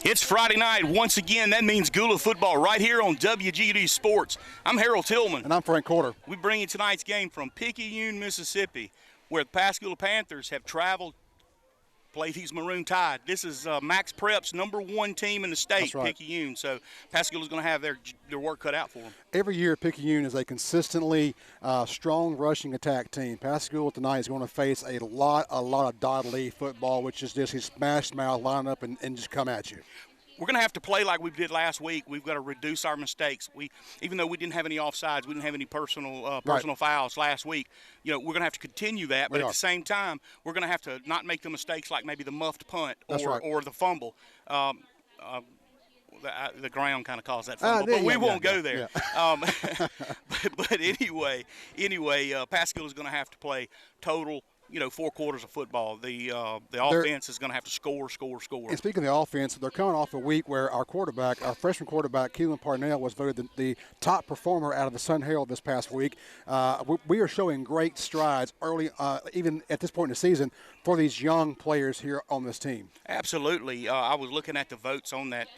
It's Friday night. Once again, that means Gula football right here on WGD Sports. I'm Harold Tillman. And I'm Frank Corder. We bring you tonight's game from Picayune, Mississippi, where the Pascagoula Panthers have traveled, played these Maroon Tide. This is Max Prep's #1 team in the state, That's right. Picayune. So Pascagoula's going to have their work cut out for them. Every year, Picayune is a consistently strong rushing attack team. Pascagoula tonight is going to face a lot of dotted lead football, which is just his smash mouth line up and just come at you. We're going to have to play like we did last week. We've got to reduce our mistakes. Even though we didn't have any offsides, we didn't have any personal fouls last week. We're going to have to continue that. But at the same time, we're going to have to not make the mistakes like maybe the muffed punt or the fumble. The ground kind of caused that fumble, but we won't go there. Yeah. But anyway, Pascagoula's going to have to play total 4 quarters of football. The offense is going to have to score. And speaking of the offense, they're coming off a week where our freshman quarterback, Keelan Parnell, was voted the top performer out of the Sun Herald this past week. We are showing great strides early, even at this point in the season, for these young players here on this team. Absolutely. I was looking at the votes on that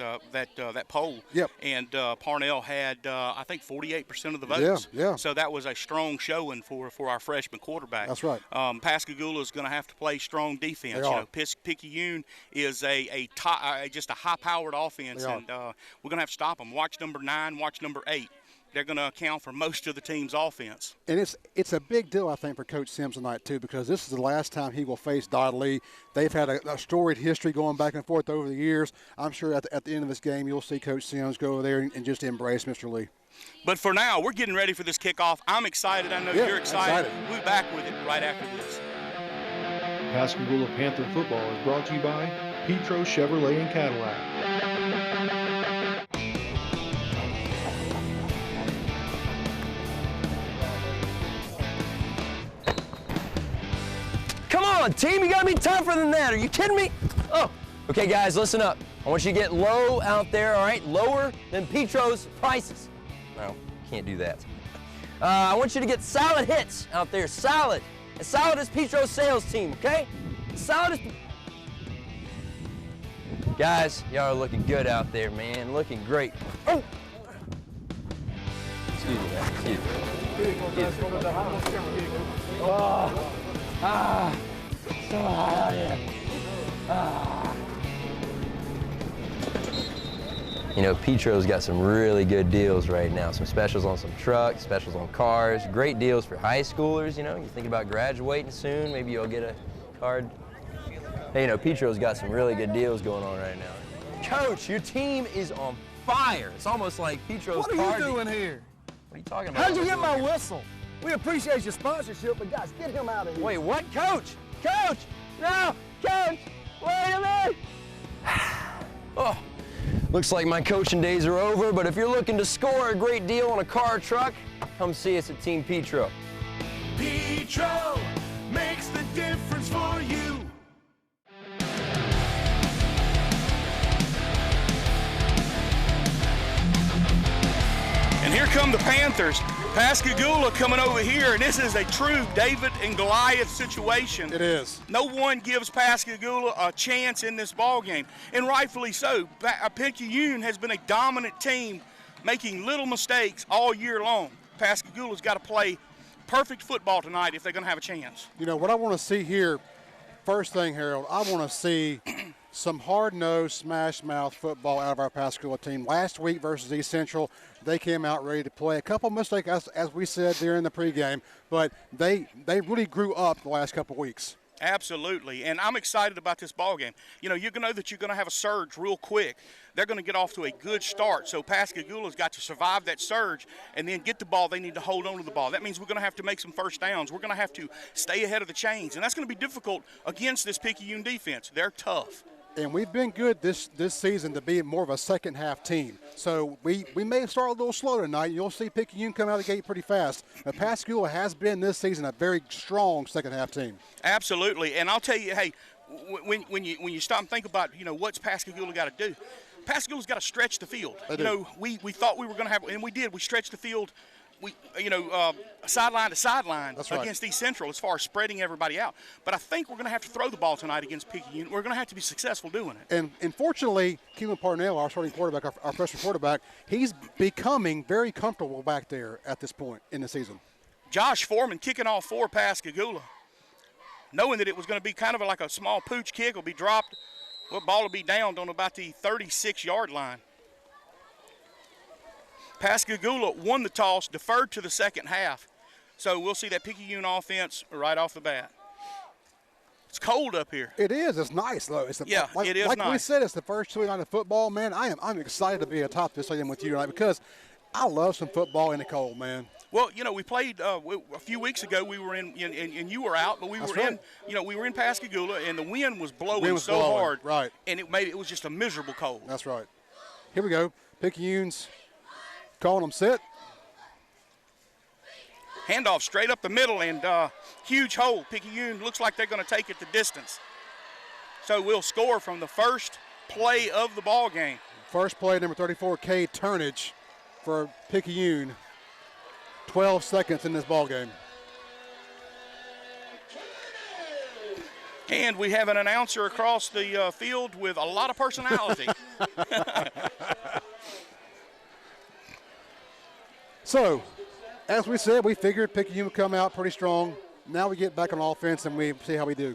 poll. Yep. And Parnell had, I think, 48% of the votes. Yeah. So that was a strong showing for our freshman quarterback. That's right. Pascagoula is going to have to play strong defense. Picayune is just a high-powered offense, and we're going to have to stop them. Watch number 9, watch number 8. They're going to account for most of the team's offense. And it's a big deal, I think, for Coach Sims tonight, too, because this is the last time he will face Dodley. They've had a storied history going back and forth over the years. I'm sure at the end of this game you'll see Coach Sims go over there and just embrace Mr. Lee. But for now, we're getting ready for this kickoff. I'm excited. I know you're excited. We'll be back with it right after this. Pascagoula Panther football is brought to you by Petro Chevrolet and Cadillac. Come on, team, you gotta be tougher than that. Are you kidding me? Oh, okay, guys, listen up. I want you to get low out there, all right? Lower than Petro's prices. No, can't do that. I want you to get solid hits out there, solid. As solid as Petro's sales team, okay? Solid as... Guys, y'all are looking good out there, man. Looking great. Oh! Excuse me, man. Excuse me. Oh. So hot out here. Petro's got some really good deals right now. Some specials on some trucks, specials on cars, great deals for high schoolers, you think about graduating soon, maybe you'll get a card. Hey, Petro's got some really good deals going on right now. Coach, your team is on fire. It's almost like Petro's party. What are you doing here? What are you talking about? How'd you get my whistle? We appreciate your sponsorship, but guys, get him out of here. Wait, what? Coach! Coach! No! Coach! Wait a minute! Oh, looks like my coaching days are over, but if you're looking to score a great deal on a car or truck, come see us at Team Petro. Petro makes the difference for you. And here come the Panthers. Pascagoula coming over here, and this is a true David and Goliath situation. It is. No one gives Pascagoula a chance in this ball game, and rightfully so. Picayune has been a dominant team, making little mistakes all year long. Pascagoula's got to play perfect football tonight if they're going to have a chance. What I want to see here, first thing, Harold, I want to see some hard-nosed, smash-mouth football out of our Pascagoula team. Last week versus East Central, they came out ready to play. A couple mistakes, as we said during the pregame, but they really grew up the last couple weeks. Absolutely, and I'm excited about this ball game. You're going to know that you're going to have a surge real quick. They're going to get off to a good start, so Pascagoula's got to survive that surge and then get the ball. They need to hold on to the ball. That means we're going to have to make some first downs. We're going to have to stay ahead of the chains, and that's going to be difficult against this Picayune defense. They're tough. And we've been good this season to be more of a second-half team. So we may start a little slow tonight. You'll see Picayune come out of the gate pretty fast. But Pascagoula has been this season a very strong second-half team. Absolutely. And I'll tell you, hey, when you stop and think about, what's Pascagoula got to do. Pascagoula's got to stretch the field. We thought we were going to have, and we did. We stretched the field. Sideline to sideline against East Central as far as spreading everybody out. But I think we're going to have to throw the ball tonight against Picayune. We're going to have to be successful doing it. And fortunately, Keelan Parnell, our starting quarterback, our freshman quarterback, he's becoming very comfortable back there at this point in the season. Josh Foreman kicking off for Pascagoula, knowing that it was going to be kind of like a small pooch kick. Will be dropped. Well, ball will be downed on about the 36-yard line. Pascagoula won the toss, deferred to the second half. So we'll see that Picayune offense right off the bat. It's cold up here. It is. It's nice, though. It is nice. Like we said, it's the first Tuesday night of football, man. I'm excited to be atop this stadium with you tonight because I love some football in the cold, man. Well, we played a few weeks ago. We were in and you were out, but we were in Pascagoula, and the wind was blowing hard, right? And it was just a miserable cold. That's right. Here we go. Picayune's calling them set. Handoff straight up the middle, and huge hole. Picayune looks like they're going to take it the distance. So we'll score from the first play of the ball game. First play, number 34, K. Turnage for Picayune. 12 seconds in this ball game. And we have an announcer across the field with a lot of personality. So, as we said, we figured Picayune would come out pretty strong. Now we get back on offense and we see how we do.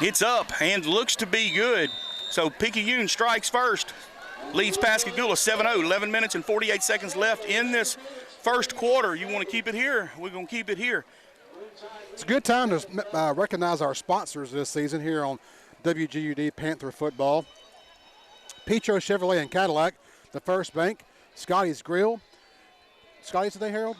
It's up and looks to be good. So Picayune strikes first, leads Pascagoula 7-0, 11 minutes and 48 seconds left in this first quarter. You want to keep it here? We're going to keep it here. It's a good time to recognize our sponsors this season here on WGUD Panther Football. Petro Chevrolet and Cadillac, the First Bank, Scotty's Grill. Scotty's today, Harold?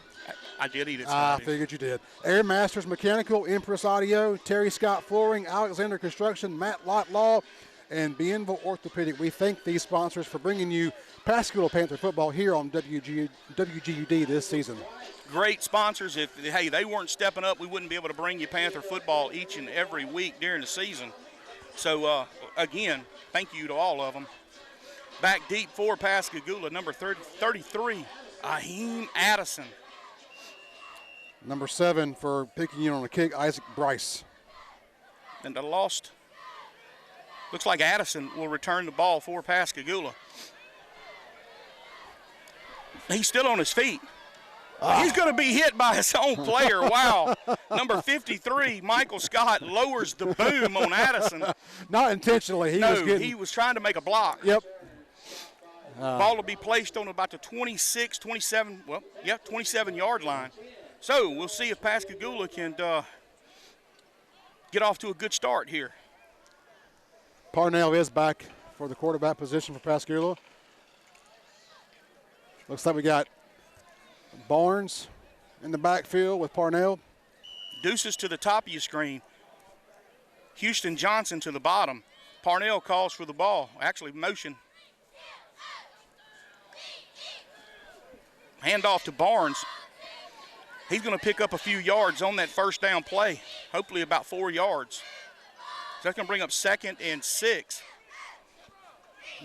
I did eat it. I figured you did. Air Masters Mechanical, Empress Audio, Terry Scott Flooring, Alexander Construction, Matt Lott Law, and Bienville Orthopedic. We thank these sponsors for bringing you Pascagoula Panther football here on WGUD this season. Great sponsors. If they weren't stepping up, we wouldn't be able to bring you Panther football each and every week during the season. So, again, thank you to all of them. Back deep for Pascagoula, number 33, Aheem Addison. Number 7 for Picayune on the kick, Isaac Bryce. And the lost. Looks like Addison will return the ball for Pascagoula. He's still on his feet. He's going to be hit by his own player. Wow. Number 53, Michael Scott, lowers the boom on Addison. Not intentionally. He was trying to make a block. Yep. Ball will be placed on about the 27-yard line. So we'll see if Pascagoula can get off to a good start here. Parnell is back for the quarterback position for Pascagoula. Looks like we got Barnes in the backfield with Parnell. Deuces to the top of your screen. Houston Johnson to the bottom. Parnell calls for the ball. Actually, motion. Handoff to Barnes. He's going to pick up a few yards on that first down play, hopefully about 4 yards. So that's going to bring up 2nd and 6.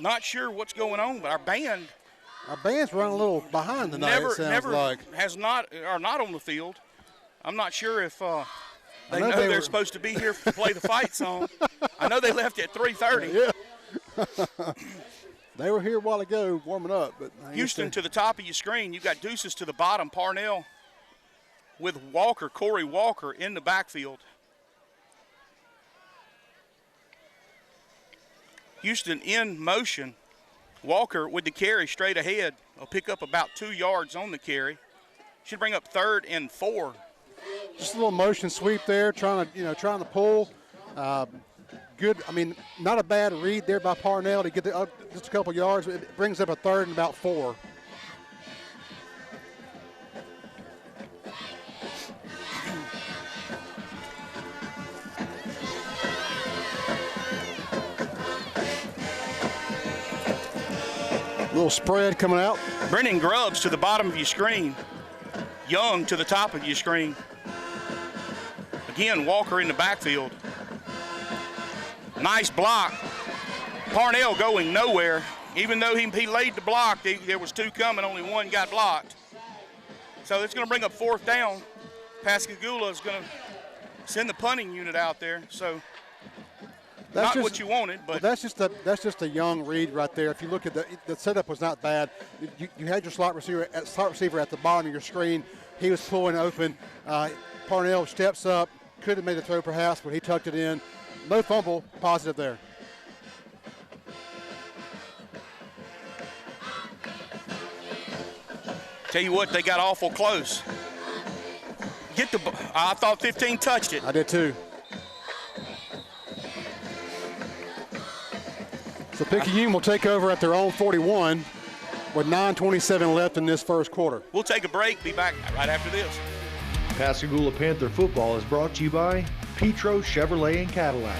Not sure what's going on, but our band's running a little behind tonight, it sounds like. Are not on the field. I'm not sure if they know they're supposed to be here to play the fight song. I know they left at 3:30. Yeah. They were here a while ago warming up. But Houston to the top of your screen. You've got Deuces to the bottom. Parnell with Corey Walker in the backfield. Houston in motion. Walker with the carry straight ahead. Will pick up about 2 yards on the carry. Should bring up 3rd and 4. Just a little motion sweep there, trying to pull. Good. I mean, not a bad read there by Parnell to get just a couple yards. It brings up a 3rd and about 4. Little spread coming out. Brennan Grubbs to the bottom of your screen. Young to the top of your screen. Again, Walker in the backfield. Nice block. Parnell going nowhere. Even though he laid the block, there was 2 coming, only 1 got blocked. So it's going to bring up 4th down. Pascagoula is going to send the punting unit out there. So not what you wanted, but well, that's just a young read right there. If you look at the setup was not bad. You had your slot receiver at the bottom of your screen. He was pulling open. Parnell steps up, could have made the throw perhaps, but he tucked it in. No fumble, positive there. Tell you what, they got awful close. I thought 15 touched it. I did too. So Picayune will take over at their own 41 with 9:27 left in this first quarter. We'll take a break, be back right after this. Pascagoula Panther football is brought to you by Petro Chevrolet and Cadillac.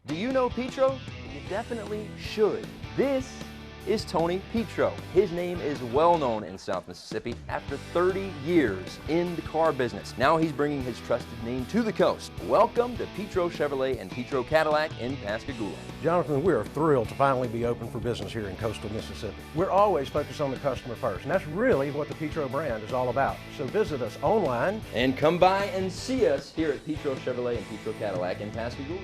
Do you know Petro? You definitely should. This is Tony Petro. His name is well known in South Mississippi after 30 years in the car business. Now he's bringing his trusted name to the coast. Welcome to Petro Chevrolet and Petro Cadillac in Pascagoula. Jonathan, we are thrilled to finally be open for business here in coastal Mississippi. We're always focused on the customer first, and that's really what the Petro brand is all about. So visit us online. And come by and see us here at Petro Chevrolet and Petro Cadillac in Pascagoula.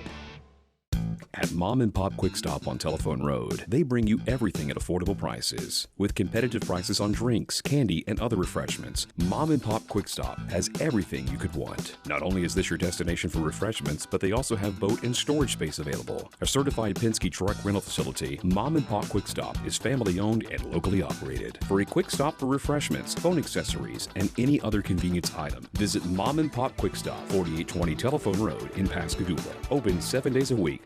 At Mom and Pop Quick Stop on Telephone Road, they bring you everything at affordable prices. With competitive prices on drinks, candy, and other refreshments, Mom and Pop Quick Stop has everything you could want. Not only is this your destination for refreshments, but they also have boat and storage space available. A certified Penske truck rental facility, Mom and Pop Quick Stop is family owned and locally operated. For a quick stop for refreshments, phone accessories, and any other convenience item, visit Mom and Pop Quick Stop, 4820 Telephone Road in Pascagoula. Open 7 days a week.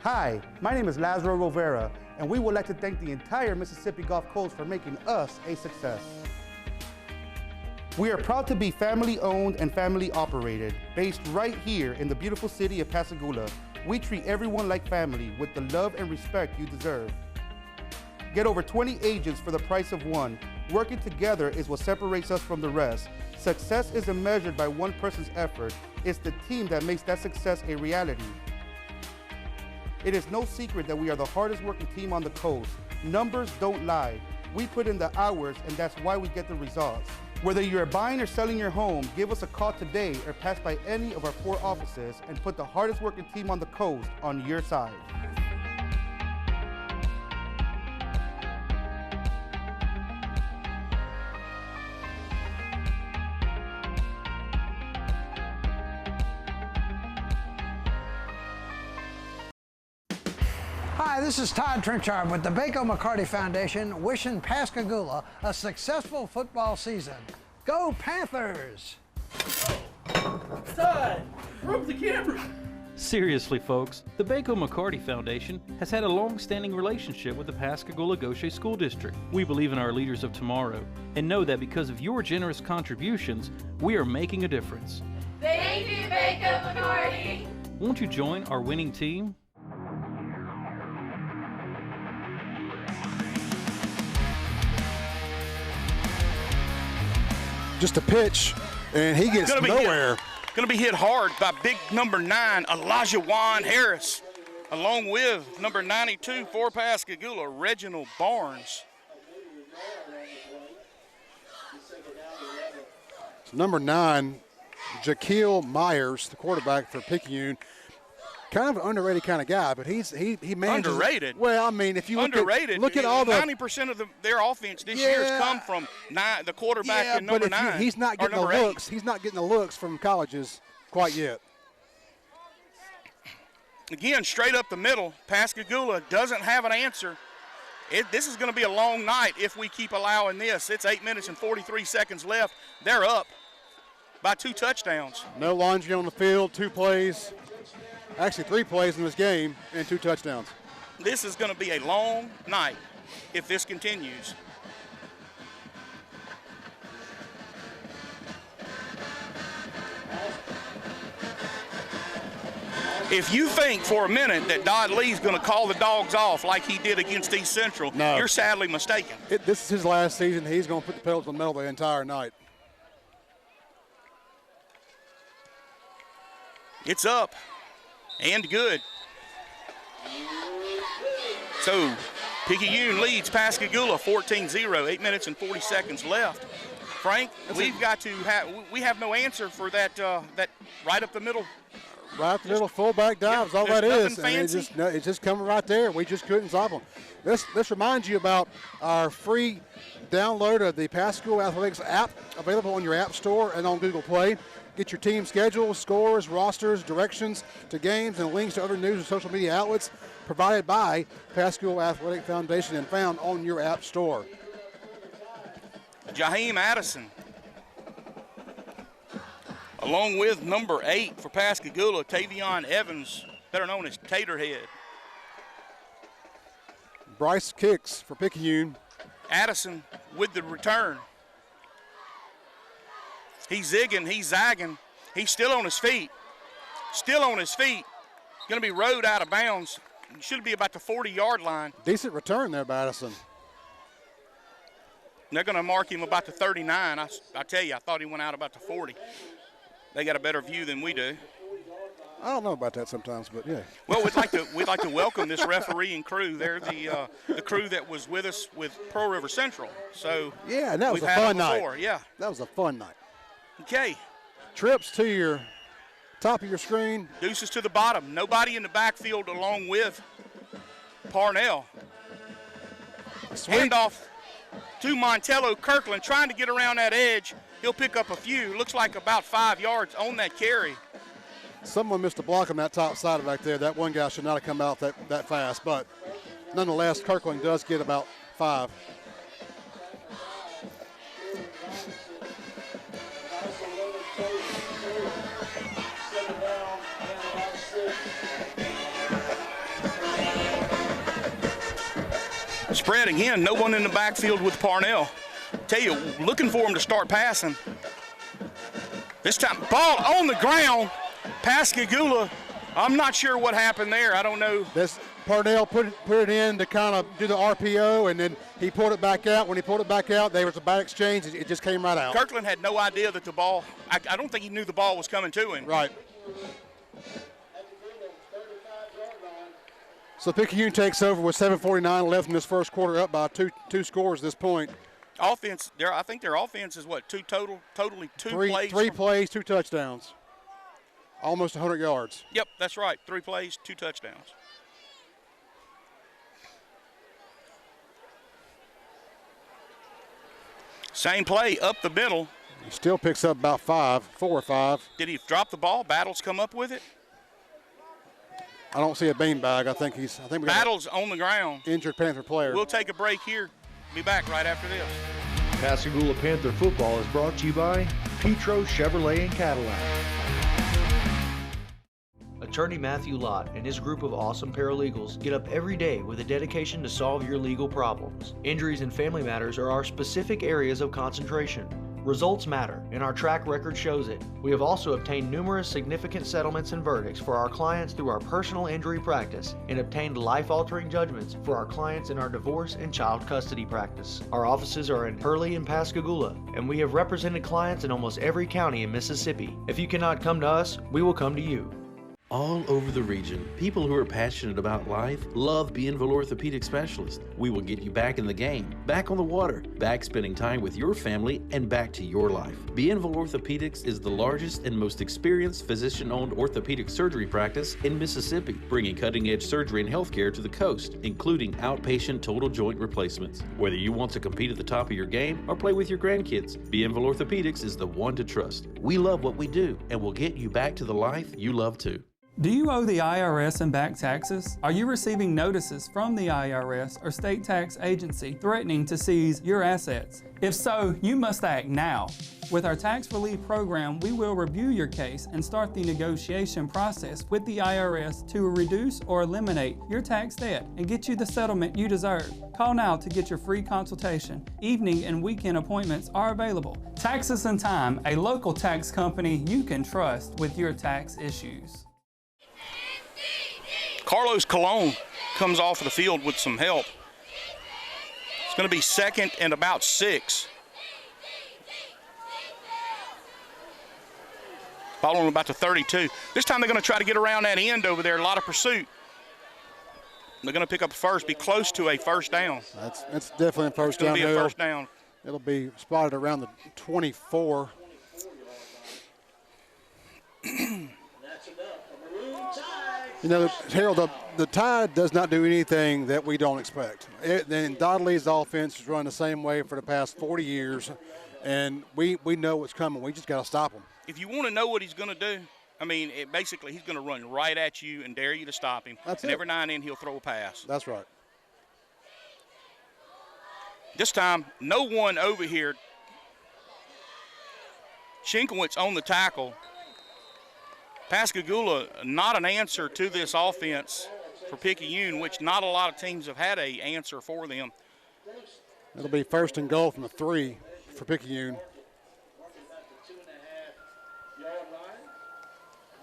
Hi, my name is Lazaro Rivera, and we would like to thank the entire Mississippi Gulf Coast for making us a success. We are proud to be family-owned and family-operated, based right here in the beautiful city of Pascagoula. We treat everyone like family with the love and respect you deserve. Get over 20 agents for the price of one. Working together is what separates us from the rest. Success isn't measured by one person's effort. It's the team that makes that success a reality. It is no secret that we are the hardest working team on the coast. Numbers don't lie. We put in the hours, and that's why we get the results. Whether you're buying or selling your home, give us a call today or pass by any of our 4 offices and put the hardest working team on the coast on your side. Hi, this is Todd Trenchard with the Baco McCarty Foundation, wishing Pascagoula a successful football season. Go Panthers! Todd, broke the camera. Seriously, folks, the Baco McCarty Foundation has had a long-standing relationship with the Pascagoula Gaucher School District. We believe in our leaders of tomorrow and know that because of your generous contributions, we are making a difference. Thank you, Baco McCarty! Won't you join our winning team? Just a pitch, and he gets nowhere. Going to be hit hard by big number 9, Elijah Juan Harris, along with number 92 for Pascagoula, Reginald Barnes. Number 9, Jaquil Myers, the quarterback for Picayune. Kind of an underrated kind of guy, but he manages. Underrated? Well, I mean, if you look at all the 90% of their offense this year has come from the quarterback and number 9. He's not getting the looks. He's not getting the looks from colleges quite yet. Again, straight up the middle, Pascagoula doesn't have an answer. This is going to be a long night if we keep allowing this. It's 8 minutes and 43 seconds left. They're up by 2 touchdowns. No laundry on the field, 2 plays. Actually 3 plays in this game and 2 touchdowns. This is going to be a long night if this continues. If you think for a minute that Dodd Lee's going to call the dogs off like he did against East Central, you're sadly mistaken. This is his last season. He's going to put the pedal to the metal the entire night. It's up and good. So Picayune leads Pascagoula 14-0, 8 minutes and 40 seconds left. Frank, we have no answer for that that right up the middle. Right up the middle fullback dive is all that is. Fancy. And it's just coming right there. We just couldn't stop them. This reminds you about our free download of the Pascagoula Athletics app, available on your App Store and on Google Play. Get your team schedules, scores, rosters, directions to games, and links to other news and social media outlets provided by Pascagoula Athletic Foundation and found on your App Store. Jaheim Addison, along with number 8 for Pascagoula, Tavion Evans, better known as Taterhead. Bryce kicks for Picayune. Addison with the return. He's zigging, he's zagging. He's still on his feet. Still on his feet. Going to be rode out of bounds. Should be about the 40-yard line. Decent return there by Addison. They're going to mark him about the 39. I tell you, I thought he went out about the 40. They got a better view than we do. I don't know about that sometimes, but yeah. Well, we'd like to welcome this refereeing crew. They're the crew that was with us with Pearl River Central. So yeah, and that was a fun night. Yeah, that was a fun night. Okay. Trips to your top of your screen. Deuces to the bottom. Nobody in the backfield along with Parnell. Handoff to Montello Kirkland, trying to get around that edge. He'll pick up a few. Looks like about 5 yards on that carry. Someone missed a block on that top side back there. That one guy should not have come out that fast, but nonetheless, Kirkland does get about 5. Spread again, no one in the backfield with Parnell. Tell you, looking for him to start passing. This time, ball on the ground. Pascagoula, I'm not sure what happened there. I don't know. Parnell put it in to kind of do the RPO, and then he pulled it back out. When he pulled it back out, there was a bad exchange. It just came right out. Kirkland had no idea that the ball, I don't think he knew the ball was coming to him. Right. So Picayune takes over with 7:49 left in this first quarter, up by two scores at this point. Offense, I think their offense is what, totally two plays? 3 plays, 2 touchdowns. Almost 100 yards. Yep, that's right. 3 plays, 2 touchdowns. Same play, up the middle. He still picks up about 4 or 5. Did he drop the ball? Battles come up with it? I don't see a beanbag. I think we got Battles on the ground. Injured Panther player. We'll take a break here. Be back right after this. Pascagoula Panther football is brought to you by Petro Chevrolet and Cadillac. Attorney Matthew Lott and his group of awesome paralegals get up every day with a dedication to solve your legal problems. Injuries and family matters are our specific areas of concentration. Results matter, and our track record shows it. We have also obtained numerous significant settlements and verdicts for our clients through our personal injury practice and obtained life-altering judgments for our clients in our divorce and child custody practice. Our offices are in Hurley and Pascagoula, and we have represented clients in almost every county in Mississippi. If you cannot come to us, we will come to you. All over the region, people who are passionate about life love Bienville Orthopedic Specialist. We will get you back in the game, back on the water, back spending time with your family, and back to your life. Bienville Orthopedics is the largest and most experienced physician-owned orthopedic surgery practice in Mississippi, bringing cutting-edge surgery and healthcare to the coast, including outpatient total joint replacements. Whether you want to compete at the top of your game or play with your grandkids, Bienville Orthopedics is the one to trust. We love what we do, and we'll get you back to the life you love too. Do you owe the IRS and back taxes? Are you receiving notices from the IRS or state tax agency threatening to seize your assets? If so, you must act now. With our tax relief program, we will review your case and start the negotiation process with the IRS to reduce or eliminate your tax debt and get you the settlement you deserve. Call now to get your free consultation. Evening and weekend appointments are available. Taxes and Time, a local tax company you can trust with your tax issues. Carlos Colon comes off of the field with some help. It's going to be 2nd and about 6. Ball on about the 32. This time they're going to try to get around that end over there. A lot of pursuit. They're going to pick up first, be close to a first down. That's definitely a first down. It'll be a first down. It'll be spotted around the 24. Harold, the Tide does not do anything that we don't expect. Then Dodley's offense has run the same way for the past 40 years, and we know what's coming. We just got to stop him. If you want to know what he's going to do, I mean, basically he's going to run right at you and dare you to stop him. That's and it. Every now and then he'll throw a pass. That's right. This time, no one over here. Shinkowitz on the tackle. Pascagoula, not an answer to this offense for Picayune, which not a lot of teams have had an answer for them. It'll be 1st and goal from the 3 for Picayune.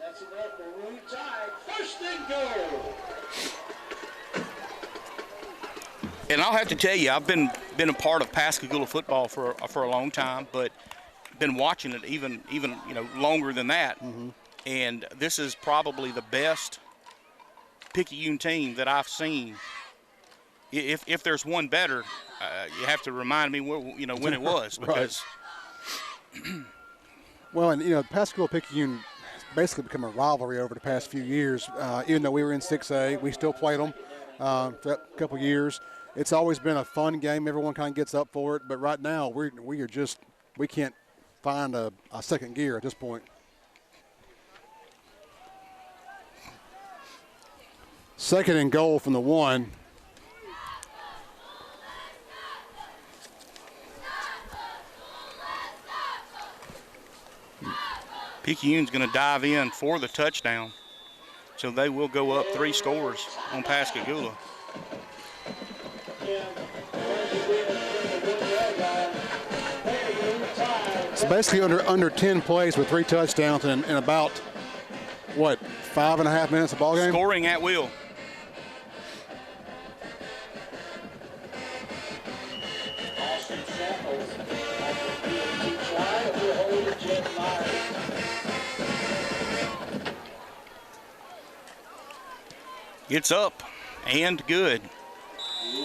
That's enough. Maroon Tide, 1st and goal. And I'll have to tell you, I've been a part of Pascagoula football for a long time, but been watching it even longer than that. Mm-hmm. And this is probably the best Picayune team that I've seen. If there's one better, you have to remind me when it was, because. Well, and Pascagoula Picayune has basically become a rivalry over the past few years. Even though we were in 6A, we still played them for a couple years. It's always been a fun game. Everyone kind of gets up for it, but right now we can't find a second gear at this point. Second and goal from the 1. Picayune's going to dive in for the touchdown. So they will go up 3 scores on Pascagoula. So basically under 10 plays with 3 touchdowns and about, 5.5 minutes of ball game? Scoring at will. It's up and good.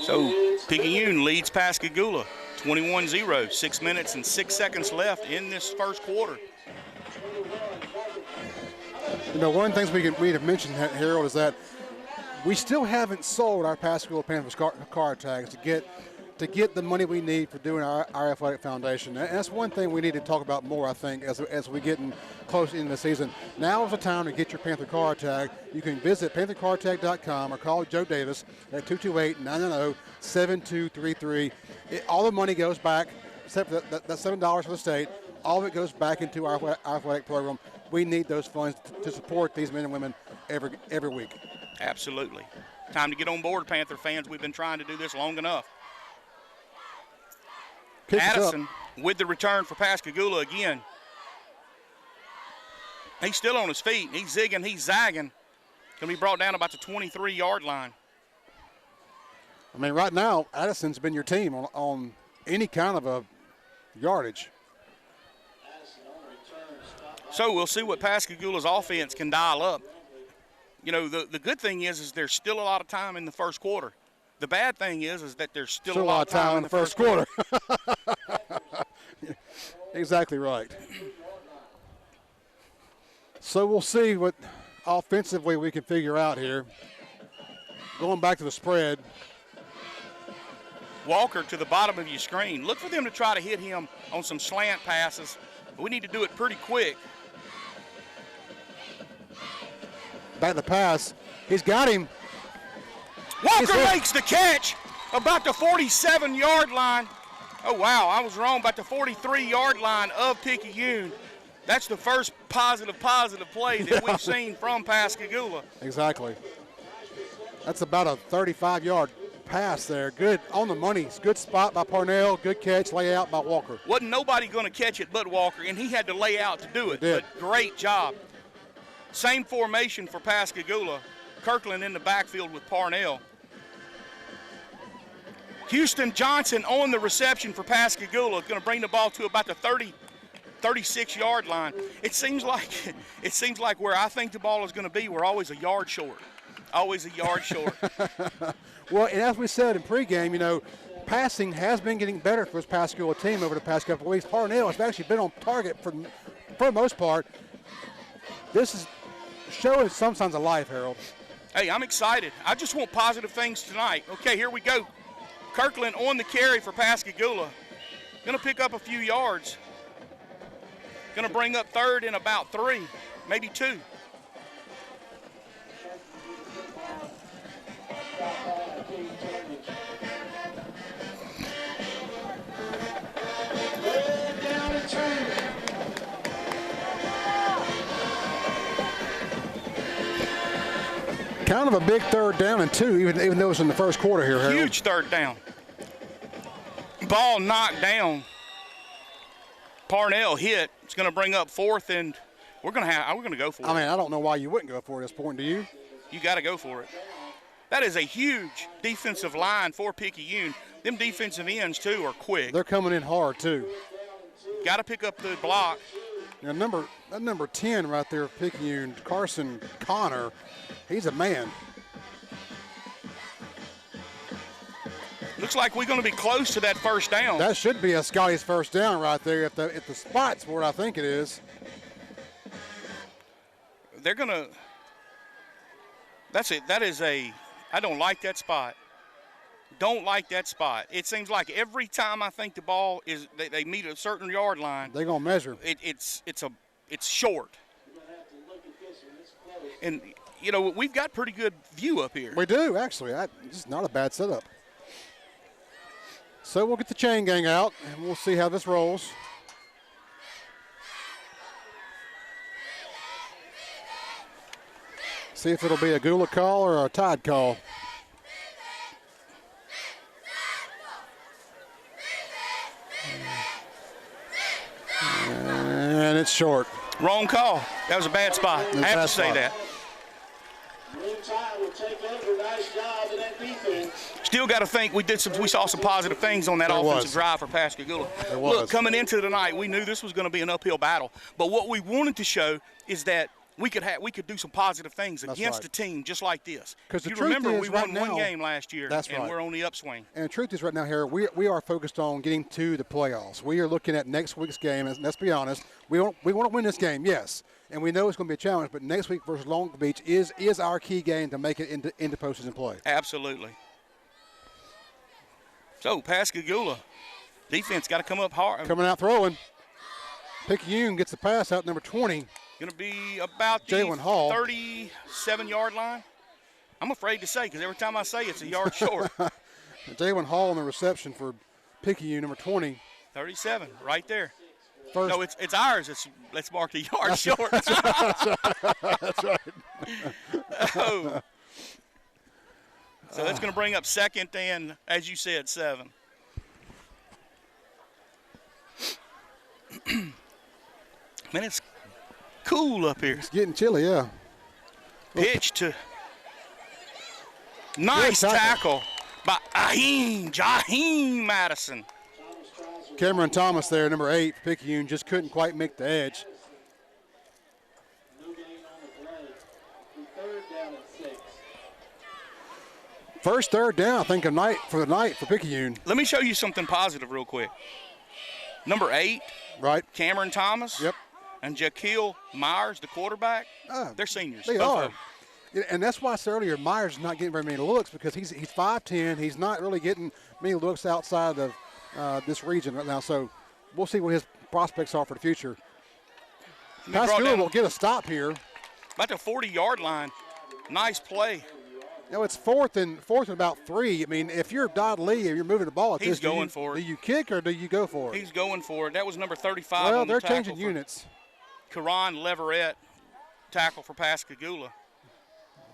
So Picayune leads Pascagoula 21-0. 6 minutes and 6 seconds left in this first quarter. One of the things we have mentioned, Harold, is that we still haven't sold our Pascagoula Panthers card tags to get the money we need for doing our athletic foundation. And that's one thing we need to talk about more, I think, as we get close into the season. Now is the time to get your Panther card tag. You can visit panthercardtag.com or call Joe Davis at 228-990-7233. All the money goes back, except for that $7 for the state. All of it goes back into our athletic program. We need those funds to support these men and women every week. Absolutely. Time to get on board, Panther fans. We've been trying to do this long enough. Addison with the return for Pascagoula again. He's still on his feet. He's zigging, he's zagging. Going to be brought down about the 23-yard line. I mean, right now, Addison's been your team on any kind of a yardage. So we'll see what Pascagoula's offense can dial up. The good thing is there's still a lot of time in the first quarter. The bad thing is that there's still a lot of time in the first quarter. Exactly right. So we'll see what offensively we can figure out here. Going back to the spread. Walker to the bottom of your screen. Look for them to try to hit him on some slant passes. We need to do it pretty quick. Back to the pass. He's got him. Walker makes the catch about the 47-yard line. Oh, wow, I was wrong, about the 43-yard line of Picayune. That's the first positive play that we've seen from Pascagoula. Exactly. That's about a 35-yard pass there. Good on the money. Good spot by Parnell. Good catch, lay out by Walker. Wasn't nobody going to catch it but Walker, and he had to lay out to do it. But great job. Same formation for Pascagoula. Kirkland in the backfield with Parnell. Houston Johnson on the reception for Pascagoula. Going to bring the ball to about the 36-yard line. It seems like where I think the ball is going to be, we're always a yard short. Always a yard short. Well, and as we said in pregame, you know, passing has been getting better for this Pascagoula team over the past couple of weeks. Parnell has actually been on target for the most part. This is showing some signs of life, Harold. Hey, I'm excited. I just want positive things tonight. Okay, here we go. Kirkland on the carry for Pascagoula. Going to pick up a few yards. Going to bring up third and about 3, maybe 2. Kind of a big 3rd down and 2, even though it's in the first quarter here, Harold. Huge 3rd down. Ball knocked down. Parnell hit. It's going to bring up 4th, and we're going to go for it. I mean, I don't know why you wouldn't go for it at this point, do you? You got to go for it. That is a huge defensive line for Picayune. Them defensive ends, too, are quick. They're coming in hard, too. Got to pick up the block. Now, number 10 right there, Picayune, Carson Connor, he's a man. Looks like we're going to be close to that first down. That should be a Scotty's first down right there if the spot's what I think it is. They're going to – that's it. That is a – I don't like that spot. Don't like that spot. It seems like every time I think the ball is – they meet a certain yard line. They're going to measure. It's short. And, you know, we've got pretty good view up here. We do, actually. It's not a bad setup. So we'll get the chain gang out, and we'll see how this rolls. See if it'll be a Gula call or a Tide call. And it's short. Wrong call. That was a bad spot. I have to say that. Maroon Tide will take over. Nice job in that defense. Still got to think we saw some positive things on that offensive drive for Pascagoula. Look, coming into the night, we knew this was going to be an uphill battle. But what we wanted to show is that we could do some positive things against a team just like this. Because you remember, we won one game last year, and we're on the upswing. And the truth is, right now, Harry, we are focused on getting to the playoffs. We are looking at next week's game, and let's be honest, we want to win this game, yes. And we know it's going to be a challenge, but next week versus Long Beach is our key game to make it into postseason play. Absolutely. So, Pascagoula, defense got to come up hard. Coming out throwing. Picayune gets the pass out, number 20. Going to be about the 37-yard line. I'm afraid to say because every time I say it's a yard short. Jalen Hall on the reception for Picayune, number 20. 37, right there. First. No, it's ours. Let's mark the yard short. That's right. Oh. So that's going to bring up 2nd and, as you said, 7. Man, it's cool up here. It's getting chilly, yeah. Pitch to nice tackle by Jaheim Madison. Cameron Thomas there, number 8, Picayune, just couldn't quite make the edge. First 3rd down, I think, for the night for Picayune. Let me show you something positive real quick. Number 8, right? Cameron Thomas. Yep. And Jaquil Myers, the quarterback. They're seniors. They are. And that's why I said earlier, Myers is not getting very many looks because he's 5'10". He's not really getting many looks outside of this region right now. So we'll see what his prospects are for the future. Pascagoula will get a stop here. About the 40-yard line. Nice play. You know, it's fourth and about 3. I mean, if you're Dodd Lee and you're moving the ball at this, going for it. Do you kick or do you go for it? He's going for it. That was number 35. Well, on the they're tackle changing units. Karan Leverett, tackle for Pascagoula.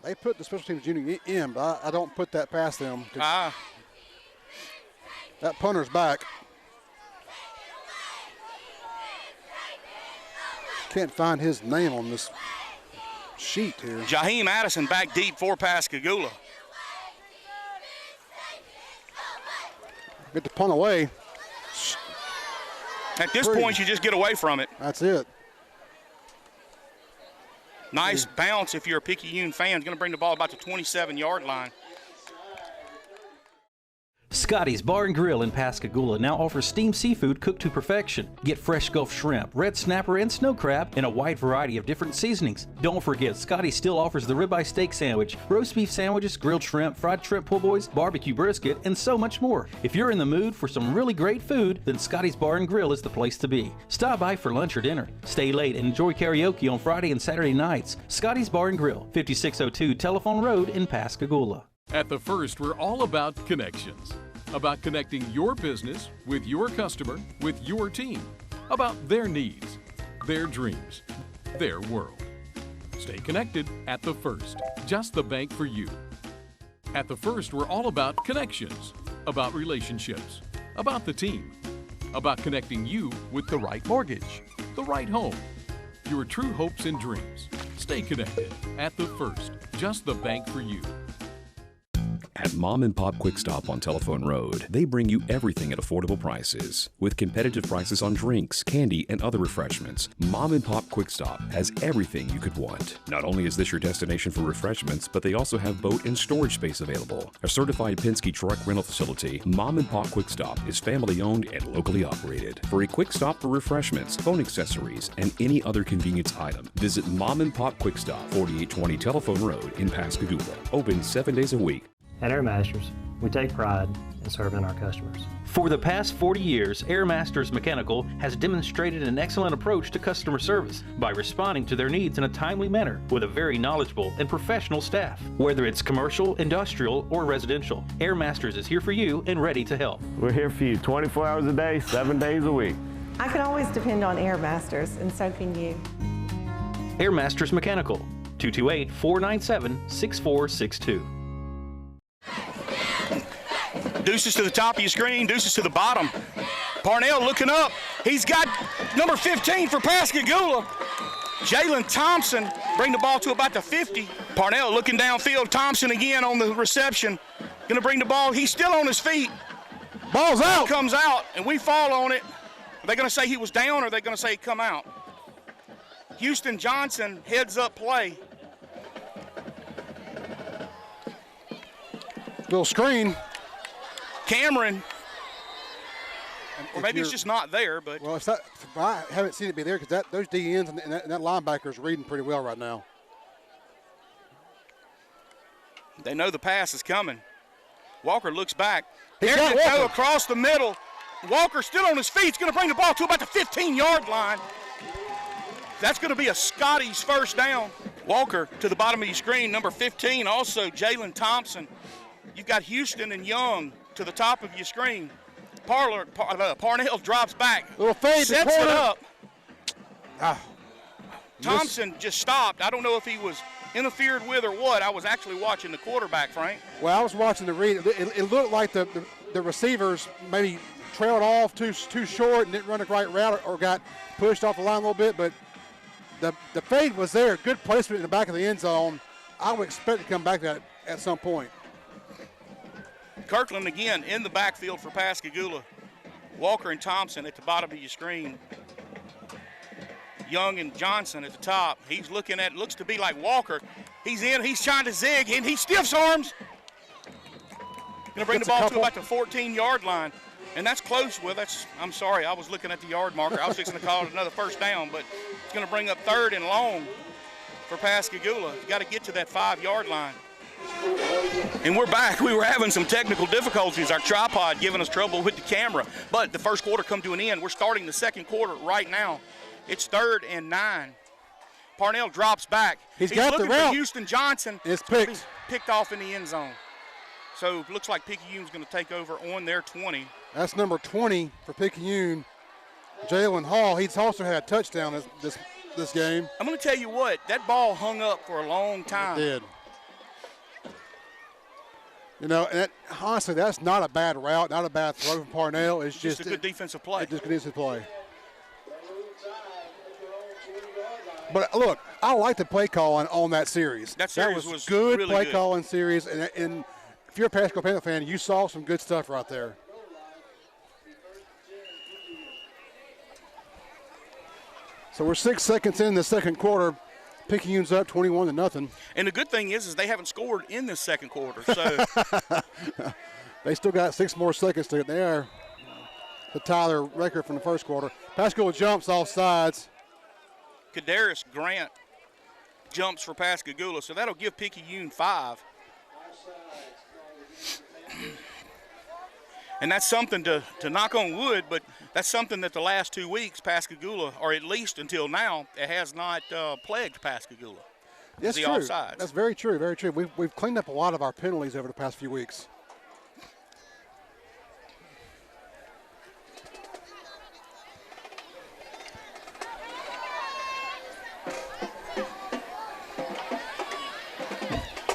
They put the special teams unit in, but I don't put that past them. That punter's back. Can't find his name on this. sheet here. Jaheim Addison back deep for Pascagoula. Get the punt away. At this point, you just get away from it. That's it. Nice bounce if you're a Picayune fan. Going to bring the ball about the 27-yard line. Scotty's Bar and Grill in Pascagoula now offers steamed seafood cooked to perfection. Get fresh Gulf shrimp, red snapper, and snow crab in a wide variety of different seasonings. Don't forget, Scotty still offers the ribeye steak sandwich, roast beef sandwiches, grilled shrimp, fried shrimp po' boys, barbecue brisket, and so much more. If you're in the mood for some really great food, then Scotty's Bar and Grill is the place to be. Stop by for lunch or dinner. Stay late and enjoy karaoke on Friday and Saturday nights. Scotty's Bar and Grill, 5602 Telephone Road in Pascagoula. At The First, we're all about connections. About connecting your business with your customer, with your team. About their needs, their dreams, their world. Stay connected at The First, just the bank for you. At The First, we're all about connections, about relationships, about the team, about connecting you with the right mortgage, the right home, your true hopes and dreams. Stay connected at The First, just the bank for you. At Mom and Pop Quick Stop on Telephone Road, they bring you everything at affordable prices. With competitive prices on drinks, candy, and other refreshments, Mom and Pop Quick Stop has everything you could want. Not only is this your destination for refreshments, but they also have boat and storage space available. A certified Penske truck rental facility, Mom and Pop Quick Stop is family owned and locally operated. For a quick stop for refreshments, phone accessories, and any other convenience item, visit Mom and Pop Quick Stop, 4820 Telephone Road in Pascagoula. Open 7 days a week. At Airmasters, we take pride in serving our customers. For the past 40 years, Airmasters Mechanical has demonstrated an excellent approach to customer service by responding to their needs in a timely manner with a very knowledgeable and professional staff. Whether it's commercial, industrial, or residential, Airmasters is here for you and ready to help. We're here for you 24 hours a day, 7 days a week. I can always depend on Airmasters, and so can you. Airmasters Mechanical, 228-497-6462. Deuces to the top of your screen, deuces to the bottom. Parnell looking up. He's got number 15 for Pascagoula. Jalen Thompson bring the ball to about the 50. Parnell looking downfield. Thompson again on the reception. Going to bring the ball. He's still on his feet. Ball's out. Comes out, and we fall on it. Are they going to say he was down, or are they going to say he come out? Houston Johnson heads up play. Little screen. Cameron, or maybe it's just not there, but. Well, it's not, I haven't seen it be there because those DNs and that linebacker is reading pretty well right now. They know the pass is coming. Walker looks back. He's There's got the throw Walker. across the middle. Walker still on his feet. He's going to bring the ball to about the 15-yard line. That's going to be a Scotty's first down. Walker to the bottom of your screen, number 15, also Jalen Thompson. You've got Houston and Young to the top of your screen. Parnell drops back. Little fade. Sets it up. Ah, Thompson just stopped. I don't know if he was interfered with or what. I was actually watching the quarterback, Frank. Well, I was watching the read. It looked like the receivers maybe trailed off too short and didn't run the right route or got pushed off the line a little bit, but the fade was there. Good placement in the back of the end zone. I would expect to come back to that at some point. Kirkland again in the backfield for Pascagoula. Walker and Thompson at the bottom of your screen. Young and Johnson at the top. He's looking at, looks to be like Walker. He's in, he's trying to zig, and he stiffs arms. Gonna bring the ball to about the 14-yard line. And that's close with us. I'm sorry, I was looking at the yard marker. I was fixing to call it another first down, but it's gonna bring up 3rd and long for Pascagoula. You gotta get to that 5-yard line. And we're back. We were having some technical difficulties. Our tripod giving us trouble with the camera. But the first quarter come to an end. We're starting the second quarter right now. It's 3rd and 9. Parnell drops back. He's got looking the route. for Houston Johnson. It's picked. Picked off in the end zone. So it looks like Picayune's going to take over on their 20. That's number 20 for Picayune, Jalen Hall. He's also had a touchdown this game. I'm going to tell you what, that ball hung up for a long time. It did. You know, and honestly, that's not a bad route, not a bad throw from Parnell. It's just a good defensive play. It's just a good defensive play. But look, I like the play calling on that series. That series was was good really play good. calling series, and if you're a Pascagoula Panther fan, you saw some good stuff right there. So we're 6 seconds in the second quarter. Picayune's up 21-0. And the good thing is they haven't scored in this second quarter. So they still got 6 more seconds to get there to tie their record from the first quarter. Pascagoula jumps off sides. Kadarius Grant jumps for Pascagoula, so that'll give Picayune 5. And that's something to knock on wood, but that's something that the last 2 weeks Pascagoula, or at least until now, it has not plagued Pascagoula. That's the true. offsides. That's very true, very true. We've cleaned up a lot of our penalties over the past few weeks.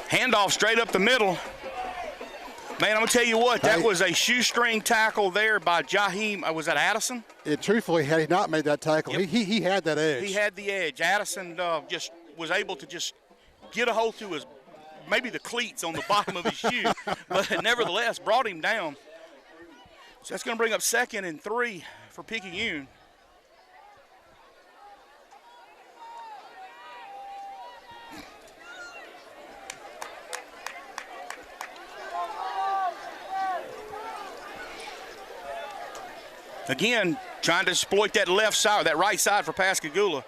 Handoff straight up the middle. Man, I'm going to tell you what, that was a shoestring tackle there by Jaheim. Was that Addison? Truthfully, had he not made that tackle, Yep. he had that edge. He had the edge. Addison just was able to just get a hold to his, maybe the cleats on the bottom of his shoe, but nevertheless brought him down. So that's going to bring up 2nd and 3 for Picayune. Again, trying to exploit that left side, that right side for Pascagoula.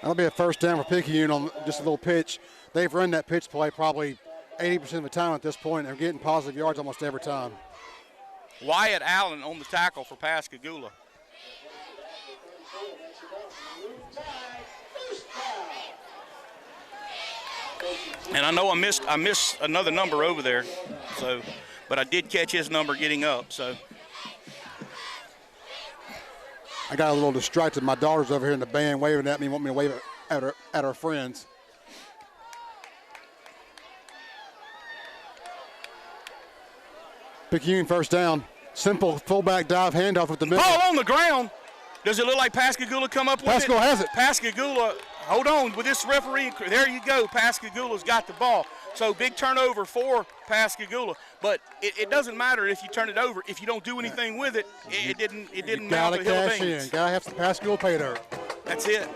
That'll be a first down for Picayune on just a little pitch. They've run that pitch play probably 80% of the time at this point. They're getting positive yards almost every time. Wyatt Allen on the tackle for Pascagoula. And I know I missed another number over there, so, but I did catch his number getting up, so. I got a little distracted. My daughter's over here in the band waving at me, want me to wave at her friends. Picayune first down. Simple fullback dive handoff with the middle. Ball on the ground. Does it look like Pascagoula come up with Pascagoula has it. Pascagoula, hold on with this referee. There you go. Pascagoula's got the ball. So big turnover for Pascagoula. But it doesn't matter if you turn it over. If you don't do anything with it, it didn't mount Gotta the hill of cash beans. in. Gotta have some Pascagoula pay dirt. That's it.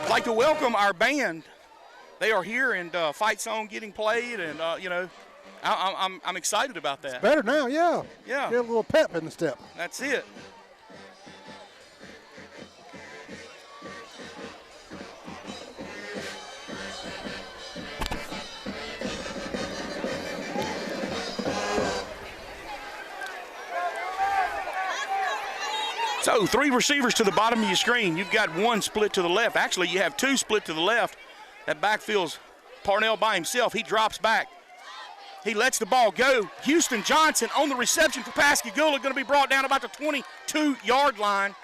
I'd like to welcome our band. They are here, and fight song getting played, and I'm excited about that. Better now, yeah. Yeah. Get a little pep in the step. That's it. So 3 receivers to the bottom of your screen. You've got 1 split to the left. Actually, you have 2 split to the left. That backfield's Parnell by himself. He drops back. He lets the ball go. Houston Johnson on the reception for Pascagoula, going to be brought down about the 22-yard line.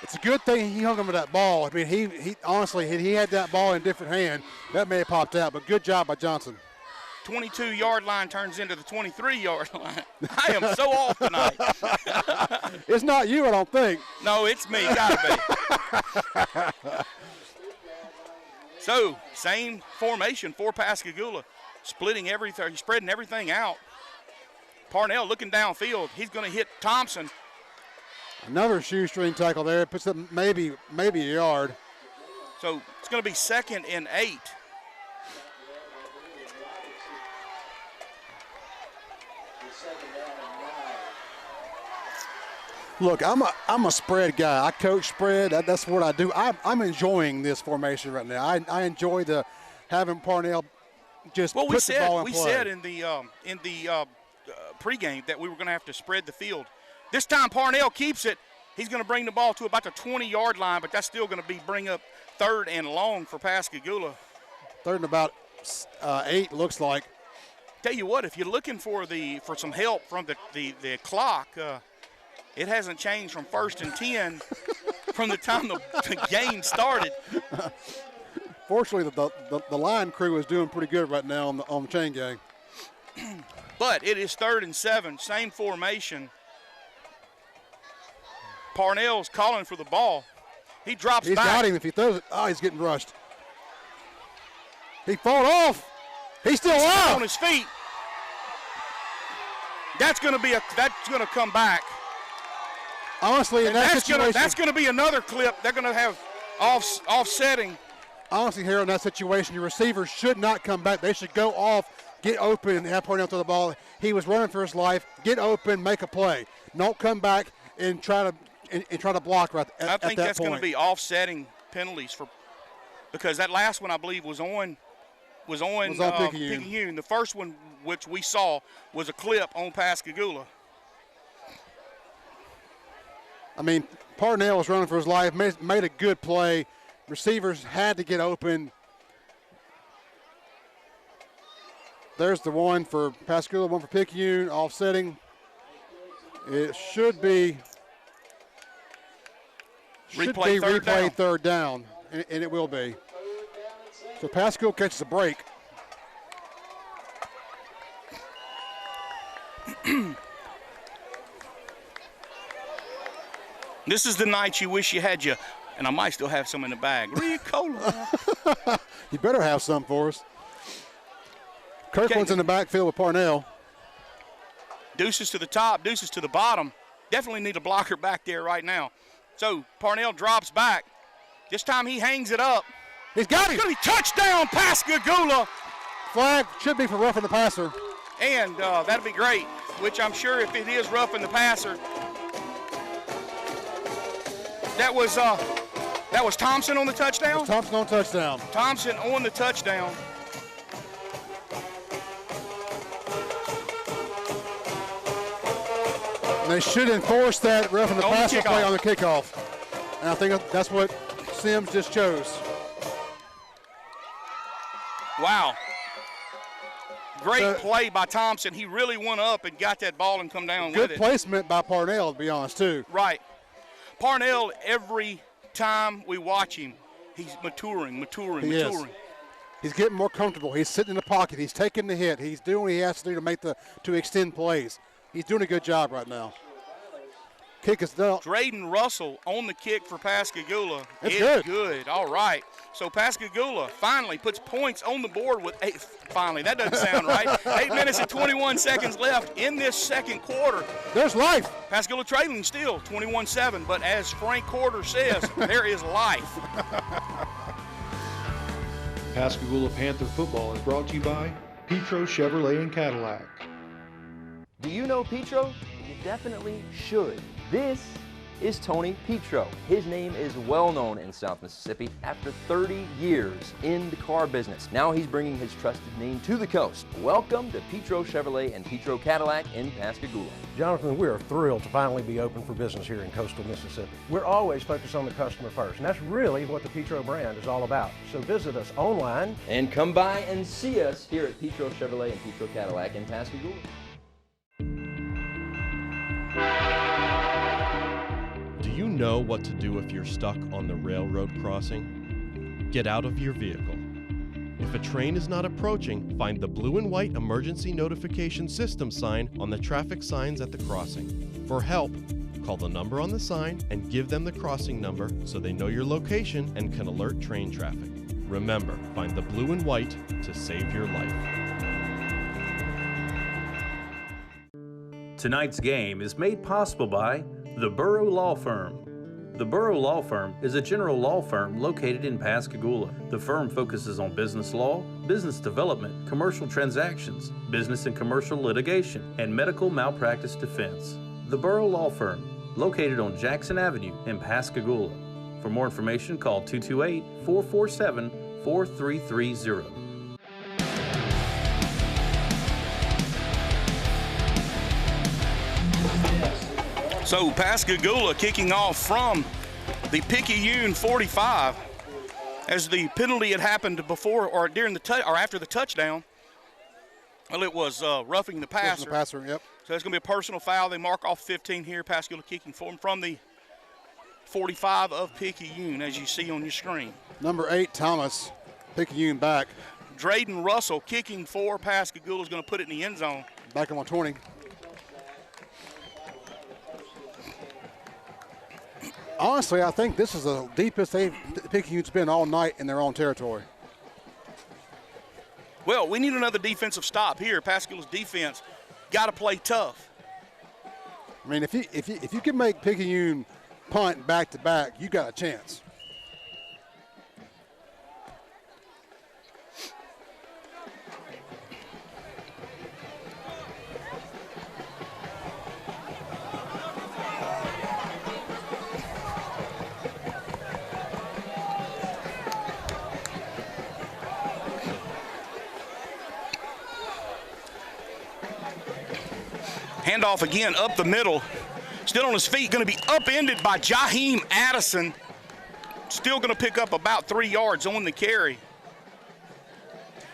It's a good thing he hung him with that ball. I mean, he honestly, he had that ball in a different hand, that may have popped out, but good job by Johnson. 22-yard line turns into the 23-yard line. I am so off tonight. It's not you, I don't think. No, it's me. Gotta be. So, same formation for Pascagoula, splitting everything, spreading everything out. Parnell looking downfield. He's going to hit Thompson. Another shoestring tackle there. Puts up maybe a yard. So it's going to be 2nd and 8. Look, I'm a spread guy. I coach spread. That's what I do. I'm enjoying this formation right now. I enjoy having Parnell just put the ball in play. We said in the pregame that we were going to have to spread the field. This time Parnell keeps it. He's going to bring the ball to about the 20-yard line, but that's still going to bring up 3rd and long for Pascagoula. 3rd and about 8 looks like. Tell you what, if you're looking for some help from the clock. It hasn't changed from 1st and 10 from the time the game started. Fortunately, the line crew is doing pretty good right now on the chain gang. But it is 3rd and 7, same formation. Parnell's calling for the ball. He drops He's back. got him if he throws it. Oh, he's getting rushed. He fought off. He's still alive. On his feet. That's going to come back. Honestly, in that situation, that's going to be another clip. They're going to have offsetting. Honestly, Harold, in that situation, your receivers should not come back. They should go off, get open, and have Parnell throw the ball. He was running for his life. Get open, make a play. Don't come back and try to block right at that point. I think that's going to be offsetting penalties because that last one I believe was on Picayune. The first one, which we saw, was a clip on Pascagoula. I mean, Parnell was running for his life, made a good play. Receivers had to get open. There's the one for Pascagoula, one for Picayune, offsetting. It should be replay third down, and it will be. So Pascagoula catches a break. This is the night you wish you had and I might still have some in the bag. Ricola. You better have some for us. Kirkland's in the backfield with Parnell. Deuces to the top, deuces to the bottom. Definitely need a blocker back there right now. So Parnell drops back. This time he hangs it up. He's got him. It's going to be touchdown, Pascagoula. Flag should be for roughing the passer. And that'll be great, which I'm sure if it is roughing the passer. That was Thompson on the touchdown? Thompson on touchdown. Thompson on the touchdown. And they should enforce that roughing the passer play on the kickoff. And I think that's what Sims just chose. Wow. Great play by Thompson. He really went up and got that ball and come down with it. Good placement by Parnell, to be honest, too. Right. Parnell, every time we watch him, he's maturing. Is. He's getting more comfortable. He's sitting in the pocket. He's taking the hit. He's doing what he has to do to extend plays. He's doing a good job right now. Kick is down. Drayden Russell on the kick for Pascagoula. It's good. All right. So Pascagoula finally puts points on the board with 8. Finally, that doesn't sound right. 8 minutes and 21 seconds left in this second quarter. There's life. Pascagoula trailing still 21-7, but as Frank Corder says, there is life. Pascagoula Panther football is brought to you by Petro Chevrolet and Cadillac. Do you know Petro? You definitely should. This is Tony Petro. His name is well known in South Mississippi after 30 years in the car business. Now he's bringing his trusted name to the coast. Welcome to Petro Chevrolet and Petro Cadillac in Pascagoula. Jonathan, we are thrilled to finally be open for business here in coastal Mississippi. We're always focused on the customer first, and that's really what the Petro brand is all about. So visit us online. And come by and see us here at Petro Chevrolet and Petro Cadillac in Pascagoula. Do you know what to do if you're stuck on the railroad crossing? Get out of your vehicle. If a train is not approaching, find the blue and white emergency notification system sign on the traffic signs at the crossing. For help, call the number on the sign and give them the crossing number so they know your location and can alert train traffic. Remember, find the blue and white to save your life. Tonight's game is made possible by the Burrow Law Firm. The Burrow Law Firm is a general law firm located in Pascagoula. The firm focuses on business law, business development, commercial transactions, business and commercial litigation, and medical malpractice defense. The Burrow Law Firm, located on Jackson Avenue in Pascagoula. For more information, call 228-447-4330. So Pascagoula kicking off from the Picayune 45 as the penalty had happened before or during the or after the touchdown. Well, it was roughing the passer. Yep. So it's going to be a personal foul. They mark off 15 here. Pascagoula kicking from the 45 of Picayune, as you see on your screen. Number 8, Thomas, Picayune back. Drayden Russell kicking for Pascagoula is going to put it in the end zone. Back on 20. Honestly, I think this is the deepest Picayune's been all night in their own territory. Well, we need another defensive stop here. Pascagoula's defense got to play tough. I mean, if you can make Picayune punt back to back, you got a chance. Handoff again up the middle. Still on his feet, going to be upended by Jaheim Addison. Still going to pick up about 3 yards on the carry.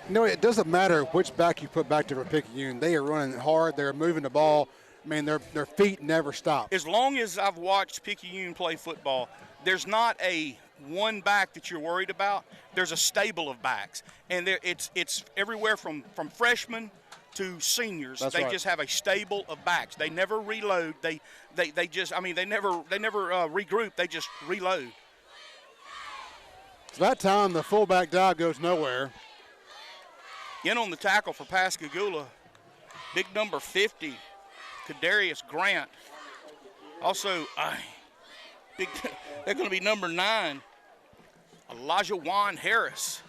You know, it doesn't matter which back you put back there for Picayune. They are running hard. They're moving the ball. I mean, their feet never stop. As long as I've watched Picayune play football, there's not a one back that you're worried about. There's a stable of backs. And it's everywhere from freshmen to seniors. That's they right. just have a stable of backs. They never reload. They never regroup. They just reload. So that time the fullback dive goes nowhere. In on the tackle for Pascagoula, big number 50, Kadarius Grant. Also, they're going to be number 9, Elijah Juan Harris.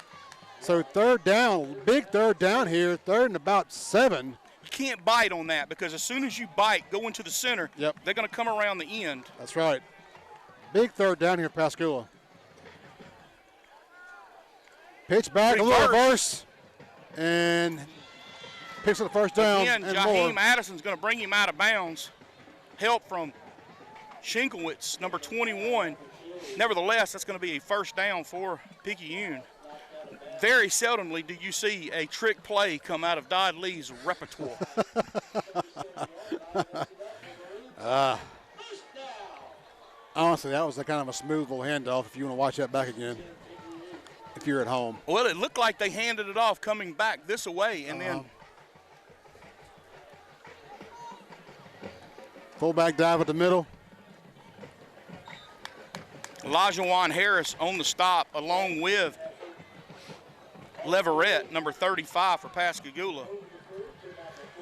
So third down, big third down here, third and about 7. You can't bite on that because as soon as you bite, go into the center, they're going to come around the end. That's right. Big third down here, Pascagoula. Pitch back, a little reverse, and picks up the first down. Again, and Jaheim more. Addison's going to bring him out of bounds. Help from Shinkowitz, number 21. Nevertheless, that's going to be a first down for Picayune. Very seldomly do you see a trick play come out of Dodd Lee's repertoire. Honestly, that was a kind of a smooth little handoff if you want to watch that back again, if you're at home. Well, it looked like they handed it off coming back this way, and then fullback dive at the middle. Elijah Juan Harris on the stop along with Leverett, number 35 for Pascagoula.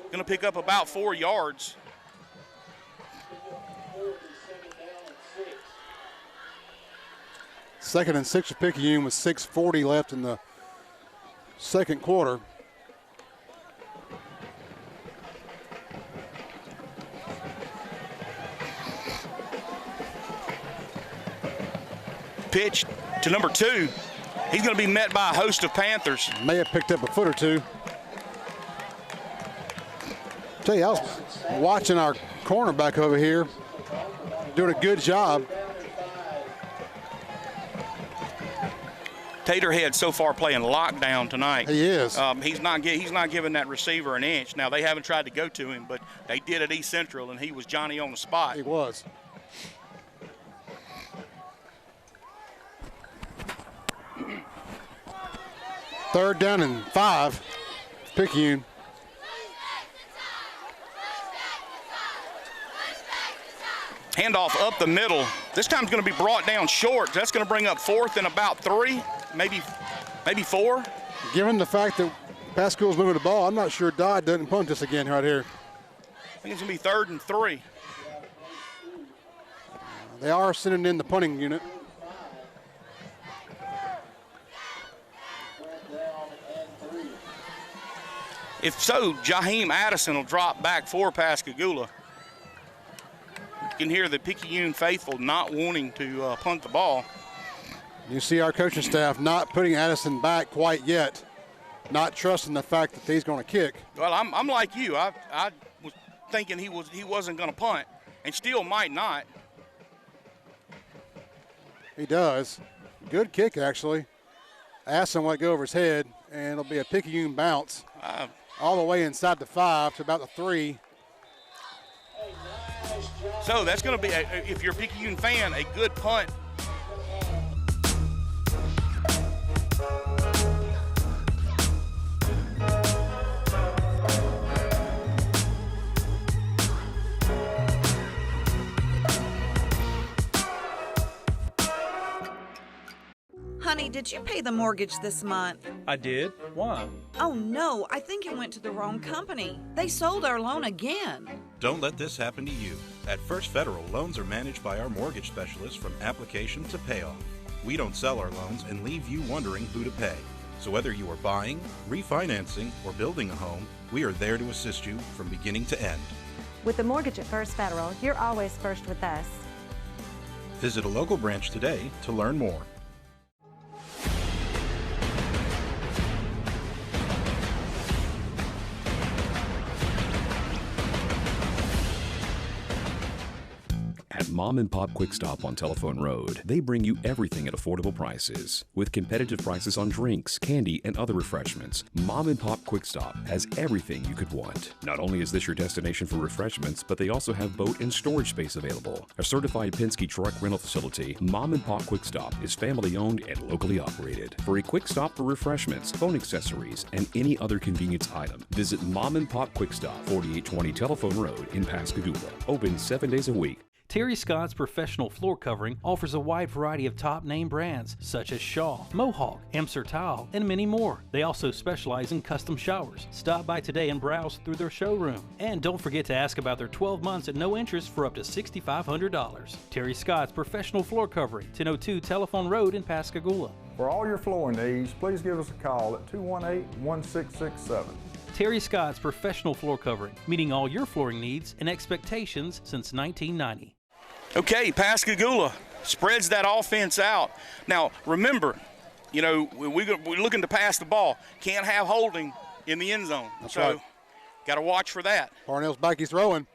Going to pick up about 4 yards. Second and 6 for Picayune with 6:40 left in the second quarter. Pitch to number 2. He's going to be met by a host of Panthers. May have picked up a foot or two. Tell you, I was watching our cornerback over here doing a good job. Taterhead so far playing lockdown tonight. He is. He's not giving that receiver an inch. Now, they haven't tried to go to him, but they did at East Central, and he was Johnny on the spot. He was. Third down and 5, Picayune. Handoff up the middle. This time's going to be brought down short. That's going to bring up 4th and about 3, maybe 4. Given the fact that Pascagoula's moving the ball, I'm not sure Dodd doesn't punt this again right here. I think it's going to be 3rd and 3. They are sending in the punting unit. If so, Jaheim Addison will drop back for Pascagoula. You can hear the Picayune faithful not wanting to punt the ball. You see our coaching staff not putting Addison back quite yet, not trusting the fact that he's going to kick. Well, I'm like you. I was thinking he wasn't going to punt, and still might not. He does. Good kick, actually. Addison let go over his head, and it'll be a Picayune bounce all the way inside the 5 to about the 3. So that's going to be, if you're a Picayune fan, a good punt. did you pay the mortgage this month? I did. Why? Oh no, I think it went to the wrong company. They sold our loan again. Don't let this happen to you. At First Federal, loans are managed by our mortgage specialists from application to payoff. We don't sell our loans and leave you wondering who to pay. So whether you are buying, refinancing, or building a home, we are there to assist you from beginning to end. With the mortgage at First Federal, you're always first with us. Visit a local branch today to learn more. At Mom and Pop Quick Stop on Telephone Road, they bring you everything at affordable prices. With competitive prices on drinks, candy, and other refreshments, Mom and Pop Quick Stop has everything you could want. Not only is this your destination for refreshments, but they also have boat and storage space available. A certified Penske truck rental facility, Mom and Pop Quick Stop is family owned and locally operated. For a quick stop for refreshments, phone accessories, and any other convenience item, visit Mom and Pop Quick Stop, 4820 Telephone Road in Pascagoula. Open 7 days a week. Terry Scott's Professional Floor Covering offers a wide variety of top-name brands such as Shaw, Mohawk, Amser Tile, and many more. They also specialize in custom showers. Stop by today and browse through their showroom. And don't forget to ask about their 12 months at no interest for up to $6,500. Terry Scott's Professional Floor Covering, 1002 Telephone Road in Pascagoula. For all your flooring needs, please give us a call at 218-1667. Terry Scott's Professional Floor Covering, meeting all your flooring needs and expectations since 1990. Okay, Pascagoula spreads that offense out. Now, remember, you know, we're looking to pass the ball. Can't have holding in the end zone. That's so, right. Got to watch for that. Parnell's back, he's throwing.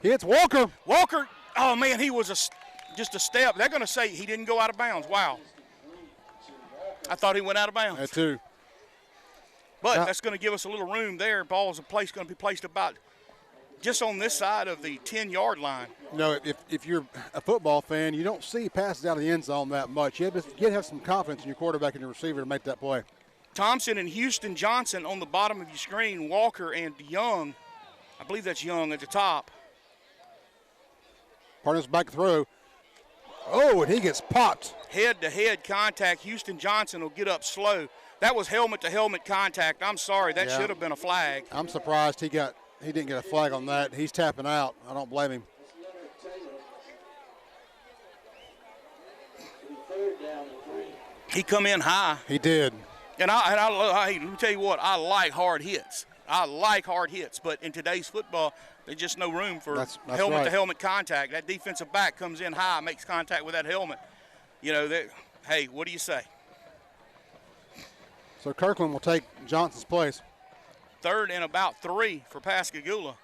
Hits Walker. Walker, oh, man, he was just a step. They're going to say he didn't go out of bounds. Wow. I thought he went out of bounds. That too. But that's going to give us a little room there. Ball's going to be placed about just on this side of the 10-yard line. You know, if you're a football fan, you don't see passes out of the end zone that much. You have to have some confidence in your quarterback and your receiver to make that play. Thompson and Houston Johnson on the bottom of your screen. Walker and Young. I believe that's Young at the top. Parnell's back throw. Oh, and he gets popped. Head-to-head contact. Houston Johnson will get up slow. That was helmet-to-helmet contact. I'm sorry, that should have been a flag. I'm surprised he didn't get a flag on that. He's tapping out. I don't blame him. He come in high. He did. And hey, let me tell you what, I like hard hits. But in today's football, there's just no room for helmet-to-helmet contact. That defensive back comes in high, makes contact with that helmet. You know, hey, what do you say? So Kirkland will take Johnson's place. 3rd and about 3 for Pascagoula.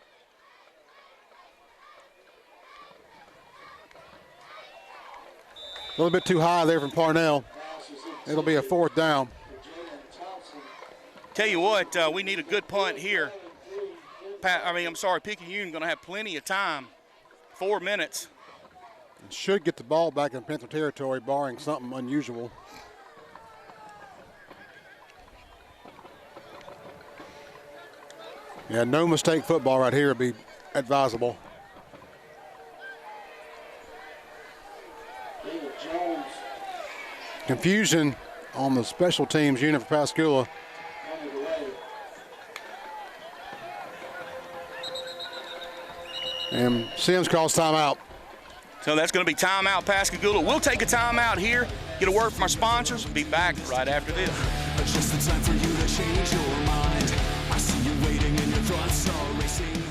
A little bit too high there from Parnell. It'll be a 4th down. Tell you what, we need a good punt here. Picayune going to have plenty of time. 4 minutes. Should get the ball back in Panther territory, barring something unusual. Yeah, no mistake football right here would be advisable. Confusion on the special teams unit for Pascagoula. And Sims calls timeout. So that's going to be timeout Pascagoula. We'll take a timeout here, get a word from our sponsors, be back right after this. Just the time for you to change your mind. I see you waiting and your thoughts are racing.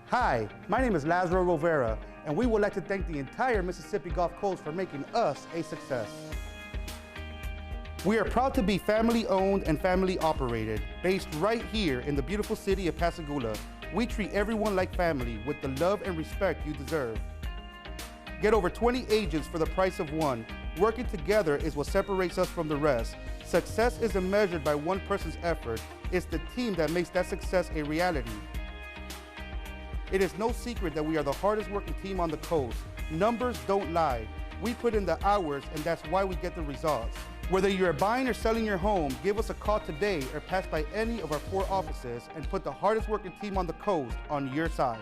Hi, my name is Lazaro Rivera, and we would like to thank the entire Mississippi Gulf Coast for making us a success. We are proud to be family-owned and family-operated, based right here in the beautiful city of Pascagoula. We treat everyone like family with the love and respect you deserve. Get over 20 agents for the price of one. Working together is what separates us from the rest. Success isn't measured by one person's effort. It's the team that makes that success a reality. It is no secret that we are the hardest working team on the coast. Numbers don't lie. We put in the hours, and that's why we get the results. Whether you're buying or selling your home, give us a call today or pass by any of our 4 offices and put the hardest working team on the coast on your side.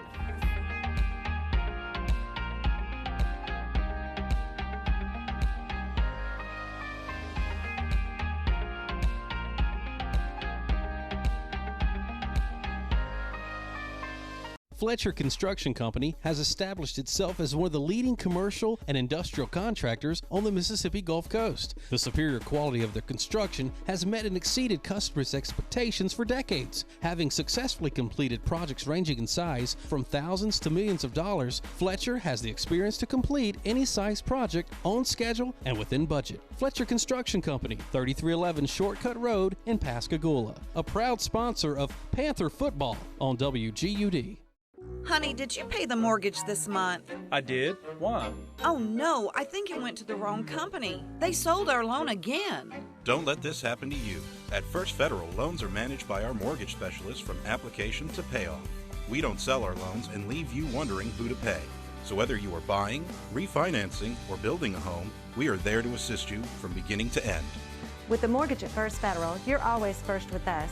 Fletcher Construction Company has established itself as one of the leading commercial and industrial contractors on the Mississippi Gulf Coast. The superior quality of their construction has met and exceeded customers' expectations for decades. Having successfully completed projects ranging in size from thousands to millions of dollars, Fletcher has the experience to complete any size project on schedule and within budget. Fletcher Construction Company, 3311 Shortcut Road in Pascagoula, a proud sponsor of Panther football on WGUD. Honey, did you pay the mortgage this month? I did. Why? Oh no, I think it went to the wrong company. They sold our loan again. Don't let this happen to you. At First Federal, loans are managed by our mortgage specialists from application to payoff. We don't sell our loans and leave you wondering who to pay. So whether you are buying, refinancing, or building a home, we are there to assist you from beginning to end. With the mortgage at First Federal, you're always first with us.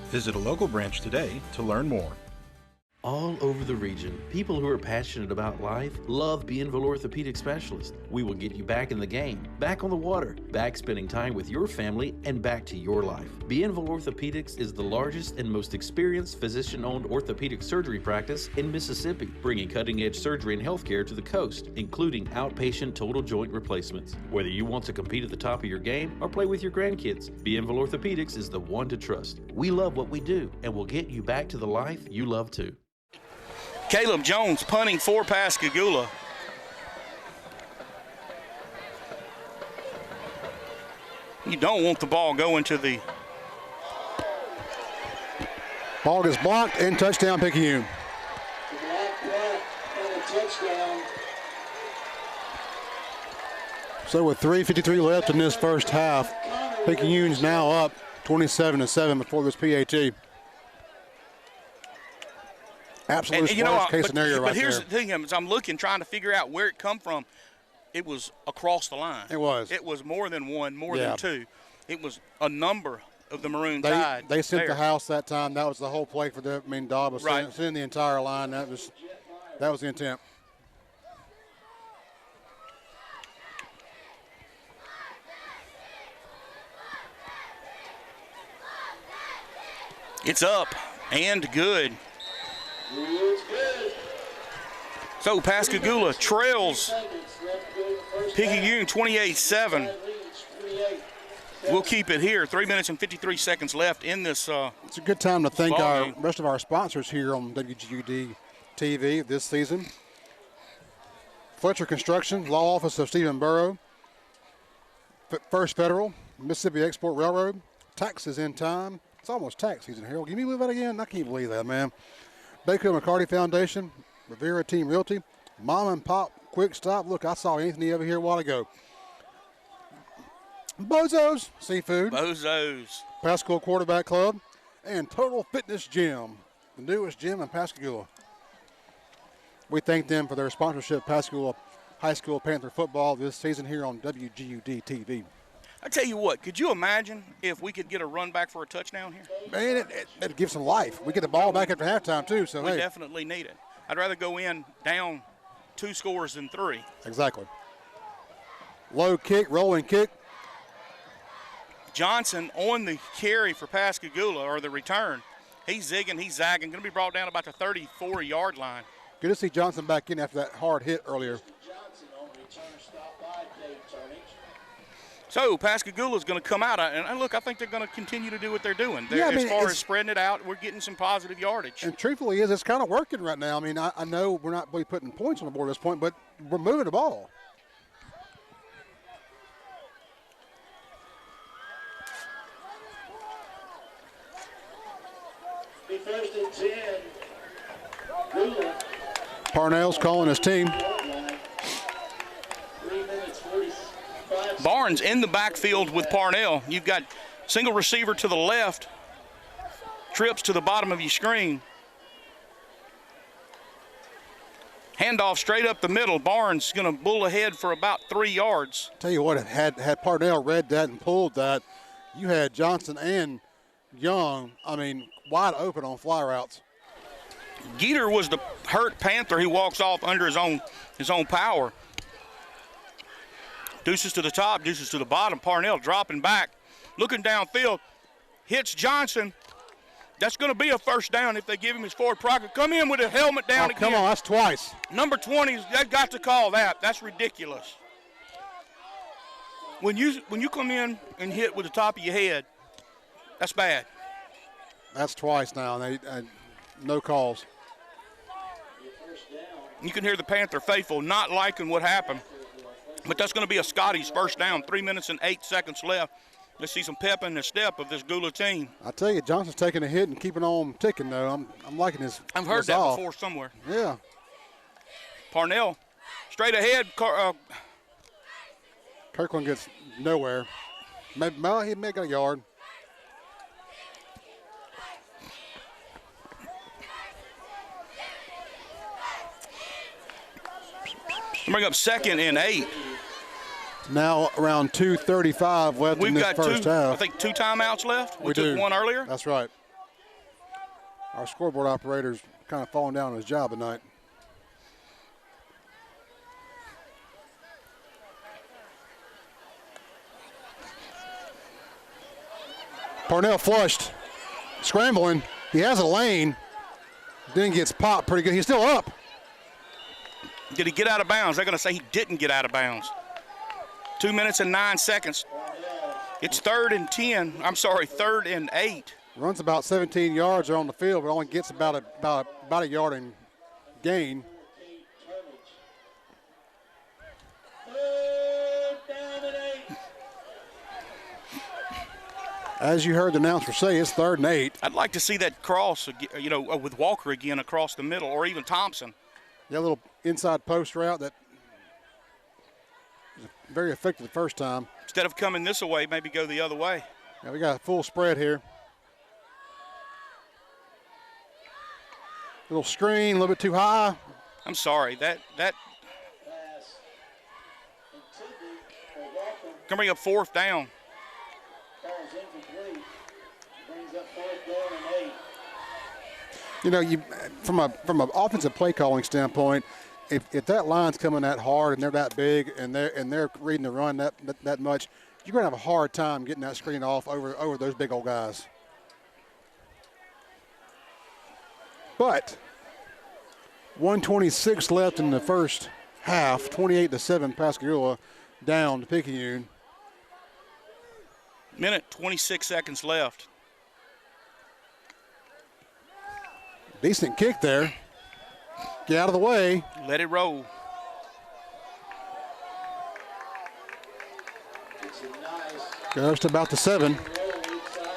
Visit a local branch today to learn more. All over the region, people who are passionate about life love Bienville Orthopedic Specialists. We will get you back in the game, back on the water, back spending time with your family, and back to your life. Bienville Orthopedics is the largest and most experienced physician-owned orthopedic surgery practice in Mississippi, bringing cutting-edge surgery and healthcare to the coast, including outpatient total joint replacements. Whether you want to compete at the top of your game or play with your grandkids, Bienville Orthopedics is the one to trust. We love what we do, and we'll get you back to the life you love too. Caleb Jones punting for Pascagoula. You don't want the ball going to the... Ball is blocked and touchdown Picayune. So with 3:53 left in this first half, Picayune's now up 27-7 before this PAT. Absolute worst case scenario right there. But here's the thing, as I'm looking, trying to figure out where it come from, it was across the line. It was. It was more than one, more than two. It was a number of the Maroon Tide. They sent the house that time. That was the whole play for them. I mean, Dobb was sending the entire line. That was the intent. It's up and good. So Pascagoula trails Picayune 28-7. We'll keep it here. 3 minutes and 53 seconds left in this. It's a good time to thank our rest of our sponsors here on WGUD TV this season. Fletcher Construction, Law Office of Stephen Burrow, First Federal, Mississippi Export Railroad, Taxes in Time. It's almost tax season, Harold. Can you believe that again? I can't believe that, man. Baker McCarty Foundation, Rivera Team Realty, Mom and Pop Quick Stop. Look, I saw Anthony over here a while ago. Bozo's Seafood. Bozo's. Pascagoula Quarterback Club, and Total Fitness Gym, the newest gym in Pascagoula. We thank them for their sponsorship of Pascagoula High School Panther football this season here on WGUD TV. I tell you what, could you imagine if we could get a run back for a touchdown here? Man, it'd give some life. We get the ball back after halftime, too. So we definitely need it. I'd rather go in down 2 scores than 3. Exactly. Low kick, rolling kick. Johnson on the carry for Pascagoula, or the return. He's zigging, he's zagging. Going to be brought down about the 34-yard line. Good to see Johnson back in after that hard hit earlier. So Pascagoula's going to come out, and look, I think they're going to continue to do what they're doing. As far as spreading it out, we're getting some positive yardage. And truthfully, it's kind of working right now. I mean, I know we're not really putting points on the board at this point, but we're moving the ball. First and 10. Parnell's calling his team. 3 minutes 45. Barnes in the backfield with Parnell. You've got single receiver to the left, trips to the bottom of your screen. Handoff straight up the middle. Barnes going to bull ahead for about 3 yards. Tell you what, had Parnell read that and pulled that, you had Johnson and Young, wide open on fly routes. Geeter was the hurt Panther. He walks off under his own power. Deuces to the top, deuces to the bottom. Parnell dropping back, looking downfield, hits Johnson. That's going to be a first down if they give him his forward pocket. Come in with a helmet down again. Come on, that's twice. Number 20, they've got to call that. That's ridiculous. When you come in and hit with the top of your head, that's bad. That's twice now. No calls. You can hear the Panther faithful not liking what happened. But that's going to be a Scotty's first down. 3 minutes and 8 seconds left. Let's see some pep in the step of this Gula team. I tell you, Johnson's taking a hit and keeping on ticking, though. I'm liking his I've heard resolve. that before somewhere. Yeah. Parnell, straight ahead. Kirkland gets nowhere. He may got a yard. Bring up 2nd and 8. Now around 2:35 left in this first half. I think 2 timeouts left. We took do. one earlier. That's right. Our scoreboard operator's kind of falling down on his job tonight. Parnell flushed, scrambling. He has a lane, then gets popped pretty good. He's still up. Did he get out of bounds? They're going to say he didn't get out of bounds. 2 minutes and 9 seconds. It's 3rd and 10. I'm sorry, 3rd and 8. Runs about 17 yards on the field, but only gets about a yard in gain. As you heard the announcer say, it's 3rd and 8. I'd like to see that cross, with Walker again across the middle, or even Thompson. That little inside post route that was very effective the first time. Instead of coming this way, maybe go the other way. Yeah, we got a full spread here. Little screen, a little bit too high. I'm sorry, that can bring up 4th down. You know, from an offensive play calling standpoint, if that line's coming that hard and they're that big and they're reading the run that much, you're going to have a hard time getting that screen off over those big old guys. But 1:26 left in the first half, 28-7 Pascagoula down to Picayune. Minute 26 seconds left. Decent kick there. Get out of the way. Let it roll. Goes to about the 7.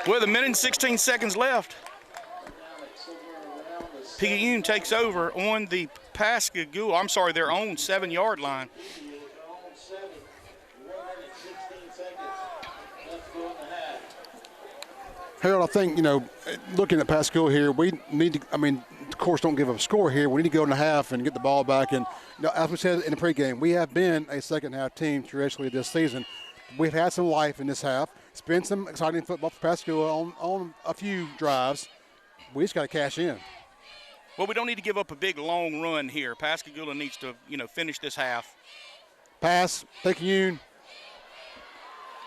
With a minute and 16 seconds left. Picayune takes over on the their own 7-yard line. Harold, I think, looking at Pascagoula here, we need to, of course, don't give up a score here. We need to go in the half and get the ball back. And as we said in the pregame, we have been a second-half team traditionally this season. We've had some life in this half. It's been some exciting football for Pascagoula on a few drives. We just got to cash in. Well, we don't need to give up a big, long run here. Pascagoula needs to, finish this half. Pass, Picayune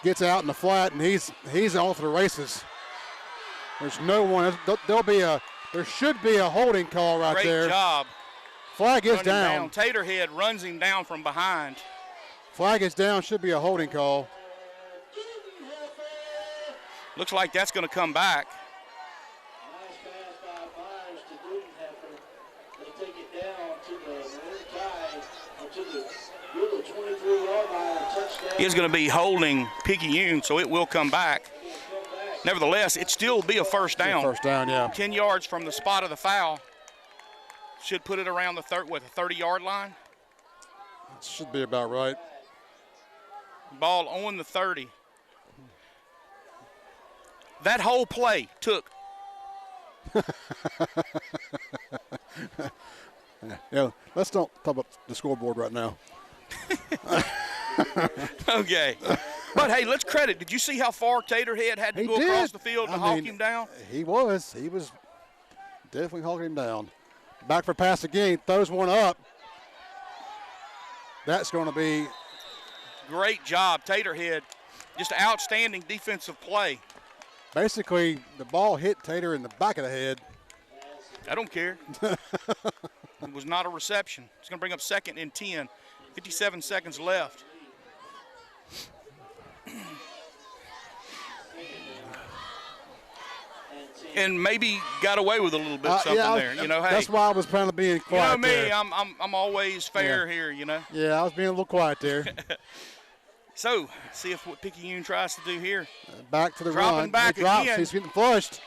gets out in the flat, and he's off to the races. There's no one. There should be a holding call right there. Great job. Flag is down. Taterhead runs him down from behind. Flag is down. Should be a holding call. Looks like that's going to come back. Nice pass by Myers to Dudenheffer. They take it down to the Maroon Tide, or to the Gula 23-yard line. Touchdown. He is going to be holding Picayune, so it will come back. Nevertheless, it still be a first down. First down, yeah. 10 yards from the spot of the foul. Should put it around the 30-yard line. Should be about right. Ball on the 30. That whole play took. Yeah, let's don't talk about the scoreboard right now. Okay. But, hey, let's credit. Did you see how far Taterhead had to go across the field to hawk him down? He was definitely hawking him down. Back for pass again. Throws one up. That's going to be. Great job, Taterhead. Just outstanding defensive play. Basically, the ball hit Tater in the back of the head. I don't care. It was not a reception. It's going to bring up 2nd and 10. 57 seconds left. And maybe got away with a little bit something there. You know, hey, that's why I was trying to be quiet. You know me, there. I'm always fair here. You know. Yeah, I was being a little quiet there. So, see if what Picayune tries to do here. Back to the Dropping run. back he drops. again. He's getting flushed.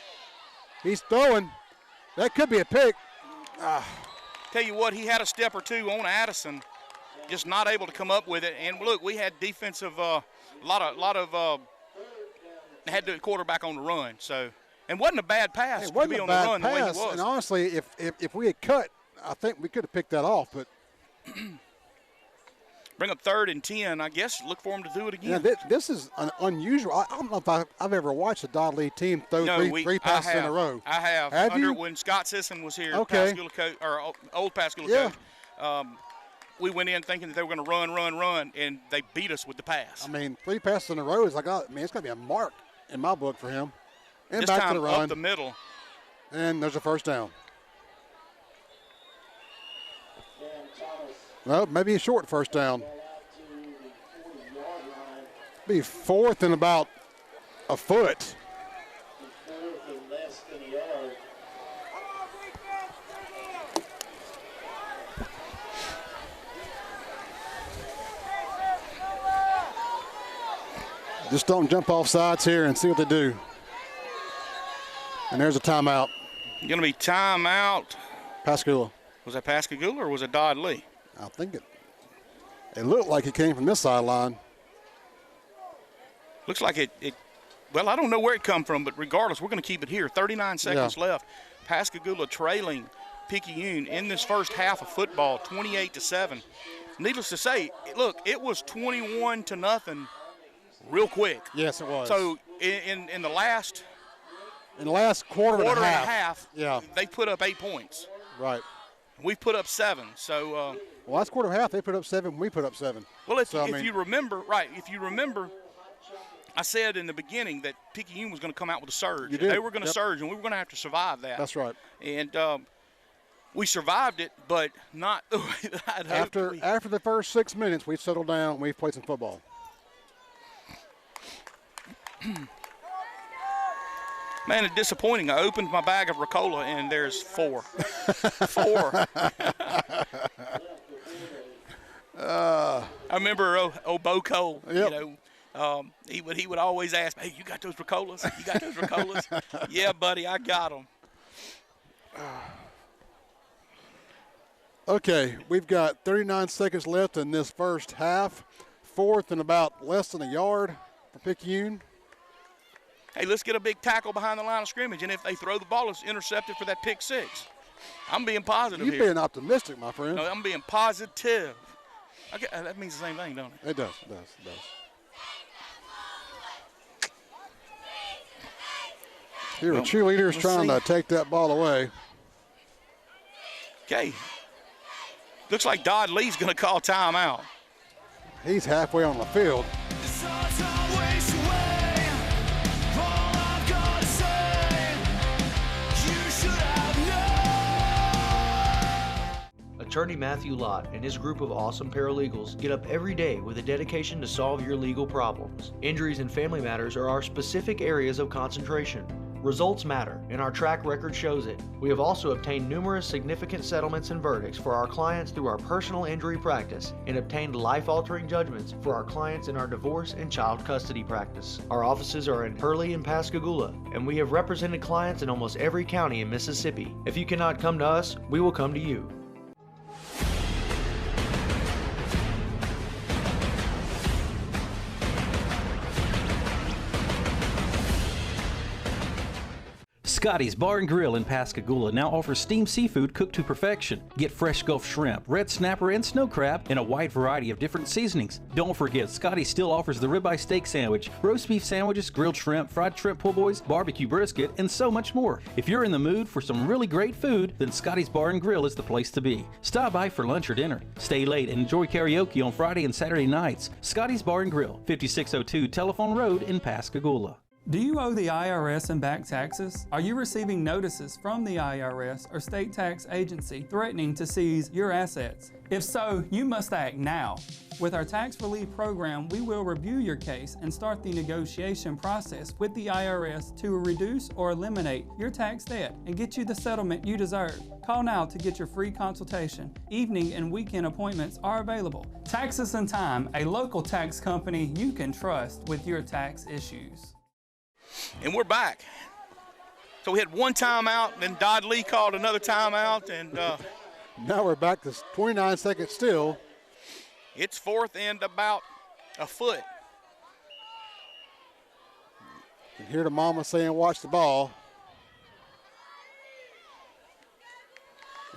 He's throwing. That could be a pick. Tell you what, he had a step or two on Addison, just not able to come up with it. And look, we had defensive, had the quarterback on the run. So, and wasn't a bad pass to be on the run the way he was. And honestly, if we had cut, I think we could have picked that off. But bring up 3rd and 10. I guess look for him to do it again. Yeah, this is an unusual. I don't know if I've ever watched a Dodd Lee team throw three passes in a row. I have. Have you? When Scott Sisson was here, Okay. Pascagoula coach, or old Pascagoula coach, we went in thinking that they were going to run, and they beat us with the pass. I mean, 3 passes in a row is like, it's got to be a mark in my book for him. And this back time to the run. up the middle. And there's a first down. Well, maybe a short first down. Be 4th and about a foot. Just don't jump off sides here and see what they do. And there's a timeout. Going to be timeout. Pascagoula. Was that Pascagoula or was it Dodd Lee? I think it looked like it came from this sideline. Looks like it, well, I don't know where it come from, but regardless, we're going to keep it here. 39 seconds left. Pascagoula trailing Picayune in this first half of football, 28-7. Needless to say, look, it was 21-0 real quick. Yes, it was. So in the last quarter and a half, yeah, they put up 8 points. Right. We put up 7. So last quarter and a half, they put up 7. We put up 7. Well, if you remember, I said in the beginning that Picayune was going to come out with a surge. You did. They were going to surge, and we were going to have to survive that. That's right. And we survived it, but not the way that I'd hoped. After the first 6 minutes, we settled down. We played some football. Man, it's disappointing. I opened my bag of Ricola, and there's 4. 4. I remember Bo Cole, he would always ask me, hey, you got those Ricolas? You got those Ricolas? Yeah, buddy, I got them. Okay, we've got 39 seconds left in this first half. 4th and about less than a yard for Picayune. Hey, let's get a big tackle behind the line of scrimmage, and if they throw the ball, it's intercepted for that pick 6. I'm being positive You're being optimistic, my friend. No, I'm being positive. Okay, that means the same thing, don't it? It does. Here are cheerleaders trying to take that ball away. Okay. Looks like Dodd Lee's going to call timeout. He's halfway on the field. Attorney Matthew Lott and his group of awesome paralegals get up every day with a dedication to solve your legal problems. Injuries and family matters are our specific areas of concentration. Results matter, and our track record shows it. We have also obtained numerous significant settlements and verdicts for our clients through our personal injury practice and obtained life-altering judgments for our clients in our divorce and child custody practice. Our offices are in Hurley and Pascagoula, and we have represented clients in almost every county in Mississippi. If you cannot come to us, we will come to you. Scotty's Bar and Grill in Pascagoula now offers steamed seafood cooked to perfection. Get fresh Gulf shrimp, red snapper, and snow crab in a wide variety of different seasonings. Don't forget, Scotty still offers the ribeye steak sandwich, roast beef sandwiches, grilled shrimp, fried shrimp po' boys, barbecue brisket, and so much more. If you're in the mood for some really great food, then Scotty's Bar and Grill is the place to be. Stop by for lunch or dinner. Stay late and enjoy karaoke on Friday and Saturday nights. Scotty's Bar and Grill, 5602 Telephone Road in Pascagoula. Do you owe the IRS and back taxes? Are you receiving notices from the IRS or state tax agency threatening to seize your assets? If so, you must act now. With our tax relief program, we will review your case and start the negotiation process with the IRS to reduce or eliminate your tax debt and get you the settlement you deserve. Call now to get your free consultation. Evening and weekend appointments are available. Taxes and Time, a local tax company you can trust with your tax issues. And we're back. So we had one timeout, then Dodd Lee called another timeout, and now we're back to 29 seconds still. It's fourth and about a foot. You can hear the mama saying, watch the ball.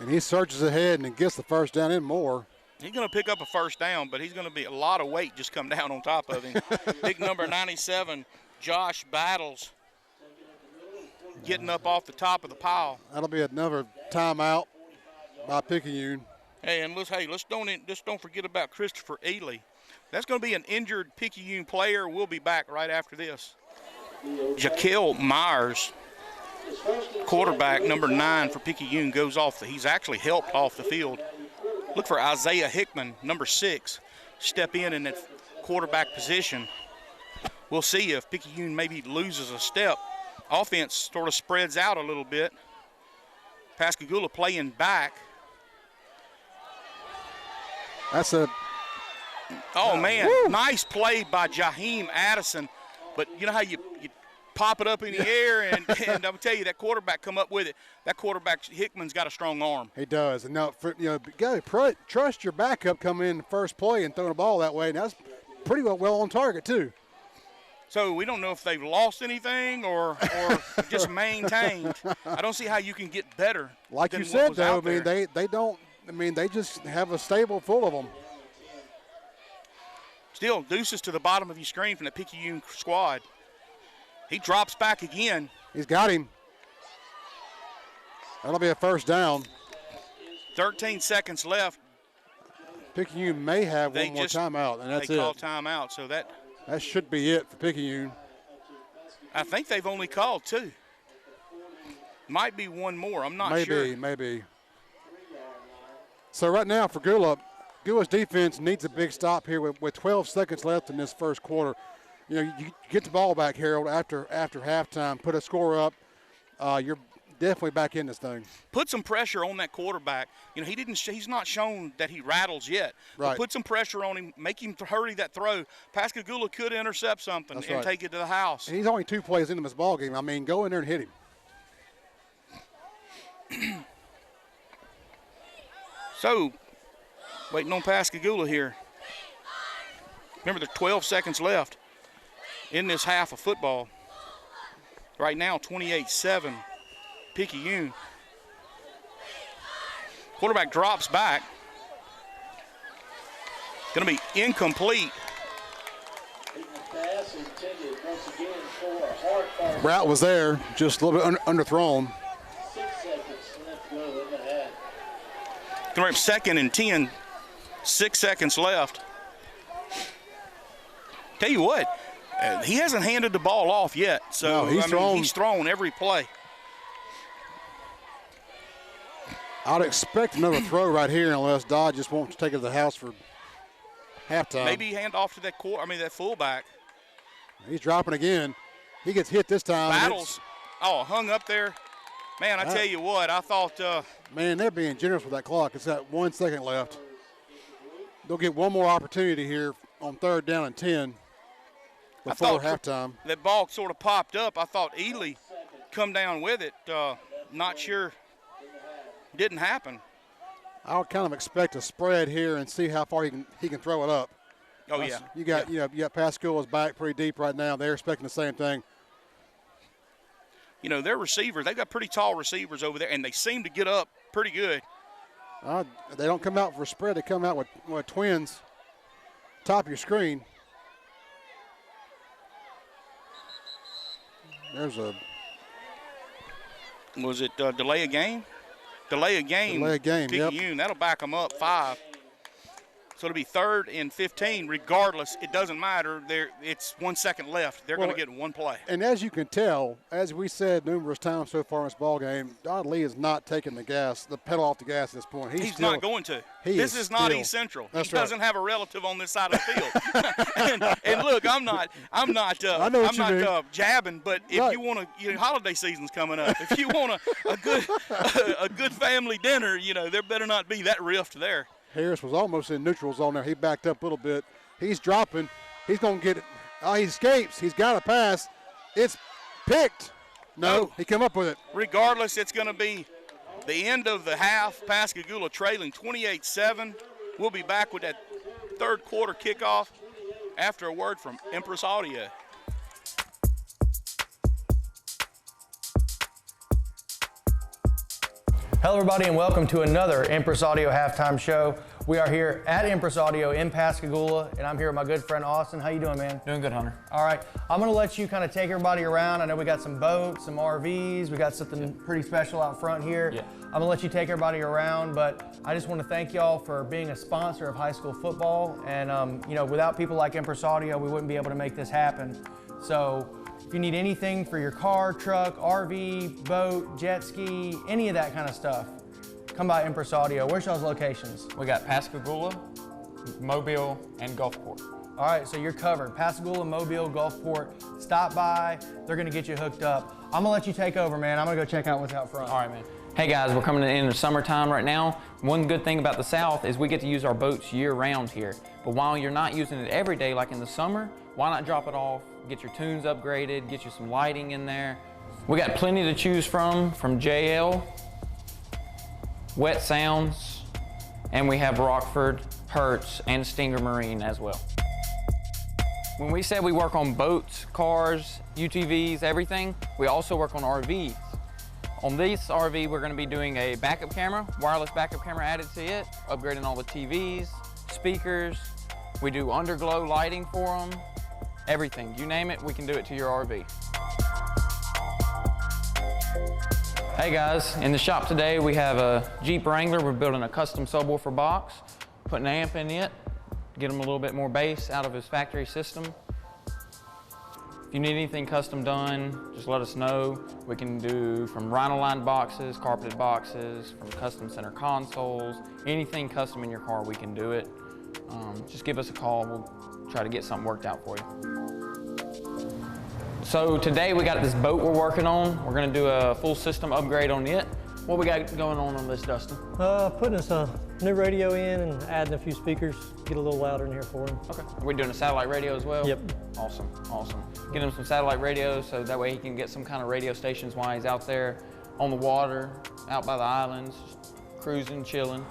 And he surges ahead and gets the first down and more. He's going to pick up a first down, but he's going to be a lot of weight just come down on top of him. Big number 97, Josh Battles, getting up off the top of the pile. That'll be another timeout by Picayune. Hey, and let's don't forget about Christopher Ely. That's going to be an injured Picayune player. We'll be back right after this. Jaquel Myers, quarterback number 9 for Picayune, goes off. He's actually helped off the field. Look for Isaiah Hickman, number 6, step in that quarterback position. We'll see if Picayune maybe loses a step. Offense sort of spreads out a little bit. Pascagoula playing back. That's a man, nice play by Jaheim Addison. But you know how you pop it up in the air, and I'm gonna tell you, that quarterback come up with it. That quarterback Hickman's got a strong arm. He does, and now you got to trust your backup coming in the first play and throwing the ball that way. And that's pretty well on target too. So we don't know if they've lost anything or just maintained. I don't see how you can get better. Like you said, though, I mean they don't. I mean, they just have a stable full of them. Still, deuces to the bottom of your screen from the Picayune squad. He drops back again. He's got him. That'll be a first down. 13 seconds left. Picayune may have one more timeout, and that's it. They call timeout, so that should be it for Picayune. I think they've only called 2. Might be one more. I'm not sure. Maybe. So right now for Gula's defense needs a big stop here with 12 seconds left in this first quarter. You know, you get the ball back, Harold, after halftime, put a score up. You're definitely back in this thing. Put some pressure on that quarterback. You know, he's not shown that he rattles yet. Right. But put some pressure on him, make him hurry that throw. Pascagoula could intercept something and take it to the house. And he's only 2 plays into this ball game. I mean, go in there and hit him. So, waiting on Pascagoula here. Remember, there's 12 seconds left in this half of football. Right now, 28-7, Picayune. Quarterback drops back. Going to be incomplete. Route was there, just a little bit underthrown. Going to second and 10, 6 seconds left. Tell you what, he hasn't handed the ball off yet. So no, he's thrown every play. I'd expect another throw right here unless Dodd just wants to take it to the house for halftime. Maybe hand off to that that fullback. He's dropping again. He gets hit this time. Battles. Hung up there. Man, I tell you what, I thought. Man, they're being generous with that clock. It's got 1 second left. They'll get one more opportunity here on 3rd down and 10 before halftime. That ball sort of popped up. I thought Ely come down with it. Not sure. Didn't happen. I would kind of expect a spread here and see how far he can throw it up. Oh, yeah. You got Pascagoula's back pretty deep right now. They're expecting the same thing. You know, their receivers, they've got pretty tall receivers over there, and they seem to get up pretty good. They don't come out for a spread. They come out with twins. Top of your screen. There's a. Was it delay a game? Delay a game. Delay a game, Picayune, that'll back them up 5. So it'll be 3rd and 15. Regardless, it doesn't matter. It's 1 second left. They're going to get one play. And as you can tell, as we said numerous times so far in this ball game, Don Lee is not taking the pedal off the gas at this point. He's not going to. This is not East Central. He doesn't have a relative on this side of the field. and look, I'm not jabbing, but if you want to, holiday season's coming up. If you want a good family dinner, there better not be that rift there. Harris was almost in neutral zone there. He backed up a little bit. He's dropping. He's going to get it. He escapes. He's got a pass. It's picked. No, he came up with it. Regardless, it's going to be the end of the half. Pascagoula trailing 28-7. We'll be back with that 3rd quarter kickoff after a word from Empress Audio. Hello everybody and welcome to another Empress Audio halftime show. We are here at Empress Audio in Pascagoula and I'm here with my good friend Austin. How you doing, man? Doing good, Hunter. All right, I'm gonna let you kind of take everybody around. I know we got some boats, some RVs, we got something pretty special out front here. Yeah. I'm gonna let you take everybody around, but I just want to thank y'all for being a sponsor of high school football. And without people like Empress Audio, we wouldn't be able to make this happen. So if you need anything for your car, truck, RV, boat, jet ski, any of that kind of stuff, come by Empress Audio. Where's y'all's locations? We got Pascagoula, Mobile, and Gulfport. All right, so you're covered. Pascagoula, Mobile, Gulfport. Stop by. They're going to get you hooked up. I'm going to let you take over, man. I'm going to go check out what's out front. All right, man. Hey, guys, we're coming in the summertime right now. One good thing about the South is we get to use our boats year-round here. But while you're not using it every day like in the summer, why not drop it off, get your tunes upgraded, get you some lighting in there. We got plenty to choose from JL, Wet Sounds, and we have Rockford, Hertz, and Stinger Marine as well. When we said we work on boats, cars, UTVs, everything, we also work on RVs. On this RV, we're going to be doing a backup camera, wireless backup camera added to it, upgrading all the TVs, speakers. We do underglow lighting for them, everything. You name it, we can do it to your RV. Hey guys, in the shop today we have a Jeep Wrangler. We're building a custom subwoofer box, putting an amp in it, get him a little bit more bass out of his factory system. If you need anything custom done, just let us know. We can do from rhino-lined boxes, carpeted boxes, from custom center consoles, anything custom in your car, we can do it. Just give us a call, we'll try to get something worked out for you. So today we got this boat we're working on. We're gonna do a full system upgrade on it. What we got going on this, Dustin? Putting us a new radio in and adding a few speakers, get a little louder in here for him. Okay. Are we doing a satellite radio as well? Yep. Awesome, awesome. Get him some satellite radios so that way he can get some kind of radio stations while he's out there on the water, out by the islands, just cruising, chilling.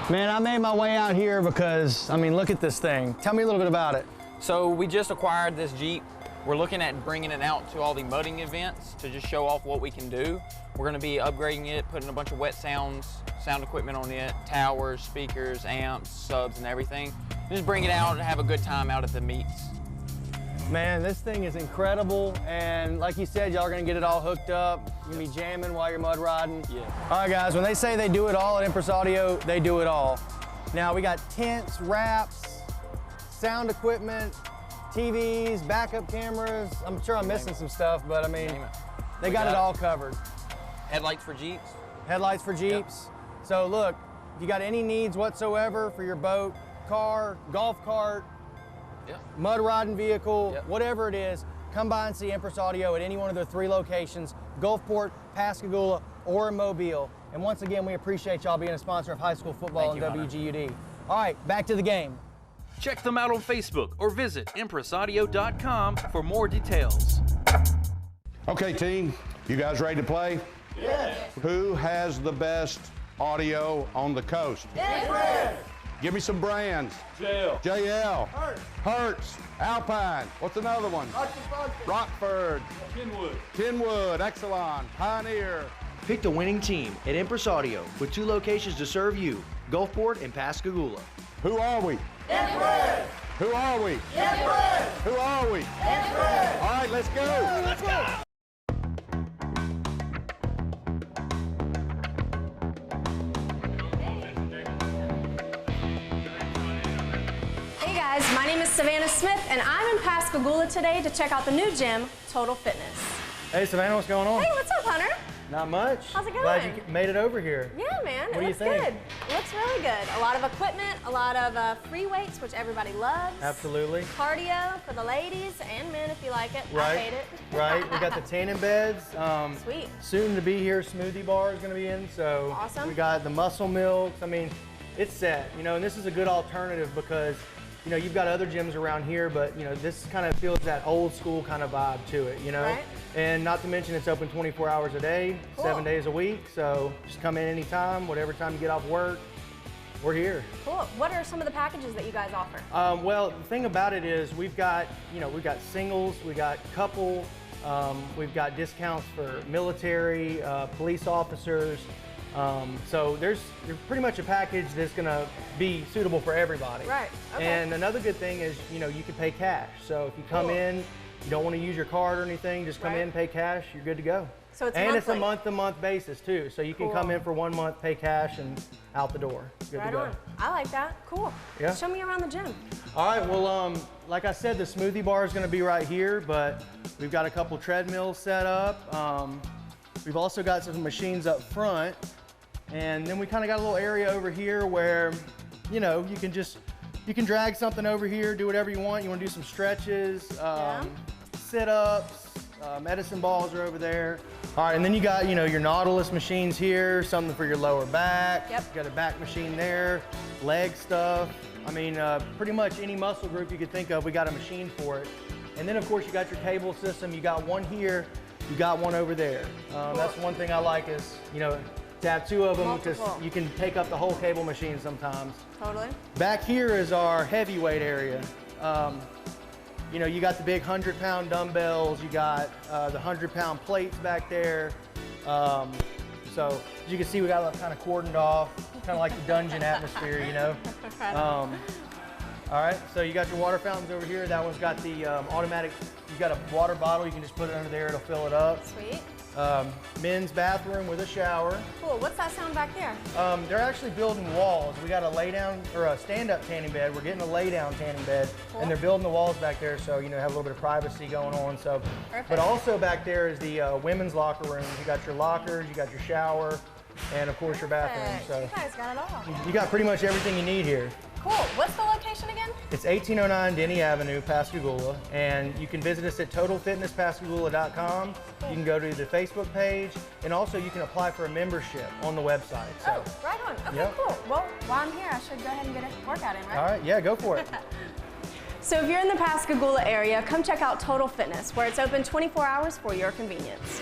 Man, I made my way out here because, look at this thing. Tell me a little bit about it. So we just acquired this Jeep. We're looking at bringing it out to all the mudding events to just show off what we can do. We're gonna be upgrading it, putting a bunch of Wet Sounds, sound equipment on it, towers, speakers, amps, subs, and everything. Just bring it out and have a good time out at the meets. Man, this thing is incredible, and like you said, y'all are gonna get it all hooked up. You're gonna be jamming while you're mud riding. Yeah. All right, guys, when they say they do it all at Empress Audio, they do it all. Now, we got tents, wraps, sound equipment, TVs, backup cameras. I'm sure I'm missing some stuff, but they got it all covered. Headlights for Jeeps. Headlights for Jeeps. Yep. So look, if you got any needs whatsoever for your boat, car, golf cart, mud riding vehicle, whatever it is, come by and see Empress Audio at any one of their 3 locations, Gulfport, Pascagoula, or in Mobile. And once again, we appreciate y'all being a sponsor of high school football on WGUD. All right, back to the game. Check them out on Facebook or visit EmpressAudio.com for more details. Okay, team, you guys ready to play? Yes. Who has the best audio on the coast? Yes. Give me some brands. JL. Hertz. Alpine. What's another one? Rockford. Kenwood. Exelon. Pioneer. Pick the winning team at Empress Audio with 2 locations to serve you, Gulfport and Pascagoula. Who are we? Empress. Who are we? Empress. Who are we? Empress. All right, let's go. Let's go. guys, my name is Savannah Smith, and I'm in Pascagoula today to check out the new gym, Total Fitness. Hey, Savannah, what's going on? Hey, what's up, Hunter? Not much. How's it going? Glad you made it over here. Yeah, man. What do you looks think? good. It looks really good. A lot of equipment, a lot of free weights, which everybody loves. Absolutely. Cardio for the ladies and men if you like it. Right. I hate it. Right. We got the tanning beds. Sweet. Soon to be here, smoothie bar is going to be in. So awesome. We got the muscle milks. I mean, it's set. You know, and this is a good alternative because, you know, you've got other gyms around here, but you know, this kind of feels that old school kind of vibe to it. You know. Right. And not to mention it's open 24 hours a day, Cool. 7 days a week. So just come in anytime, whatever time you get off work, we're here. Cool. What are some of the packages that you guys offer? Well, the thing about it is we've got singles, we got couple, we've got discounts for military, police officers. So there's pretty much a package that's gonna be suitable for everybody. Right. Okay. And another good thing is, you know, you can pay cash. So if you come in, you don't want to use your card or anything, just come in, pay cash, you're good to go. So it's and monthly. it's a month-to-month basis too. So you can come in for 1 month, pay cash, and out the door. Good Right to go. on. I like that. Cool. Yeah. Show me around the gym. All right, well, like I said, the smoothie bar is going to be right here, but we've got a couple treadmills set up. We've also got some machines up front, and then we kind of got a little area over here where, you know, you can drag something over here, do whatever you want. You want to do some stretches, sit-ups, medicine balls are over there. All right, and then you got, you know, your Nautilus machines here, something for your lower back. Yep. You got a back machine there, leg stuff. I mean, pretty much any muscle group you could think of, we got a machine for it. And then, of course, you got your cable system. You got one here, you got one over there. That's one thing I like is, you know, to have two of them because you can take up the whole cable machine sometimes. Totally. Back here is our heavyweight area. You know, you got the big 100-pound dumbbells, you got the 100-pound plates back there. So as you can see, we got it kind of cordoned off, kind of like the dungeon atmosphere, you know. All right, so you got your water fountains over here. That one's got the automatic, you got a water bottle, you can just put it under there, it'll fill it up. Sweet. Men's bathroom with a shower. Cool. What's that sound back there? They're actually building walls. We got a lay down or a stand-up tanning bed. We're getting a lay down tanning bed, and they're building the walls back there, so you know have a little bit of privacy going on. So, Perfect. but also back there is the women's locker room. You got your lockers, you got your shower, and of course your bathroom. So You guys got it all. you got pretty much everything you need here. Cool. What's the location again? It's 1809 Denny Avenue, Pascagoula, and you can visit us at totalfitnesspascagoula.com. You can go to the Facebook page, and also you can apply for a membership on the website. So. Oh, right on. Okay, Yep. cool. Well, while I'm here, I should go ahead and get a workout in, right? All right, yeah, go for it. So if you're in the Pascagoula area, come check out Total Fitness, where it's open 24 hours for your convenience.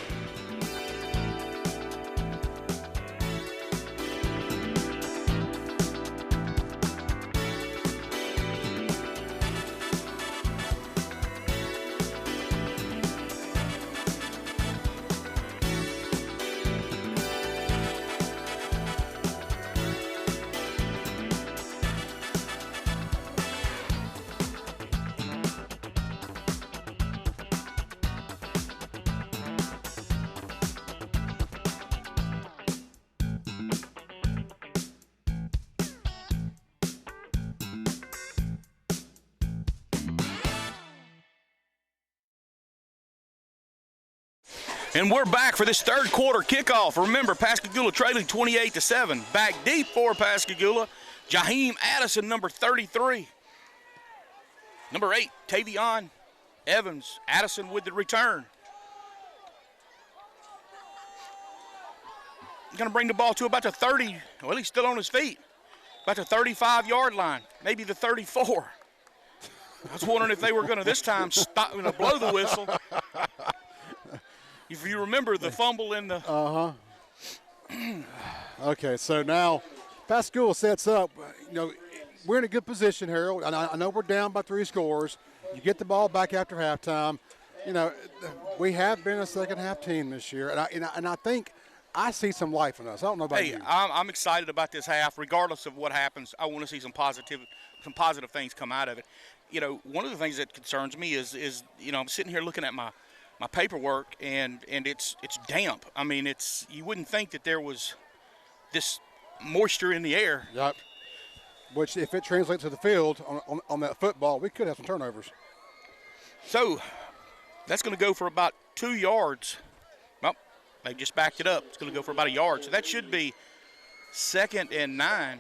And we're back for this third quarter kickoff. Remember, Pascagoula trailing 28-7. Back deep for Pascagoula. Jaheim Addison, number 33. Number 8, Tavion Evans. Addison with the return. Going to bring the ball to about the 30. Well, he's still on his feet. About the 35-yard line, maybe the 34. I was wondering if they were going to this time stop, blow the whistle. If you remember the fumble in the... Okay, so now Pascagoula sets up. You know, we're in a good position, Harold. And I know we're down by 3 scores. You get the ball back after halftime. You know, we have been a second-half team this year. And I think I see some life in us. I don't know about you. I'm excited about this half. Regardless of what happens, I want to see some positive things come out of it. You know, one of the things that concerns me is you know, I'm sitting here looking at my paperwork, and it's damp. I mean, you wouldn't think that there was this moisture in the air. Yep. which if it translates to the field on that football, we could have some turnovers. So that's going to go for about 2 yards. Well, they just backed it up. It's going to go for about a yard. So that should be 2nd and 9.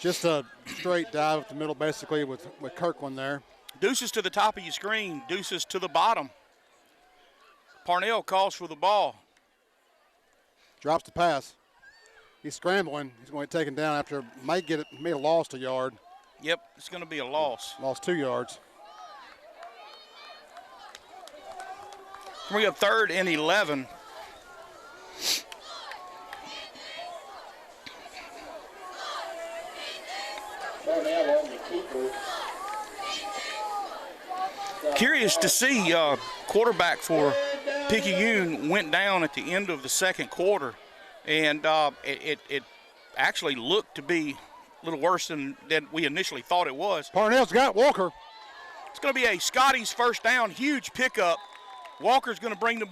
Just a straight dive up the middle, basically, with Kirkland there. Deuces to the top of your screen, deuces to the bottom. Parnell calls for the ball. Drops the pass. He's scrambling. He's going to get taken down after may have lost a yard. Yep, it's going to be a loss. Lost 2 yards. We got 3rd and 11. Curious to see quarterback for Picayune went down at the end of the 2nd quarter, and it actually looked to be a little worse than we initially thought it was. Parnell's got Walker. It's going to be a Scotty's first down, huge pickup. Walker's going to bring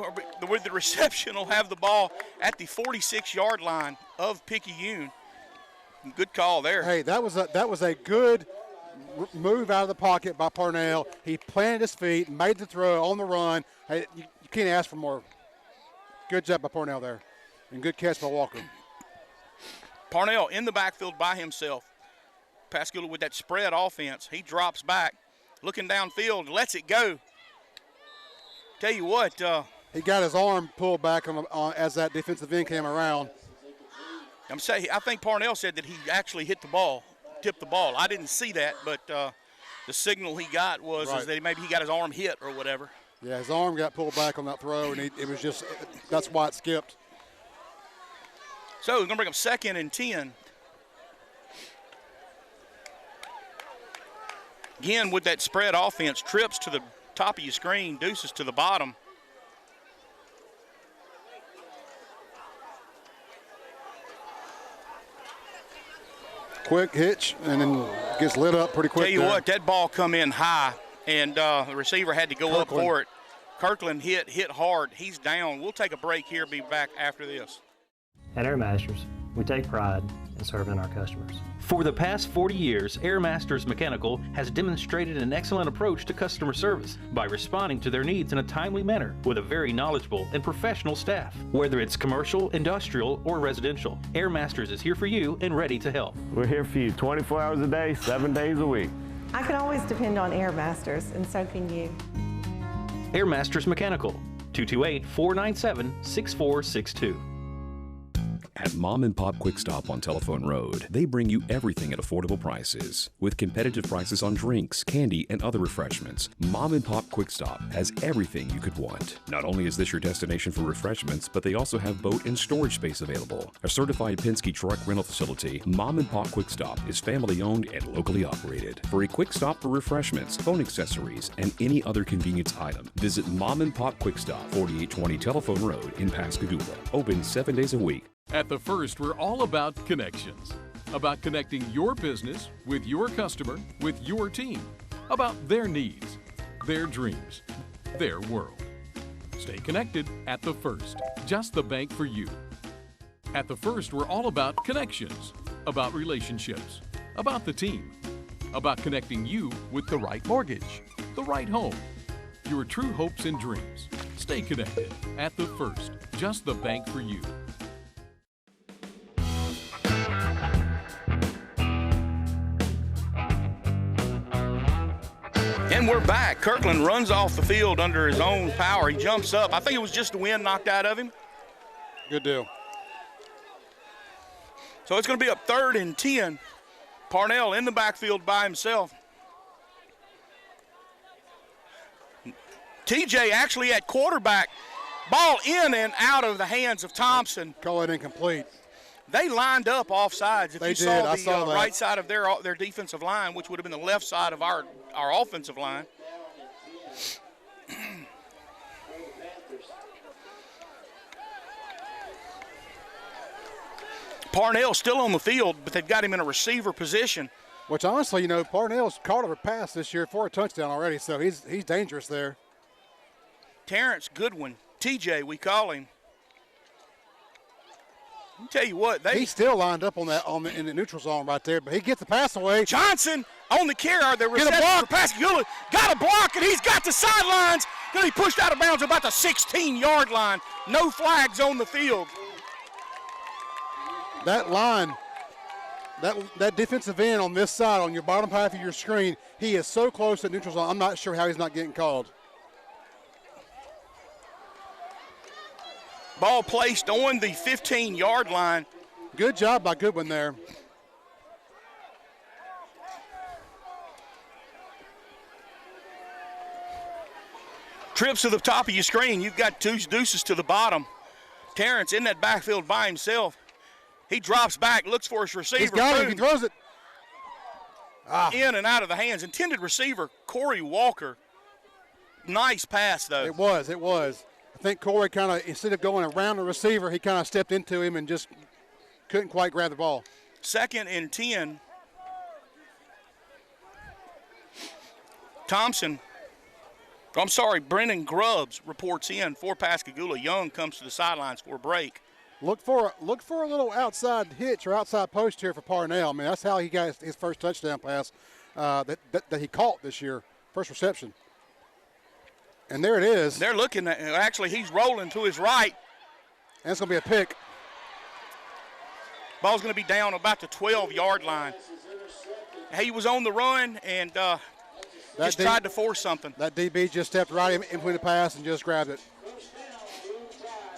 with the reception will have the ball at the 46-yard line of Picayune. Good call there. Hey, that was a good move out of the pocket by Parnell. He planted his feet, made the throw on the run. Hey, you can't ask for more. Good job by Parnell there, and good catch by Walker. Parnell in the backfield by himself. Pascagoula with that spread offense. He drops back, looking downfield, lets it go. Tell you what. He got his arm pulled back as that defensive end came around. I think Parnell said that he actually hit the ball, tipped the ball. I didn't see that, but the signal he got was is that maybe he got his arm hit or whatever. Yeah, his arm got pulled back on that throw, and it was just that's why it skipped. So we're going to bring up 2nd and 10. Again, with that spread offense, trips to the top of your screen, deuces to the bottom. Quick hitch, and then gets lit up pretty quick. Tell you what, that ball come in high, and the receiver had to go up for it. Kirkland hit hard. He's down. We'll take a break here, be back after this. At Airmasters, we take pride in serving our customers. For the past 40 years, Airmasters Mechanical has demonstrated an excellent approach to customer service by responding to their needs in a timely manner with a very knowledgeable and professional staff. Whether it's commercial, industrial, or residential, Airmasters is here for you and ready to help. We're here for you 24 hours a day, 7 days a week. I can always depend on Airmasters, and so can you. Airmasters Mechanical, 228-497-6462. At Mom and Pop Quick Stop on Telephone Road, they bring you everything at affordable prices. With competitive prices on drinks, candy, and other refreshments, Mom and Pop Quick Stop has everything you could want. Not only is this your destination for refreshments, but they also have boat and storage space available. A certified Penske truck rental facility, Mom and Pop Quick Stop is family owned and locally operated. For a quick stop for refreshments, phone accessories, and any other convenience item, visit Mom and Pop Quick Stop, 4820 Telephone Road in Pascagoula. Open 7 days a week. At The First, we're all about connections. About connecting your business with your customer, with your team. About their needs, their dreams, their world. Stay connected at The First. Just the bank for you. At The First, we're all about connections. About relationships. About the team. About connecting you with the right mortgage. The right home. Your true hopes and dreams. Stay connected at The First. Just the bank for you. And we're back. Kirkland runs off the field under his own power. He jumps up. I think it was just the wind knocked out of him. Good deal. So it's going to be up 3rd and 10. Parnell in the backfield by himself. TJ actually at quarterback. Ball in and out of the hands of Thompson. Call it incomplete. They lined up off sides. If they you did. saw the right side of their defensive line, which would have been the left side of our offensive line. Parnell still on the field, but they've got him in a receiver position. Which honestly, Parnell's caught a pass this year for a touchdown already, so he's dangerous there. Terrence Goodwin, TJ we call him. I'll tell you what, he's still lined up in the neutral zone right there, but he gets the pass away. Johnson on the carry, the reception for Pascagoula, got a block, and he's got the sidelines. Going to be pushed out of bounds about the 16-yard line. No flags on the field. That line, that defensive end on this side, on your bottom half of your screen, he is so close to neutral zone. I'm not sure how he's not getting called. Ball placed on the 15-yard line. Good job by Goodwin there. Trips to the top of your screen. You've got two deuces to the bottom. Terrence in that backfield by himself. He drops back, looks for his receiver. He's got it. He throws it. In and out of the hands. Intended receiver, Corey Walker. Nice pass, though. It was. I think Corey kind of, instead of going around the receiver, he kind of stepped into him and just couldn't quite grab the ball. 2nd and 10. Brennan Grubbs reports in for Pascagoula. Young comes to the sidelines for a break. Look for a little outside hitch or outside post here for Parnell. I mean, that's how he got his first touchdown pass that he caught this year, first reception. And there it is. They're looking at, actually, he's rolling to his right. And it's going to be a pick. Ball's going to be down about the 12-yard line. He was on the run and just tried to force something. That DB just stepped right in between the pass and just grabbed it.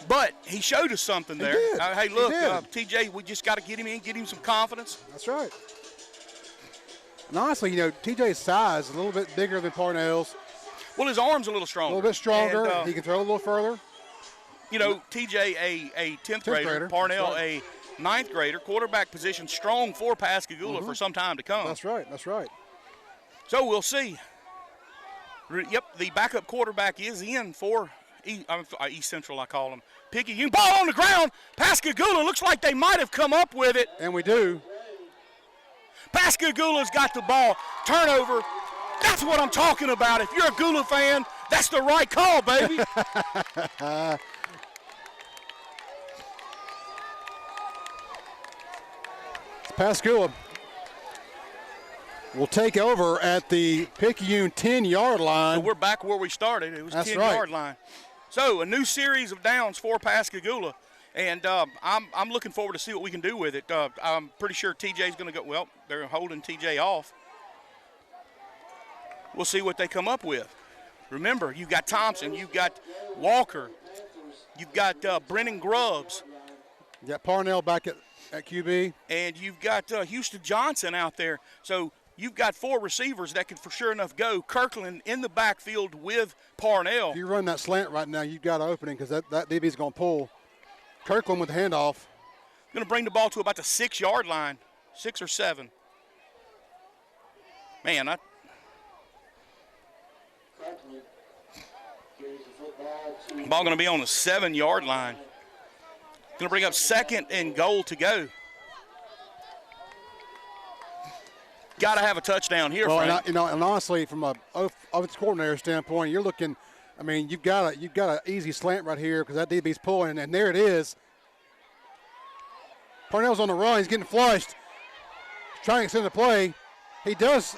But he showed us something there. He did. Hey, look, TJ, we just got to get him in, get him some confidence. That's right. And honestly, TJ's size is a little bit bigger than Parnell's. Well, his arm's a little stronger. A little bit stronger. And, he can throw a little further. TJ, a 10th grader. Parnell, a 9th grader. Quarterback position strong for Pascagoula for some time to come. That's right. So we'll see. Yep, the backup quarterback is in for East Central, I call them. Picayune, ball on the ground. Pascagoula looks like they might have come up with it. And we do. Pascagoula's got the ball. Turnover. That's what I'm talking about. If you're a Gula fan, that's the right call, baby. Pascagoula will take over at the Picayune 10-yard line. So we're back where we started. It was 10-yard line. So a new series of downs for Pascagoula, and I'm looking forward to see what we can do with it. I'm pretty sure TJ's going to go. Well, they're holding TJ off. We'll see what they come up with. Remember, you've got Thompson, you've got Walker, you've got Brennan Grubbs. You got Parnell back at QB. And you've got Houston Johnson out there. So you've got 4 receivers that can for sure enough go. Kirkland in the backfield with Parnell. If you run that slant right now, you've got an opening because that DB's going to pull. Kirkland with the handoff. Going to bring the ball to about the 6-yard line, 6 or 7. Man, ball going to be on the 7-yard line. Going to bring up 2nd and goal to go. Got to have a touchdown here, Frank. And honestly, from a offensive coordinator standpoint, you're looking. I mean, you've got an easy slant right here because that DB's pulling, and there it is. Parnell's on the run. He's getting flushed. Trying to extend the play. He does.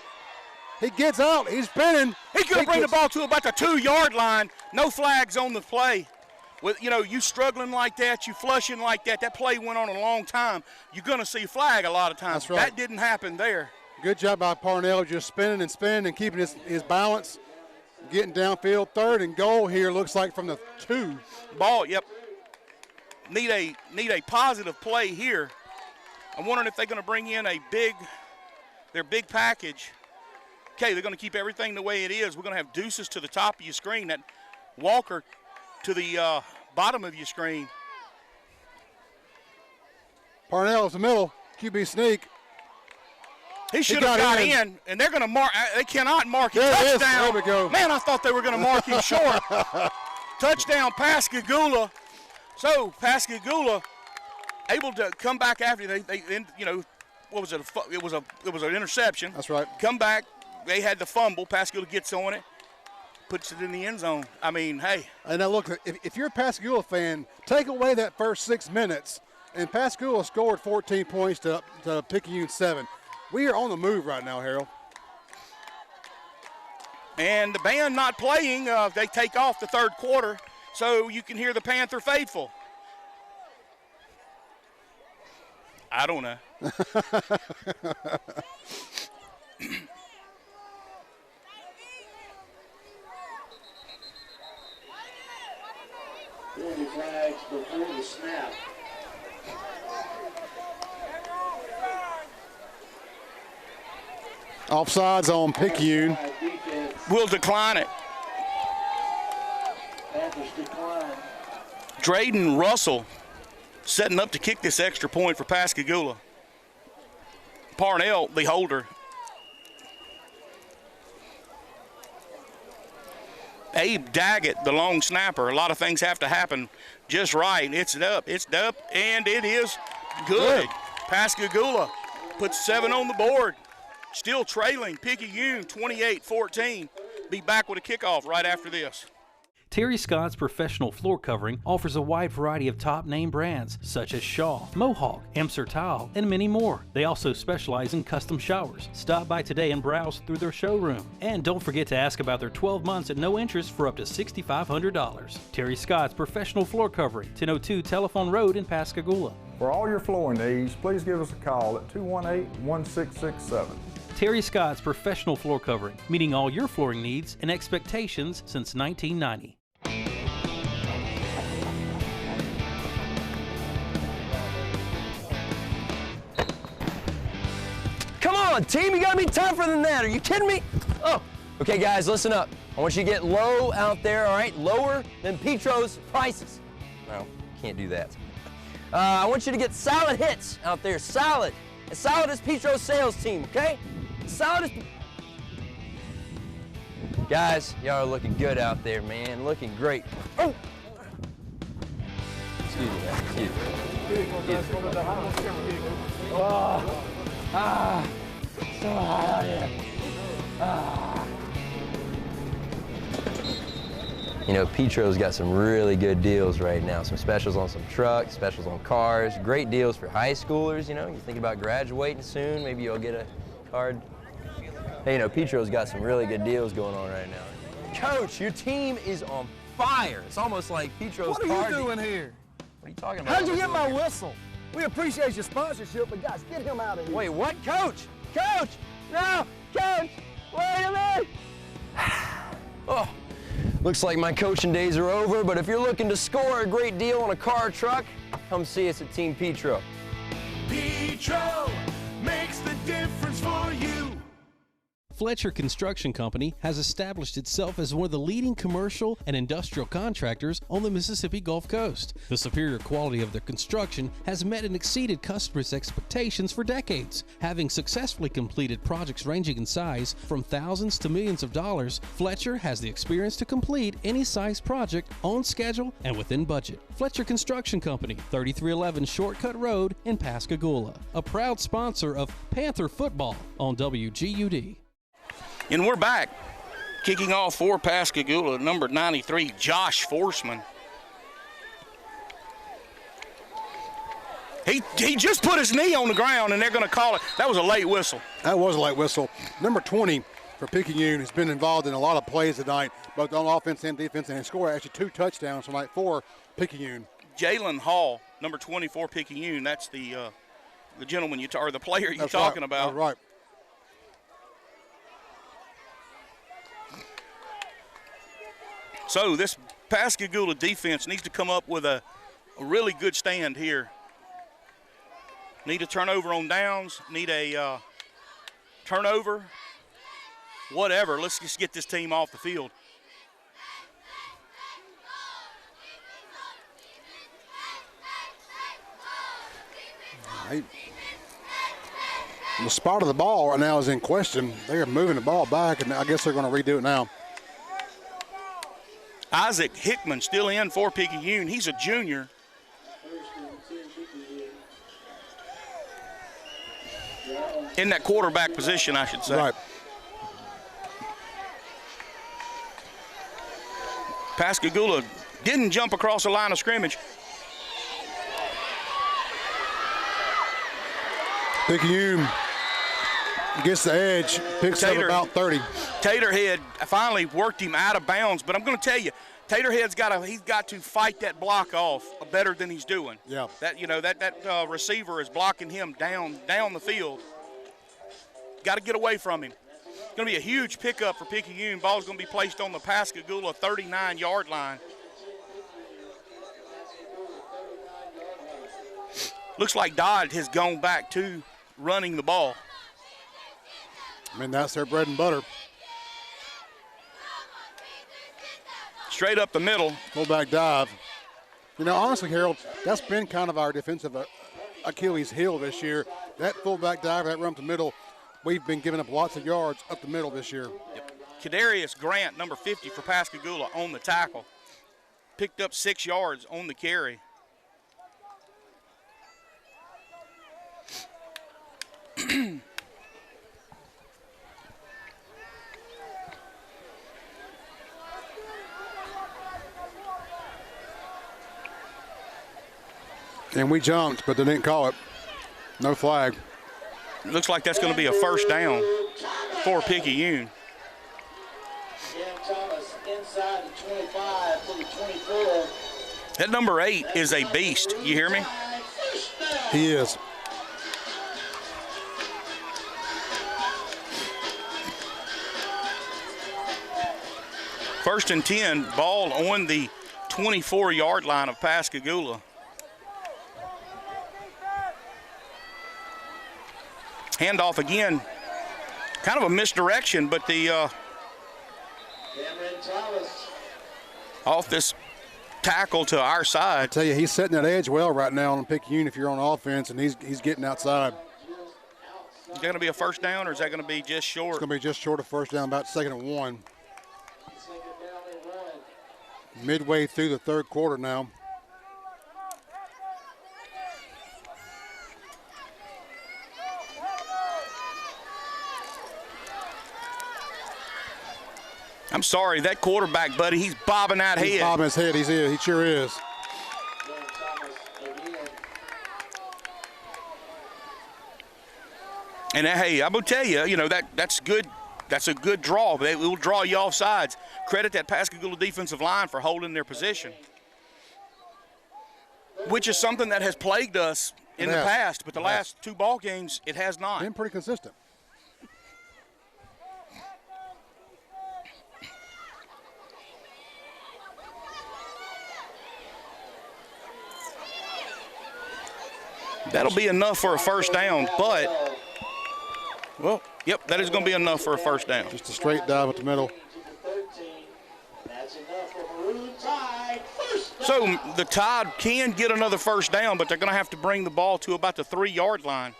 He gets out. He's spinning. He could bring the ball to about the 2-yard line. No flags on the play. With you struggling like that, you flushing like that, that play went on a long time. You're going to see a flag a lot of times. That's right. That didn't happen there. Good job by Parnell, just spinning and keeping his balance, getting downfield. 3rd and goal here, looks like from the 2. Ball, yep. Need a positive play here. I'm wondering if they're going to bring in their big package. Okay, they're going to keep everything the way it is. We're going to have deuces to the top of your screen. That Walker to the bottom of your screen. Parnell is the middle. QB sneak. He should have got in, and they're going to mark. They cannot mark him. Touchdown. There we go. Man, I thought they were going to mark him short. Touchdown, Pascagoula. So Pascagoula able to come back after they what was it? It was an interception. That's right. Come back. They had the fumble. Pascagoula gets on it, puts it in the end zone. I mean, hey. And now look, if you're a Pascagoula fan, take away that first 6 minutes, And Pascagoula scored 14 points to Picayune 7. We are on the move right now, Harold. And the band not playing. They take off the third quarter, so you can hear the Panther faithful. I don't know. Flags before the snap. Offsides on Picayune. We'll decline it. Panthers decline. Drayden Russell setting up to kick this extra point for Pascagoula. Parnell, the holder. Abe Daggett, the long snapper. A lot of things have to happen just right. It's up, and it is good. Pascagoula puts 7 on the board. Still trailing Picayune 28-14. Be back with a kickoff right after this. Terry Scott's Professional Floor Covering offers a wide variety of top name brands such as Shaw, Mohawk, Amser Tile, and many more. They also specialize in custom showers. Stop by today and browse through their showroom. And don't forget to ask about their 12 months at no interest for up to $6,500. Terry Scott's Professional Floor Covering, 1002 Telephone Road in Pascagoula. For all your flooring needs, please give us a call at 218-1667. Terry Scott's Professional Floor Covering, meeting all your flooring needs and expectations since 1990. Come on, team, you gotta be tougher than that. Are you kidding me? Oh, okay, guys, listen up. I want you to get low out there, all right? Lower than Petro's prices. No, can't do that. I want you to get solid hits out there, solid. As solid as Petro's sales team, okay? Solid as... Guys, y'all are looking good out there, man. Looking great. Oh! Excuse me, man. Excuse me. Oh. Ah. So hot out here. Ah. You know, Petro's got some really good deals right now. Some specials on some trucks, specials on cars. Great deals for high schoolers, you know. You think about graduating soon, maybe you'll get a card. Hey, you know, Petro's got some really good deals going on right now. Coach, your team is on fire. It's almost like Petro's card. What are you doing here? What are you talking about? How'd you get my whistle? We appreciate your sponsorship, but guys, get him out of here. Wait, what, Coach? Coach! No! Coach! Wait a minute! Oh, looks like my coaching days are over, but if you're looking to score a great deal on a car or truck, come see us at Team Petro. Petro makes the difference for you. Fletcher Construction Company has established itself as one of the leading commercial and industrial contractors on the Mississippi Gulf Coast. The superior quality of their construction has met and exceeded customers' expectations for decades. Having successfully completed projects ranging in size from thousands to millions of dollars, Fletcher has the experience to complete any size project on schedule and within budget. Fletcher Construction Company, 3311 Shortcut Road in Pascagoula, a proud sponsor of Panther football on WGUD. And we're back. Kicking off for Pascagoula, number 93, Josh Forsman. He just put his knee on the ground, and they're going to call it. That was a late whistle. That was a late whistle. Number 20 for Picayune has been involved in a lot of plays tonight, both on offense and defense, and he scored actually 2 touchdowns tonight for Picayune. Jalen Hall, number 24, Picayune. That's the gentleman or the player you're talking about. That's right. So this Pascagoula defense needs to come up with a really good stand here. Need a turnover on downs, need a turnover, whatever. Let's just get this team off the field. Right. The spot of the ball right now is in question. They are moving the ball back, and I guess they're going to redo it now. Isaac Hickman still in for Picayune. He's a junior. In that quarterback position, I should say. Right. Pascagoula didn't jump across the line of scrimmage. Picayune gets the edge, picks up about 30. Taterhead finally worked him out of bounds, but I'm going to tell you, Taterhead's got to fight that block off better than he's doing. Yeah. That receiver is blocking him down the field. Got to get away from him. It's going to be a huge pickup for Picayune. Ball's going to be placed on the Pascagoula 39-yard line. Looks like Dodd has gone back to running the ball. I mean, that's their bread and butter. Straight up the middle. Fullback dive. You know, honestly, Harold, that's been kind of our defensive Achilles heel this year. That fullback dive, that run up the middle, we've been giving up lots of yards up the middle this year. Yep. Kadarius Grant, number 50 for Pascagoula, on the tackle. Picked up 6 yards on the carry. And we jumped, but they didn't call it. No flag. Looks like that's going to be a first down for Picayune. Inside the 25 to the 24. That number 8 is a beast. You hear me? He is. First and 10, ball on the 24-yard line of Pascagoula. Handoff again, kind of a misdirection, but the off this tackle to our side. I tell you, he's setting that edge well right now on Picayune if you're on offense, and he's getting outside. Is that going to be a first down, or is that going to be just short? It's going to be just short of first down, about 2nd and 1. Midway through the third quarter now. I'm sorry, that quarterback, buddy, he's bobbing that head. He's bobbing his head, he sure is. And hey, I'm gonna tell you, that's good. That's a good draw. It will draw you off sides. Credit that Pascagoula defensive line for holding their position, which is something that has plagued us in the past. But the last 2 ball games, it has not. Been pretty consistent. That'll be enough for a first down, but, well, yep, that is going to be enough for a first down. Just a straight dive at the middle. So the Tide can get another first down, but they're going to have to bring the ball to about the 3-yard line.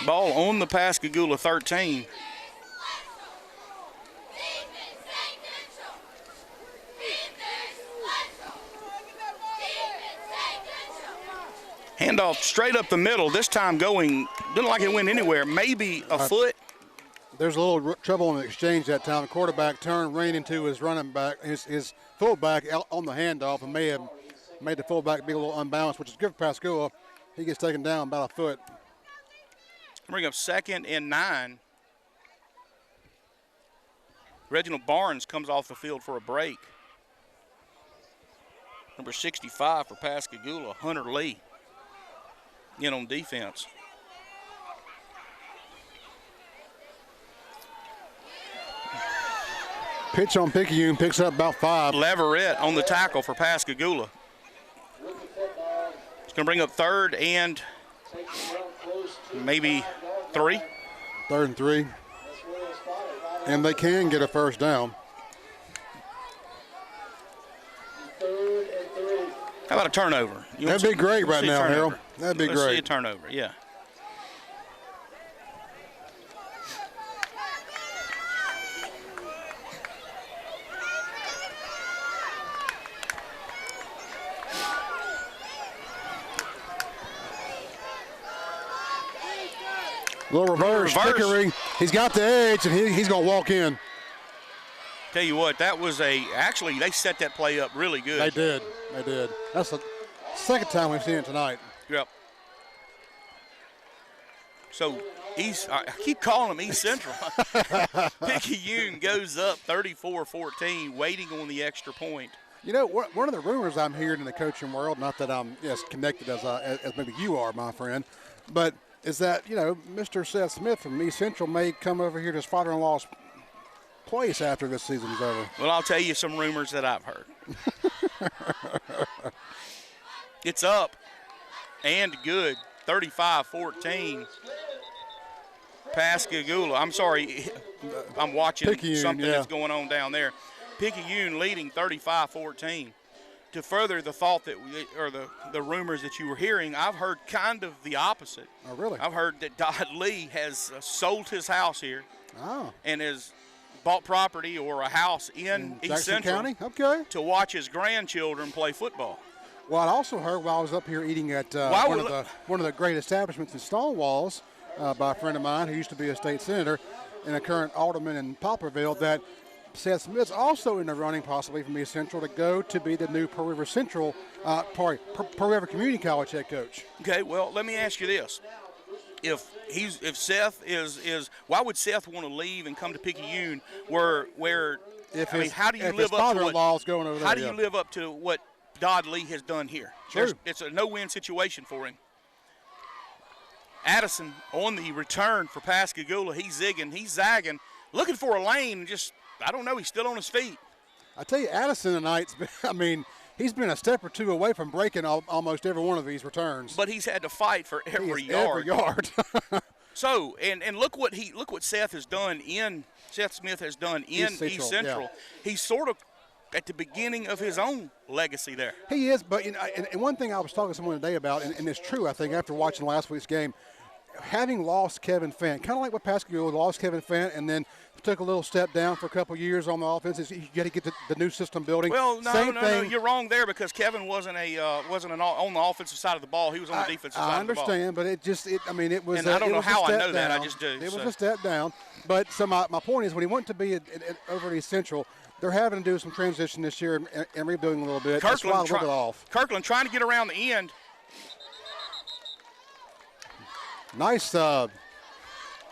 Ball on the Pascagoula 13. Handoff straight up the middle, this time going, didn't like it went anywhere, maybe a foot. There's a little trouble in the exchange that time. The quarterback turned, ran into his running back, his fullback on the handoff, and may have made the fullback be a little unbalanced, which is good for Pascagoula. He gets taken down about a foot. Bring up 2nd and 9. Reginald Barnes comes off the field for a break. Number 65 for Pascagoula, Hunter Lee, in on defense. Pitch on Picayune, picks up about 5. Leverett on the tackle for Pascagoula. It's going to bring up 3rd and maybe 3. 3rd and 3. And they can get a first down. How about a turnover? That'd be great right now, Harold. That'd be great. Let's see a turnover, yeah. Little reverse trickery. He's got the edge, and he's going to walk in. Tell you what, that was actually they set that play up really good. They did. That's the second time we've seen it tonight. Yep. So I keep calling them East Central. Picayune goes up 34-14, waiting on the extra point. You know, one of the rumors I'm hearing in the coaching world, not that I'm as connected as maybe you are, my friend, but is that, you know, Mr. Seth Smith from East Central may come over here to his father-in-law's place after this season's over. Well, I'll tell you some rumors that I've heard. It's up and good, 35-14. Pascagoula. I'm sorry, I'm watching Picayune, something that's going on down there. Picayune leading 35-14. To further the thought that the rumors that you were hearing, I've heard kind of the opposite. Oh, really? I've heard that Dodd Lee has sold his house here and has bought property or a house in East Central County? Okay. to watch his grandchildren play football. Well, I also heard while I was up here eating at one of the great establishments in Stonewalls by a friend of mine who used to be a state senator and a current alderman in Poplarville that Seth Smith's also in the running possibly from East Central to go to be the new Pearl River Central, Pearl River Community College head coach. Okay, well, let me ask you this. If Seth is why would Seth want to leave and come to Picayune where how do you live up to what going over there, how do you live up to what Dodd Lee has done here? It's a no-win situation for him. Addison on the return for Pascagoula, he's zigging, he's zagging, looking for a lane, and just I don't know, he's still on his feet. I tell you, Addison tonight's been, he's been a step or two away from breaking almost every one of these returns. But he's had to fight for every yard. Every yard. So, and look what Seth Smith has done in East Central. Yeah. He's sort of at the beginning of his own legacy there. He is, but and one thing I was talking to someone today about, and it's true, I think, after watching last week's game, having lost Kevin Fant, kind of like what Pascagoula lost Kevin Fant, and then took a little step down for a couple of years on the offense. You got to get the new system building. Well, no, you're wrong there because Kevin wasn't on the offensive side of the ball. He was on the defensive side of the ball. I understand, but it was. And I don't know how I know down. that. I just do. It was a step down. But so my point is, when he went to be over at East Central, they're having to do some transition this year and rebuilding a little bit. That's why I look it off. Kirkland trying to get around the end. Nice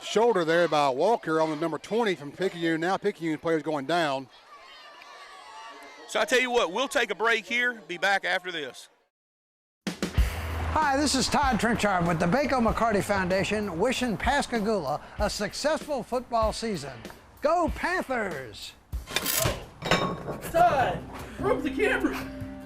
shoulder there by Walker on the number 20 from Picayune. Now Picayune players going down. So I tell you what, we'll take a break here. Be back after this. Hi, this is Todd Trenchard with the Baco McCarty Foundation, wishing Pascagoula a successful football season. Go Panthers! Todd, broke the camera.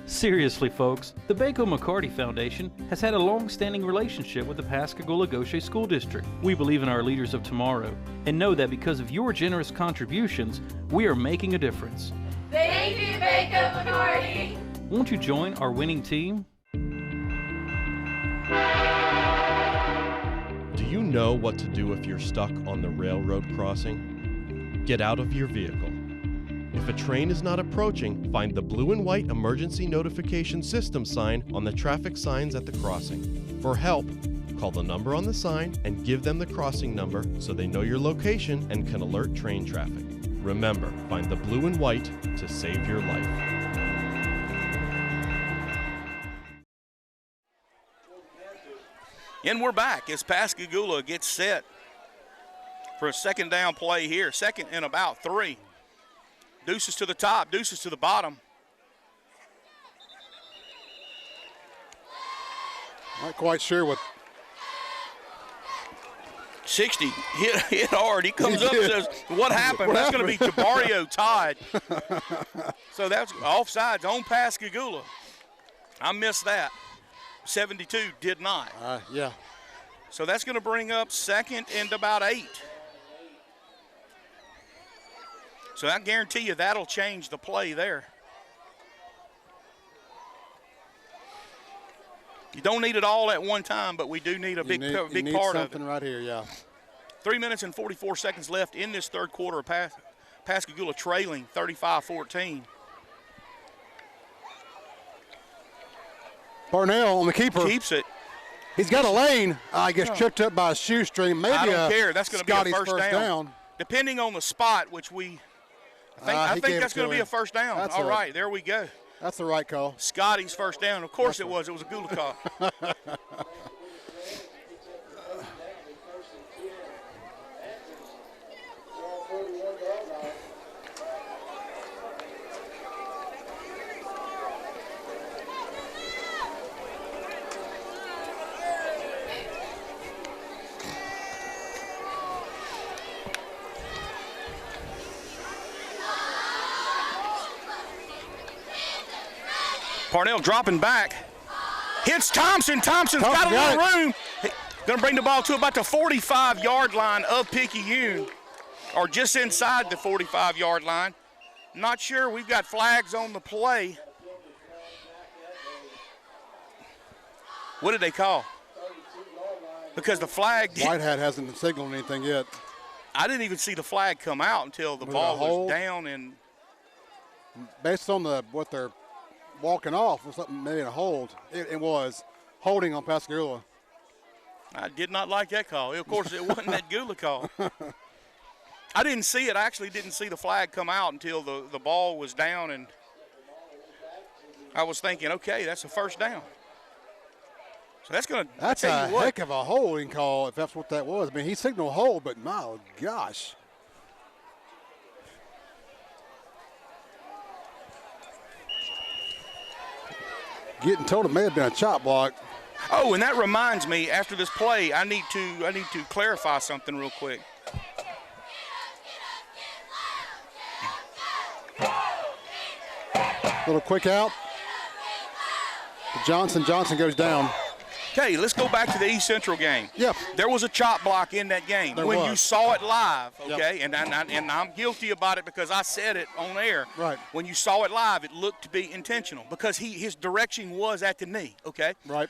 Seriously, folks, the Baco McCarty Foundation has had a long-standing relationship with the Pascagoula Gaucher School District. We believe in our leaders of tomorrow and know that because of your generous contributions, we are making a difference. Thank you, Baco McCarty! Won't you join our winning team? Do you know what to do if you're stuck on the railroad crossing? Get out of your vehicle. If a train is not approaching, find the blue and white emergency notification system sign on the traffic signs at the crossing. For help, call the number on the sign and give them the crossing number so they know your location and can alert train traffic. Remember, find the blue and white to save your life. And we're back as Pascagoula gets set for a second down play here. Second and about 3. Deuces to the top, deuces to the bottom. Not quite sure what. 60 hit hard. He comes up and says, "What happened?" That's going to be Jabario Tide. So that's offsides on Pascagoula. I missed that. 72 did not. Yeah. So that's going to bring up second and about 8. So I guarantee you that'll change the play there. You don't need it all at one time, but we do need a big part of it. Something right here, yeah. 3 minutes and 44 seconds left in this third quarter of Pascagoula trailing 35-14. Parnell on the keeper. Keeps it. He's got a lane. I guess tripped up by a shoestring. Maybe I don't care. That's going to be a first down. Depending on the spot, which we I think that's going to be a first down. That's All right, there we go. That's the right call. Scotty's first down. Of course it was. It was a Gula call. Parnell dropping back. Hits Thompson. Thompson's got a little room. Going to bring the ball to about the 45-yard line of Picayune, or just inside the 45-yard line. Not sure. We've got flags on the play. What did they call? Because the flag. Whitehat hasn't signaled anything yet. I didn't even see the flag come out until the ball was down. And based on what they're walking off, was something maybe a hold. It was holding on Pascagoula. I did not like that call. Of course, it wasn't that Gula call. I didn't see it. I actually didn't see the flag come out until the ball was down, and I was thinking, okay, that's a first down. So that's going to. That's a heck of a holding call if that's what that was. I mean, he signaled hold, but my gosh. Getting told it may have been a chop block. Oh, and that reminds me, after this play, I need to clarify something real quick. Little quick out. Johnson goes down. Okay, let's go back to the East Central game. Yep. There was a chop block in that game when you saw it live, okay? Yep. And I'm guilty about it because I said it on air. Right. When you saw it live, it looked to be intentional because his direction was at the knee, okay? Right.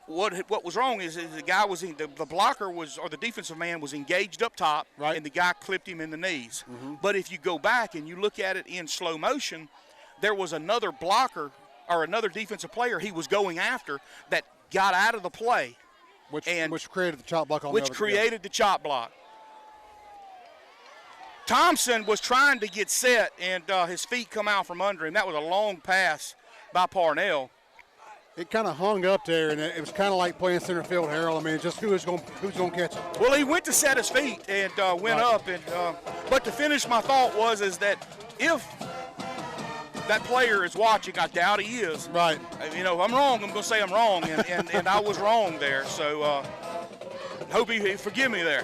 What was wrong is the guy was the blocker was, or the defensive man was engaged up top, right, and the guy clipped him in the knees. Mm-hmm. But if you go back and you look at it in slow motion, there was another blocker or another defensive player he was going after that got out of the play, which created the chop block. The chop block. Thompson was trying to get set, and his feet come out from under him. That was a long pass by Parnell. It kind of hung up there, and it was kind of like playing center field, Harold. I mean, just who's going to catch it? Well, he went to set his feet and went up, and but to finish my thought is that if that player is watching, I doubt he is. Right. You know, I'm wrong. I'm going to say I'm wrong, and I was wrong there. So hope he forgive me there.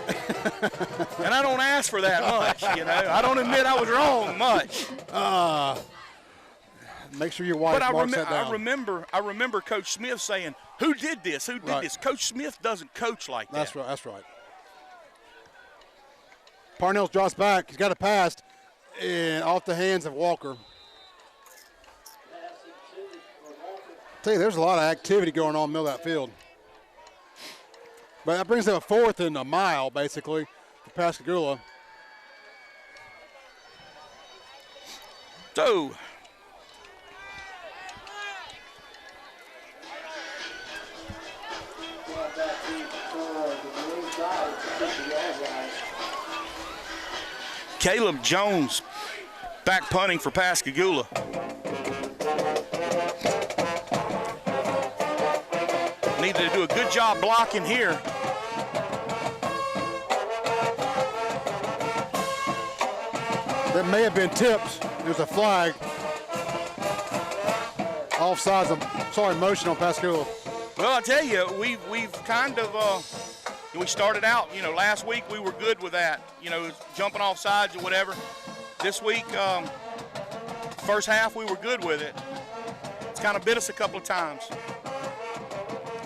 And I don't ask for that much, you know. I don't admit I was wrong much. Make sure your wife marks that down. I remember Coach Smith saying, "Who did this? Who did this?" Coach Smith doesn't coach like that. That's right. That's right. Parnell drops back. He's got a pass, and off the hands of Walker. Tell you, there's a lot of activity going on in the middle of that field. But that brings them a 4th and a mile, basically, for Pascagoula. So, Caleb Jones back punting for Pascagoula. Needed to do a good job blocking here. That may have been tipped. There's a flag. Offsides, motion on Pascagoula. Well, I tell you, we've kind of we started out, you know, last week we were good with that, you know, jumping off sides or whatever. This week, first half we were good with it. It's kind of bit us a couple of times.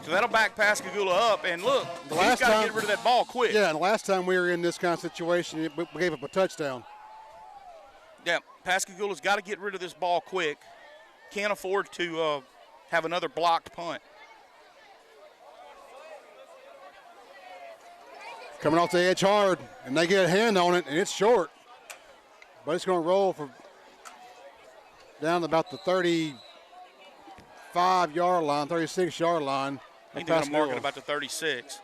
So that'll back Pascagoula up, and look, we've got to get rid of that ball quick. Yeah, and the last time we were in this kind of situation, we gave up a touchdown. Yeah, Pascagoula's got to get rid of this ball quick. Can't afford to have another blocked punt. Coming off the edge hard, and they get a hand on it, and it's short. But it's going to roll for down to about the 35-yard line, 36-yard line. I think they're going to mark it about the 36.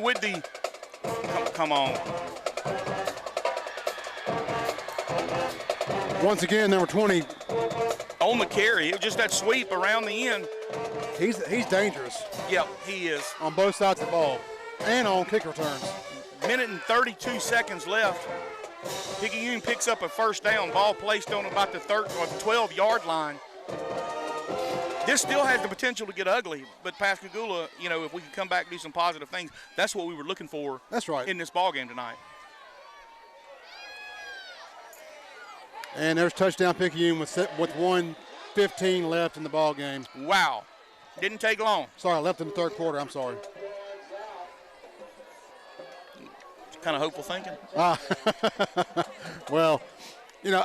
With the, come on. Once again, number 20. On the carry, it was just that sweep around the end. He's dangerous. Yep, he is. On both sides of the ball and on kick returns. Minute and 32 seconds left. Picayune picks up a first down, ball placed on about the 12-yard line. This still has the potential to get ugly, but Pascagoula, you know, if we can come back and do some positive things, that's what we were looking for. That's right. In this ball game tonight. And there's touchdown Picayune with 1:15 left in the ball game. Wow. Didn't take long. Sorry, left in the third quarter. I'm sorry. Kind of hopeful thinking. Well, you know,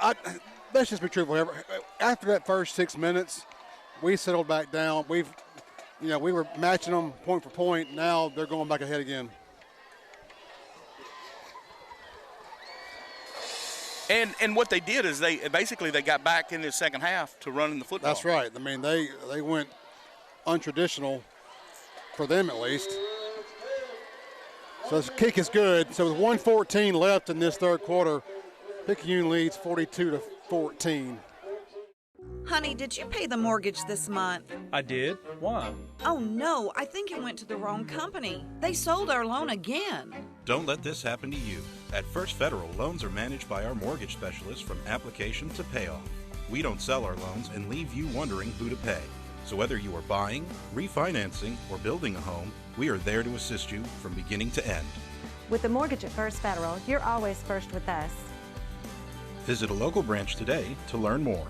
let's just be truthful. After that first 6 minutes, we settled back down. We were matching them point for point. Now they're going back ahead again. And what they did is they got back in the second half to running the football. That's right. I mean, they went untraditional for them at least. So this kick is good. So with 1:14 left in this third quarter, Picayune leads 42-14. Honey, did you pay the mortgage this month? I did. Why? Oh no, I think you went to the wrong company. They sold our loan again. Don't let this happen to you. At First Federal, loans are managed by our mortgage specialists from application to payoff. We don't sell our loans and leave you wondering who to pay. So whether you are buying, refinancing, or building a home, we are there to assist you from beginning to end. With the mortgage at First Federal, you're always first with us. Visit a local branch today to learn more.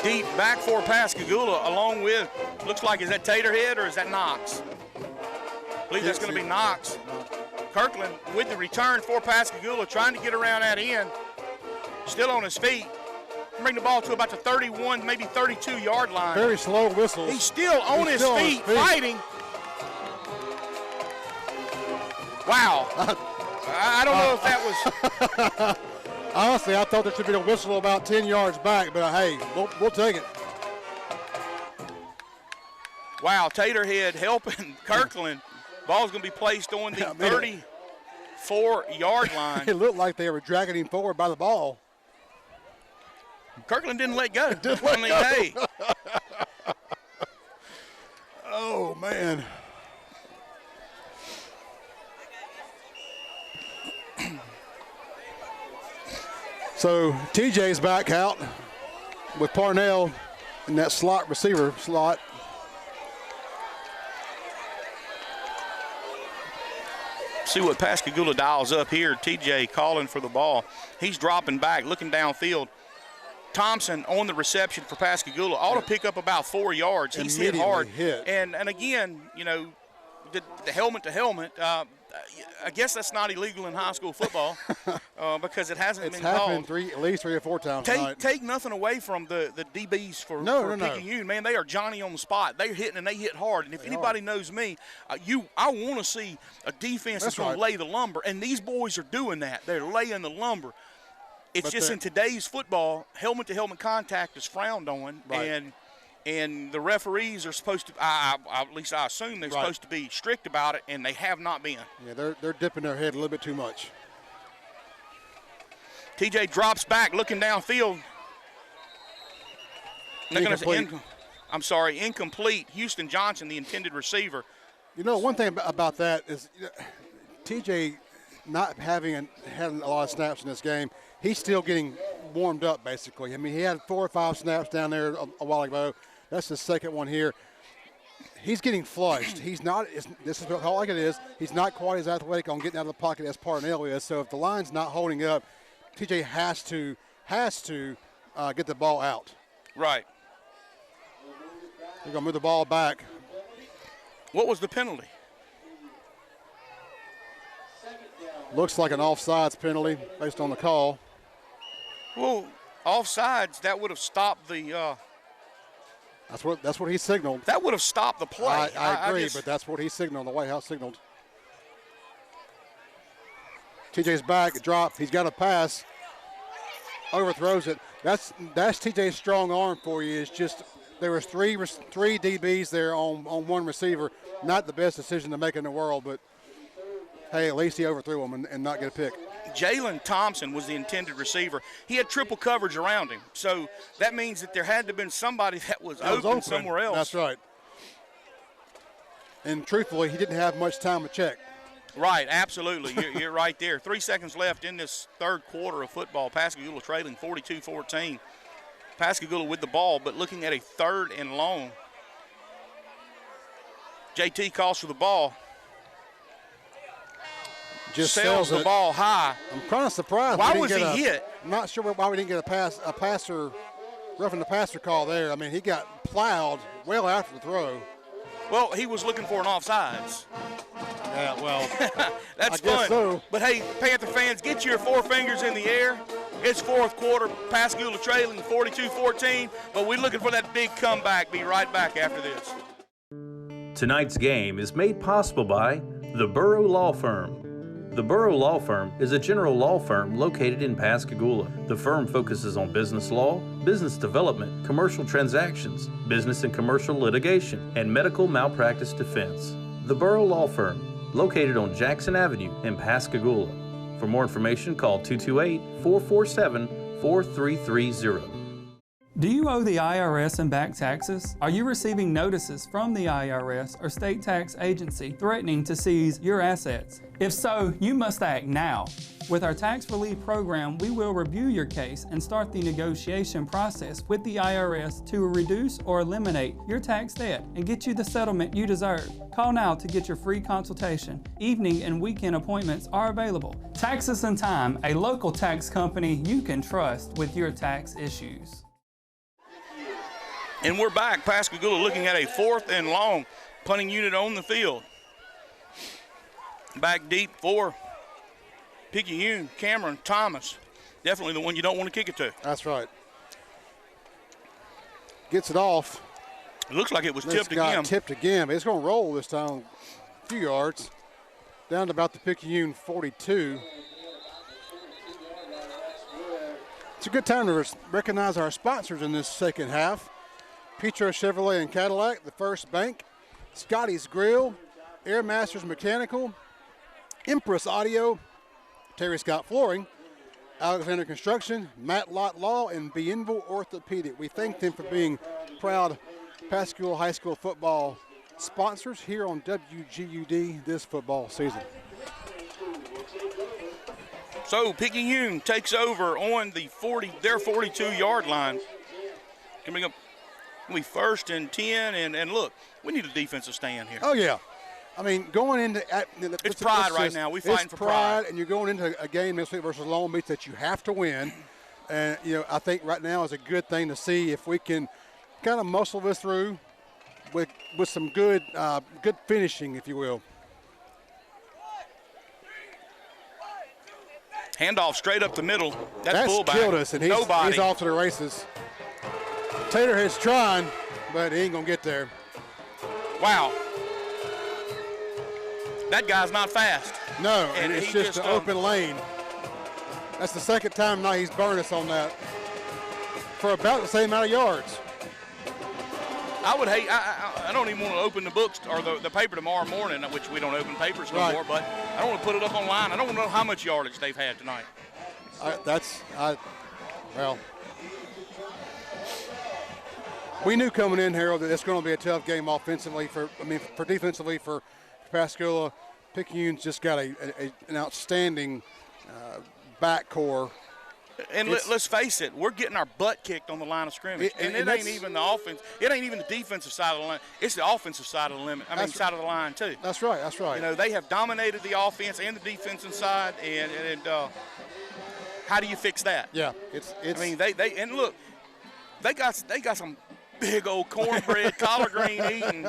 Deep back for Pascagoula, along with, looks like, is that Taterhead or is that Knox? I believe that's going to be Knox. Kirkland with the return for Pascagoula, trying to get around that end. Still on his feet. Bring the ball to about the 31, maybe 32-yard line. Very slow whistles. He's still on his feet, fighting. Wow. I don't know if that was. Honestly, I thought there should be a whistle about 10 yards back, but hey, we'll take it. Wow, Taterhead helping Kirkland. Ball's going to be placed on the 34-yard line. It looked like they were dragging him forward by the ball. Kirkland didn't let go. Hey. Oh, man. So TJ's back out with Parnell in that slot receiver slot. See what Pascagoula dials up here. TJ calling for the ball. He's dropping back, looking downfield. Thompson on the reception for Pascagoula ought to pick up about 4 yards. He's hit hard. And again, you know, the helmet to helmet, I guess that's not illegal in high school football because it hasn't been called. It's happened at least 3 or 4 times tonight. Take nothing away from the DBs for Picayune. Man, they are Johnny on the spot. They're hitting and they hit hard. And if anybody knows me, I want to see a defense that's going to lay the lumber. And these boys are doing that. They're laying the lumber. It's just in today's football, helmet-to-helmet contact is frowned on, and the referees are supposed to. At least I assume they're supposed to be strict about it, and they have not been. Yeah, they're dipping their head a little bit too much. TJ drops back, looking downfield. Incomplete. Houston Johnson, the intended receiver. You know, one thing about that is TJ not having had a lot of snaps in this game. He's still getting warmed up, basically. I mean, he had 4 or 5 snaps down there a while ago. That's the second one here. He's getting flushed. He's not – this is how like it is. He's not quite as athletic on getting out of the pocket as Parnell is. So if the line's not holding up, TJ has to get the ball out. Right. They're going to move the ball back. What was the penalty? Looks like an offsides penalty based on the call. Well, offsides, that would have stopped the That's what he signaled. that would have stopped the play. I agree, but that's what he signaled, the White House signaled. TJ's back, drop, he's got a pass, overthrows it. That's TJ's strong arm for you. It's just there was three DBs there on one receiver. Not the best decision to make in the world, but hey, at least he overthrew him and not get a pick. Jalen Thompson was the intended receiver. He had triple coverage around him, so that means that there had to have been somebody that was open somewhere else. That's right. And truthfully, he didn't have much time to check. Right, absolutely. You're right there. 3 seconds left in this third quarter of football. Pascagoula trailing 42-14. Pascagoula with the ball, but looking at a 3rd and long. JT calls for the ball. Just sails the ball high. I'm kind of surprised. Why was he hit? I'm not sure why we didn't get a passer, roughing the passer call there. I mean, he got plowed well after the throw. Well, he was looking for an offsides. Yeah, well, that's I guess fun. so. But hey, Panther fans, get your 4 fingers in the air. It's 4th quarter. Pascagoula trailing 42-14, but we're looking for that big comeback. Be right back after this. Tonight's game is made possible by the Burrow Law Firm. The Burrow Law Firm is a general law firm located in Pascagoula. The firm focuses on business law, business development, commercial transactions, business and commercial litigation, and medical malpractice defense. The Burrow Law Firm, located on Jackson Avenue in Pascagoula. For more information, call 228-447-4330. Do you owe the IRS and back taxes? Are you receiving notices from the IRS or state tax agency threatening to seize your assets? If so, you must act now. With our tax relief program, we will review your case and start the negotiation process with the IRS to reduce or eliminate your tax debt and get you the settlement you deserve. Call now to get your free consultation. Evening and weekend appointments are available. Taxes and Time, a local tax company you can trust with your tax issues. And we're back. Pascagoula looking at a 4th and long punting unit on the field. Back deep for Picayune, Cameron Thomas. Definitely the one you don't want to kick it to. That's right. Gets it off. It looks like it was tipped again. Tipped again, but it's going to roll this time a few yards. Down to about the Picayune 42. It's a good time to recognize our sponsors in this second half. Petro Chevrolet and Cadillac, the First Bank, Scotty's Grill, Air Masters Mechanical, Empress Audio, Terry Scott Flooring, Alexander Construction, Matlott Law, and Bienville Orthopedic. We thank them for being proud Pascagoula High School football sponsors here on WGUD this football season. So Picayune takes over on the their 42-yard line. Coming up, we 1st and 10, and look, we need a defensive stand here. Oh yeah, I mean going into it's pride right now. We fighting for pride, and you're going into a game this week versus Long Beach that you have to win. And I think right now is a good thing to see if we can kind of muscle this through with some good finishing, if you will. Handoff straight up the middle. That's fullback. Killed us, and he's off to the races. Taterhead's trying, but he ain't gonna get there. Wow. That guy's not fast. No, and it's just an open lane. That's the second time now he's burned us on that for about the same amount of yards. I would hate, I don't even want to open the books or the paper tomorrow morning, which we don't open papers no more, but I don't want to put it up online. I don't want to know how much yardage they've had tonight. Well, we knew coming in, Harold, that it's going to be a tough game offensively for defensively for Pascagoula. Picayune's just got an outstanding back core. And let's face it, we're getting our butt kicked on the line of scrimmage. And it ain't even the offense. It ain't even the defensive side of the line. It's the offensive side of the limit. Side of the line too. That's right. That's right. They have dominated the offense and the defensive side. And how do you fix that? Yeah, it's. I mean, they look, they got some big old cornbread, collard green eating,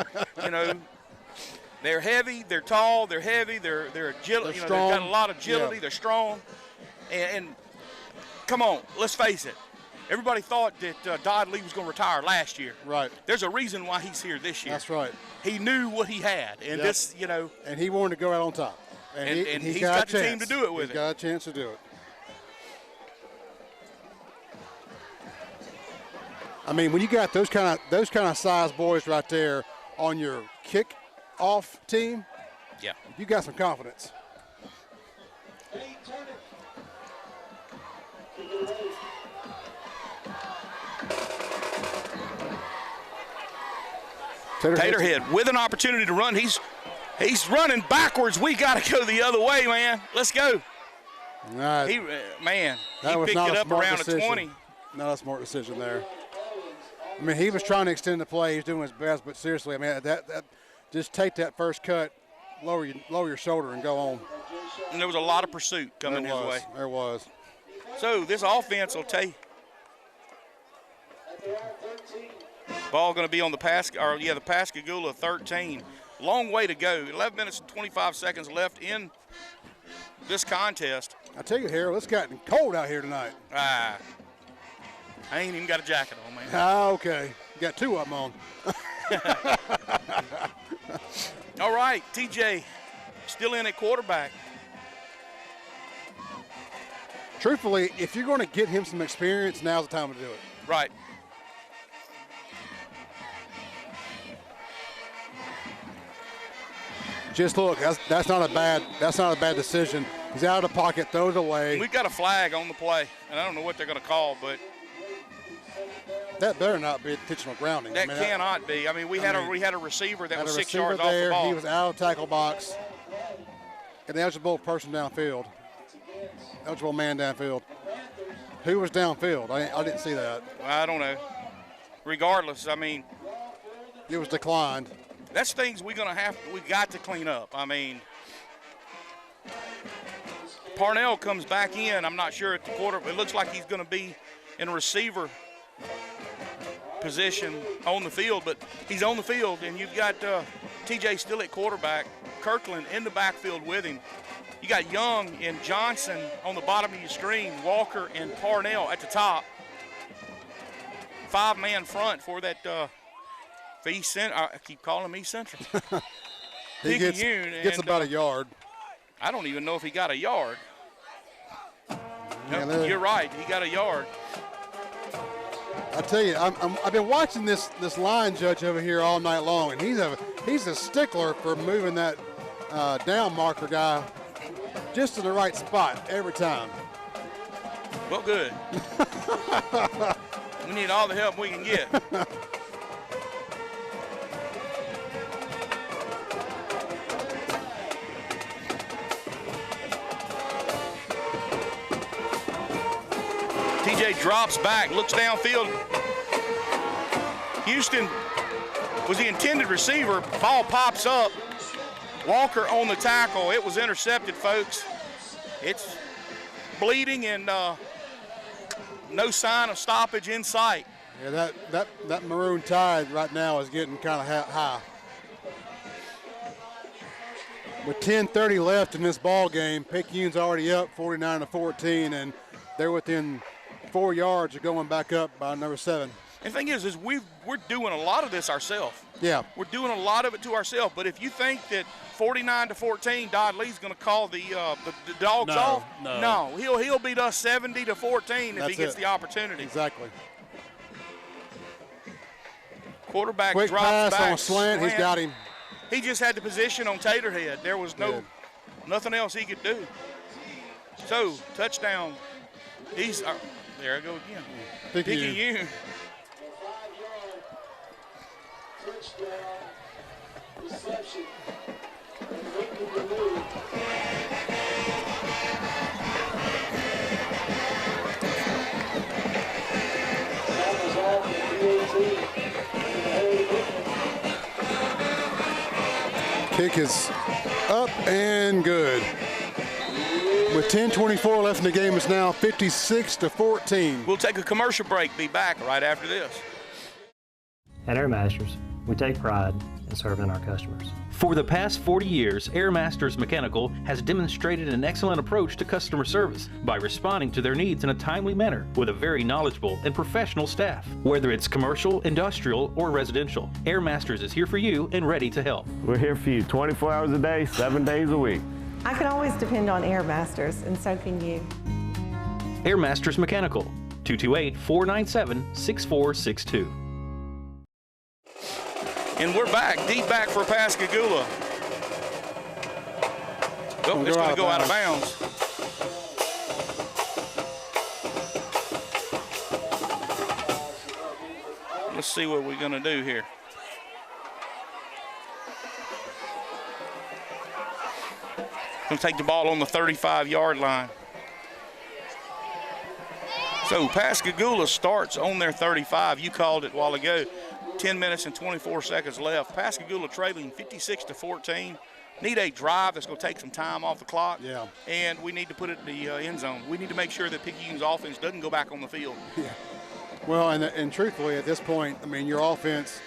They're heavy, they're tall, they're heavy, they're agile. They're you know, strong. they've got a lot of agility. Yeah. They're strong, and come on, let's face it. Everybody thought that Dodd Lee was going to retire last year. Right. There's a reason why he's here this year. That's right. He knew what he had, and this, you know. And he wanted to go out on top. And he's got the team to do it with. He's got a chance to do it. I mean, when you got those kind of size boys right there on your kick-off team, yeah, you got some confidence. Taterhead with an opportunity to run. He's running backwards. We got to go the other way, man. Let's go. Right. He was picked not it a up smart around decision. a 20. Not a smart decision there. I mean, he was trying to extend the play. He's doing his best, but seriously, I mean, that just take that first cut, lower your shoulder, and go on. And there was a lot of pursuit coming his way. There was. So this offense will take. Ball going to be on the Pascagoula 13. Long way to go. 11 minutes and 25 seconds left in this contest. I tell you, Harold, it's gotten cold out here tonight. I ain't even got a jacket on, man. Okay. You got two of them on. All right, TJ still in at quarterback. Truthfully, if you're going to get him some experience, now's the time to do it. Right. Just look, that's not a bad decision. He's out of the pocket, throws away. We've got a flag on the play, and I don't know what they're going to call, but that better not be intentional grounding. That cannot be. I mean, we had a receiver that was 6 yards off the ball. He was out of the tackle box. An eligible person downfield. Eligible man downfield. Who was downfield? I didn't see that. I don't know. Regardless, I mean, it was declined. That's things we got to clean up. I mean, Parnell comes back in. I'm not sure at the quarter. It looks like he's going to be in a receiver position on the field, but he's on the field, and you've got TJ still at quarterback, Kirkland in the backfield with him. You got Young and Johnson on the bottom of your screen, Walker and Parnell at the top. 5-man front for that East Central. I keep calling him East Central. He gets about a yard. I don't even know if he got a yard. No, you're right. He got a yard. I tell you, I've been watching this line judge over here all night long, and he's a stickler for moving that down marker guy just to the right spot every time. Well, good. We need all the help we can get. TJ drops back, looks downfield. Houston was the intended receiver. Ball pops up. Walker on the tackle. It was intercepted, folks. It's bleeding and no sign of stoppage in sight. Yeah, that Maroon Tide right now is getting kind of high. With 10:30 left in this ball game, Picayune's already up 49-14, and they're within 4 yards of going back up by number 7. And the thing is we're doing a lot of this ourselves. Yeah. We're doing a lot of it to ourselves. But if you think that 49-14, Dodd Lee's going to call the dogs off, no, he'll beat us 70-14 if he gets the opportunity. Exactly. Quarterback Quick drops pass back. on slant. He's got him. He just had the position on Taterhead. There was nothing else he could do. So touchdown. There I go again. Picayune. Reception. Kick is up and good. With 10:24 left in the game, it's now 56-14. We'll take a commercial break. Be back right after this. At Airmasters, we take pride and serving our customers. For the past 40 years, Airmasters Mechanical has demonstrated an excellent approach to customer service by responding to their needs in a timely manner with a very knowledgeable and professional staff. Whether it's commercial, industrial, or residential, Airmasters is here for you and ready to help. We're here for you 24 hours a day, 7 days a week. I can always depend on Airmasters, and so can you. Airmasters Mechanical, 228-497-6462. And we're back, deep back for Pascagoula. Oh, it's going to go out of bounds. Let's see what we're going to do here. Going to take the ball on the 35-yard line. So Pascagoula starts on their 35. You called it a while ago. 10 minutes and 24 seconds left. Pascagoula trailing 56-14. Need a drive that's going to take some time off the clock. Yeah. And we need to put it in the end zone. We need to make sure that Picayune's offense doesn't go back on the field. Yeah. Well, and truthfully, at this point, I mean, your offense,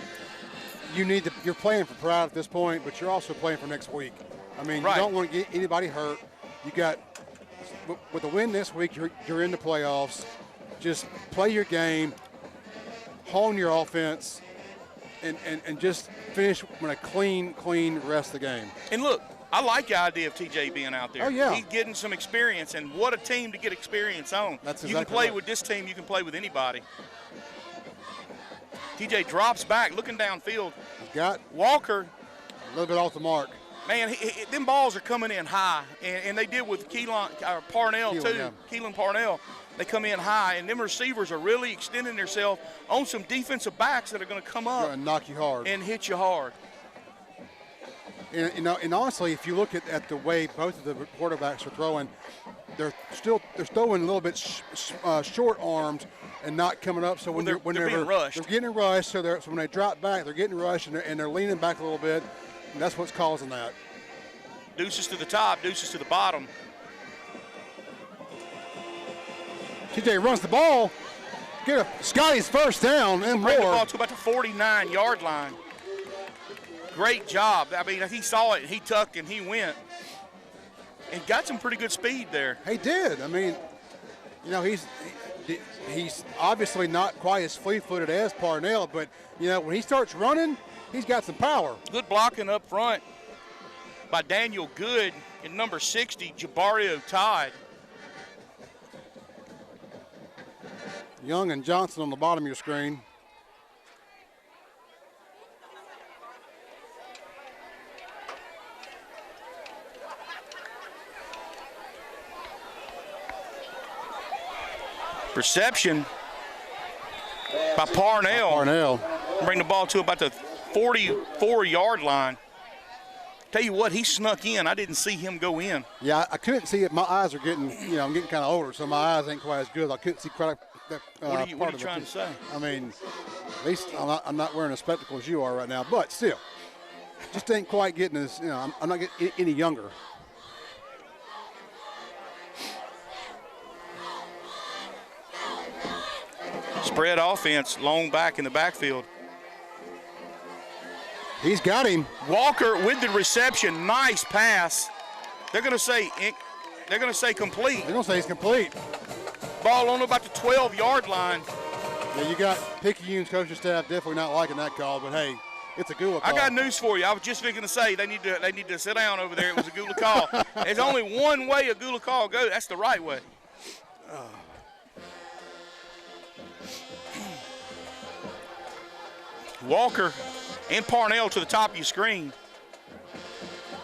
you're playing for pride at this point, but you're also playing for next week. I mean, you don't want to get anybody hurt. You got, with the win this week, you're in the playoffs. Just play your game, hone your offense, and just finish with a clean rest of the game. And look, I like the idea of TJ being out there. Oh, yeah. He's getting some experience, and what a team to get experience on. That's exactly you can play right. with this team, you can play with anybody. TJ drops back, looking downfield. Got Walker. A little bit off the mark. Man, them balls are coming in high, and they did with Parnell too. Yeah. Keelan Parnell, they come in high, and them receivers are really extending themselves on some defensive backs that are going to come up and knock you hard and hit you hard. And honestly, if you look at the way both of the quarterbacks are throwing, they're throwing a little bit short armed and not coming up. So they're being rushed. They're getting rushed. So when they drop back, they're getting rushed and they're leaning back a little bit. And that's what's causing that. Deuces to the top, deuces to the bottom. TJ runs the ball. Get Scotty's first down and Bring more. the ball to about the 49-yard line. Great job. I mean, he saw it, he tucked, and he went. And got some pretty good speed there. He did. I mean, you know, he's obviously not quite as fleet-footed as Parnell, but, you know, when he starts running, he's got some power. Good blocking up front by Daniel Good and number 60, Maroon Tide. Young and Johnson on the bottom of your screen. Reception by Parnell. Bring the ball to about the 44-yard line. Tell you what, he snuck in. I didn't see him go in. Yeah, I couldn't see it. My eyes are getting, you know, I'm getting kind of older, so my eyes ain't quite as good. I couldn't see quite that What are you trying to say? I mean, at least I'm not wearing a spectacle as you are right now, but still, just ain't quite getting as, you know, I'm not getting any younger. Spread offense, long back in the backfield. He's got him. Walker with the reception, nice pass. They're going to say complete. They're going to say he's complete. Ball on about the 12-yard line. Yeah, you got Picayune's coaching staff definitely not liking that call, but hey, it's a Gula call. I got news for you. I was just thinking to say they need to sit down over there. It was a Gula call. There's only one way a Gula call goes. That's the right way. Walker and Parnell to the top of your screen.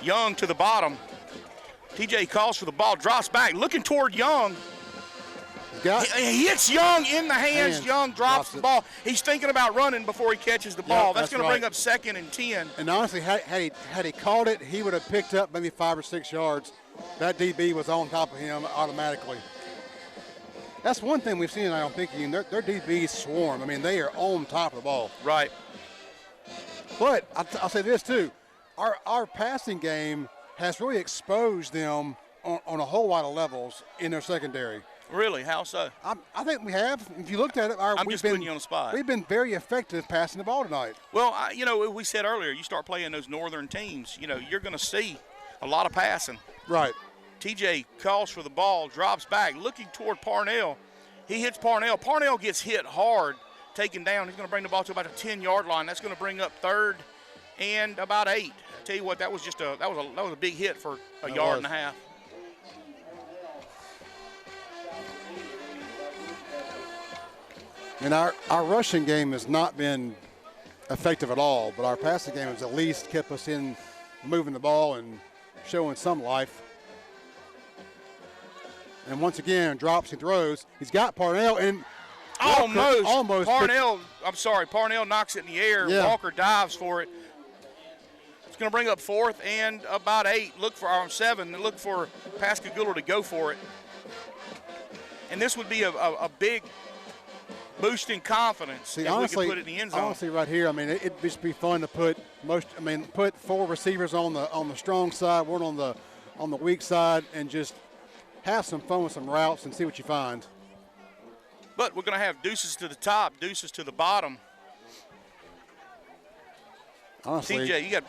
Young to the bottom. TJ calls for the ball, drops back, looking toward Young. He hits Young in the hands. Young drops the ball. He's thinking about running before he catches the ball. That's going to bring up 2nd and 10. And honestly, had he caught it, he would have picked up maybe 5 or 6 yards. That DB was on top of him automatically. That's one thing we've seen tonight on Picayune. Their DBs swarm. I mean, they are on top of the ball. Right. But I'll say this too. Our passing game has really exposed them on a whole lot of levels in their secondary. Really? How so? I think we have. If you looked at it, I'm just putting you on the spot. We've been very effective passing the ball tonight. Well, we said earlier, you start playing those northern teams, you're going to see a lot of passing. Right. TJ calls for the ball, drops back, looking toward Parnell. He hits Parnell. Parnell gets hit hard, taken down. He's going to bring the ball to about the 10-yard line. That's going to bring up 3rd and about 8. I tell you what, that was a big hit for a yard and a half. And our rushing game has not been effective at all, but our passing game has at least kept us in moving the ball and showing some life. And once again, drops and throws. He's got Parnell and almost. Parnell knocks it in the air. Yeah. Walker dives for it. It's going to bring up 4th and about 8. 7. Look for Pascagoula to go for it. And this would be a big boost in confidence if honestly, we could put it in the end zone. Honestly, right here, it'd just be fun to put 4 receivers on the strong side, 1 on the weak side, and just have some fun with some routes and see what you find. But we're going to have deuces to the top, deuces to the bottom. Honestly, TJ, you got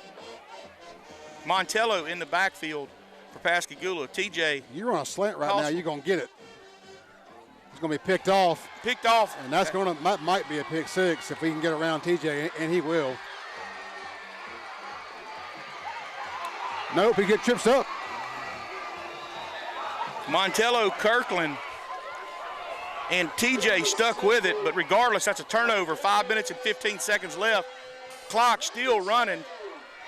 Montello in the backfield for Pascagoula. TJ, you're on a slant right now. You're going to get it. It's going to be picked off. And that might be a pick 6 if we can get around TJ, and he will. Nope, he gets tripped up. Montello, Kirkland, and TJ stuck with it, but regardless, that's a turnover. 5 minutes and 15 seconds left. Clock still running.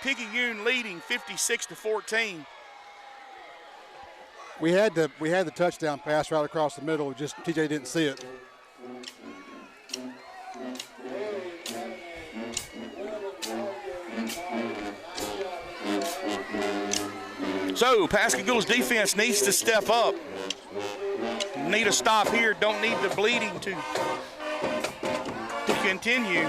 Picayune leading 56-14. We had the touchdown pass right across the middle, just TJ didn't see it. So Pascagoula's defense needs to step up. Need a stop here. Don't need the bleeding to continue.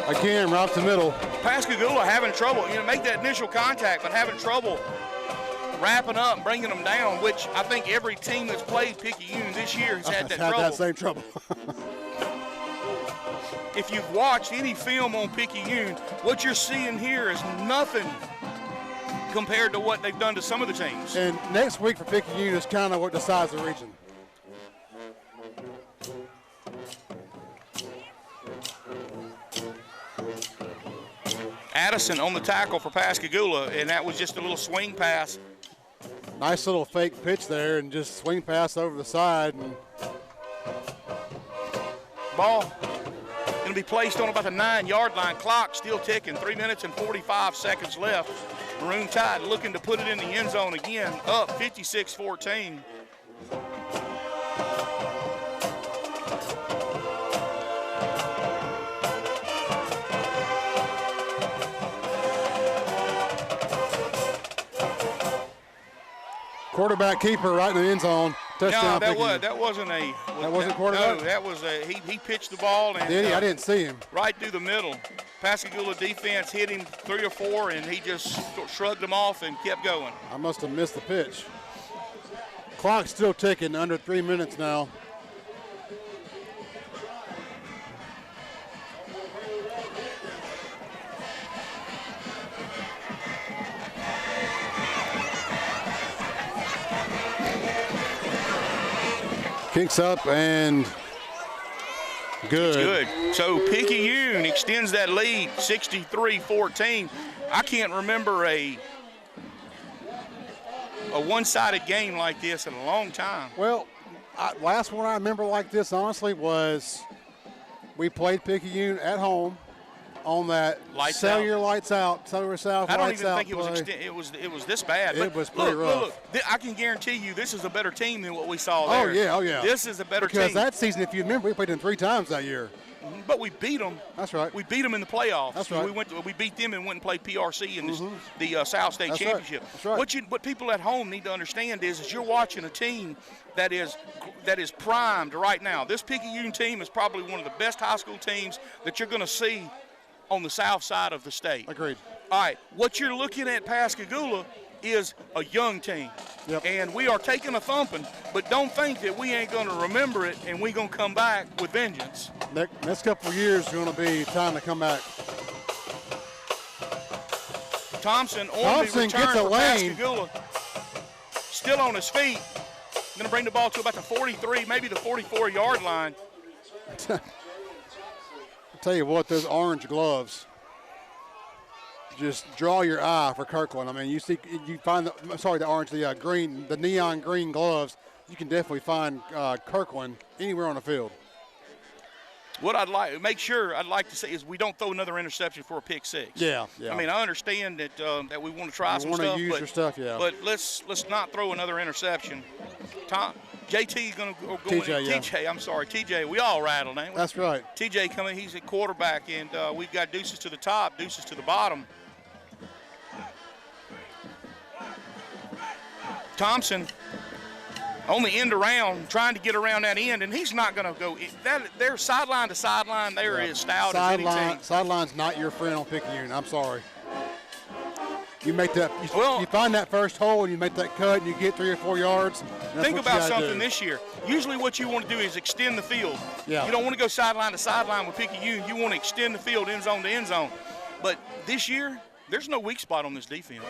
Again, right up the middle. Pascagoula having trouble, make that initial contact, but having trouble wrapping up and bringing them down, which I think every team that's played Picayune this year has had that trouble. That same trouble. If you've watched any film on Picayune, what you're seeing here is nothing compared to what they've done to some of the teams. And next week for Picayune is kind of what decides the region. Addison on the tackle for Pascagoula, and that was just a little swing pass. Nice little fake pitch there and just swing pass over the side. And ball going to be placed on about the 9-yard line. Clock still ticking, 3 minutes and 45 seconds left. Maroon Tide looking to put it in the end zone again, up 56-14. Quarterback keeper right in the end zone. Touchdown. No, that wasn't quarterback? No, that was he pitched the ball and did he? I didn't see him. Right through the middle. Pascagoula defense hit him 3 or 4 and he just shrugged them off and kept going. I must have missed the pitch. Clock's still ticking, under 3 minutes now. Kicks up and good. It's good. So Picayune extends that lead 63-14. I can't remember a one-sided game like this in a long time. Well, last one I remember like this, honestly, was we played Picayune at home on that cellular lights out, cellular south. I don't even think it was this bad. It was pretty rough. Look, I can guarantee you this is a better team than what we saw there. Oh yeah. This is a better team. Because that season, if you remember, we played them 3 times that year. But we beat them. That's right. We beat them in the playoffs. That's right. We beat them and went and played PRC in the South State Championship. That's right. What people at home need to understand is you're watching a team that is primed right now. This Picayune team is probably one of the best high school teams that you're going to see on the south side of the state. Agreed. All right, what you're looking at Pascagoula is a young team. Yep. And we are taking a thumping, but don't think that we ain't going to remember it and we're going to come back with vengeance. Next couple of years is going to be time to come back. Thompson on the return gets a for lane. Pascagoula. Still on his feet. Going to bring the ball to about the 43, maybe the 44-yard line. I'll tell you what, those orange gloves just draw your eye for Kirkland. I mean, you find the green, the neon green gloves. You can definitely find Kirkland anywhere on the field. What I'd like to say is we don't throw another interception for a pick six. Yeah. I mean, I understand that we want to try some stuff. We want to use your stuff, yeah. But let's not throw another interception. JT is going to go in. TJ, I'm sorry, TJ. We all rattled, ain't we? That's right. TJ coming. He's at quarterback, and we've got deuces to the top, deuces to the bottom. Thompson on the end around, trying to get around that end, and he's not going to go. They're sideline to sideline. They're as stout as any team. Sideline's not your friend on Picayune. I'm sorry. You make that. You find that first hole and you make that cut and you get 3 or 4 yards. Think about something this year. Usually, what you want to do is extend the field. Yeah. You don't want to go sideline to sideline with Picayune. You want to extend the field end zone to end zone. But this year, there's no weak spot on this defense.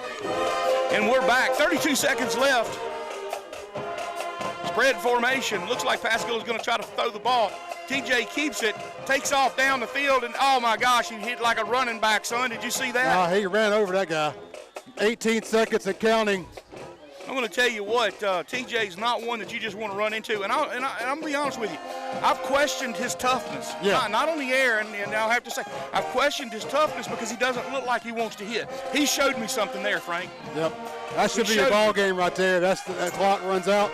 And we're back. 32 seconds left. Spread formation. Looks like Pascagoula's going to try to throw the ball. TJ keeps it, takes off down the field, and oh my gosh, he hit like a running back, son. Did you see that? He ran over that guy. 18 seconds and counting. I'm going to tell you what, TJ's not one that you just want to run into. And I'm going to be honest with you. I've questioned his toughness. Yeah. Not on the air, and I'll have to say, I've questioned his toughness because he doesn't look like he wants to hit. He showed me something there, Frank. Yep. That should be your ball game right there. That clock runs out.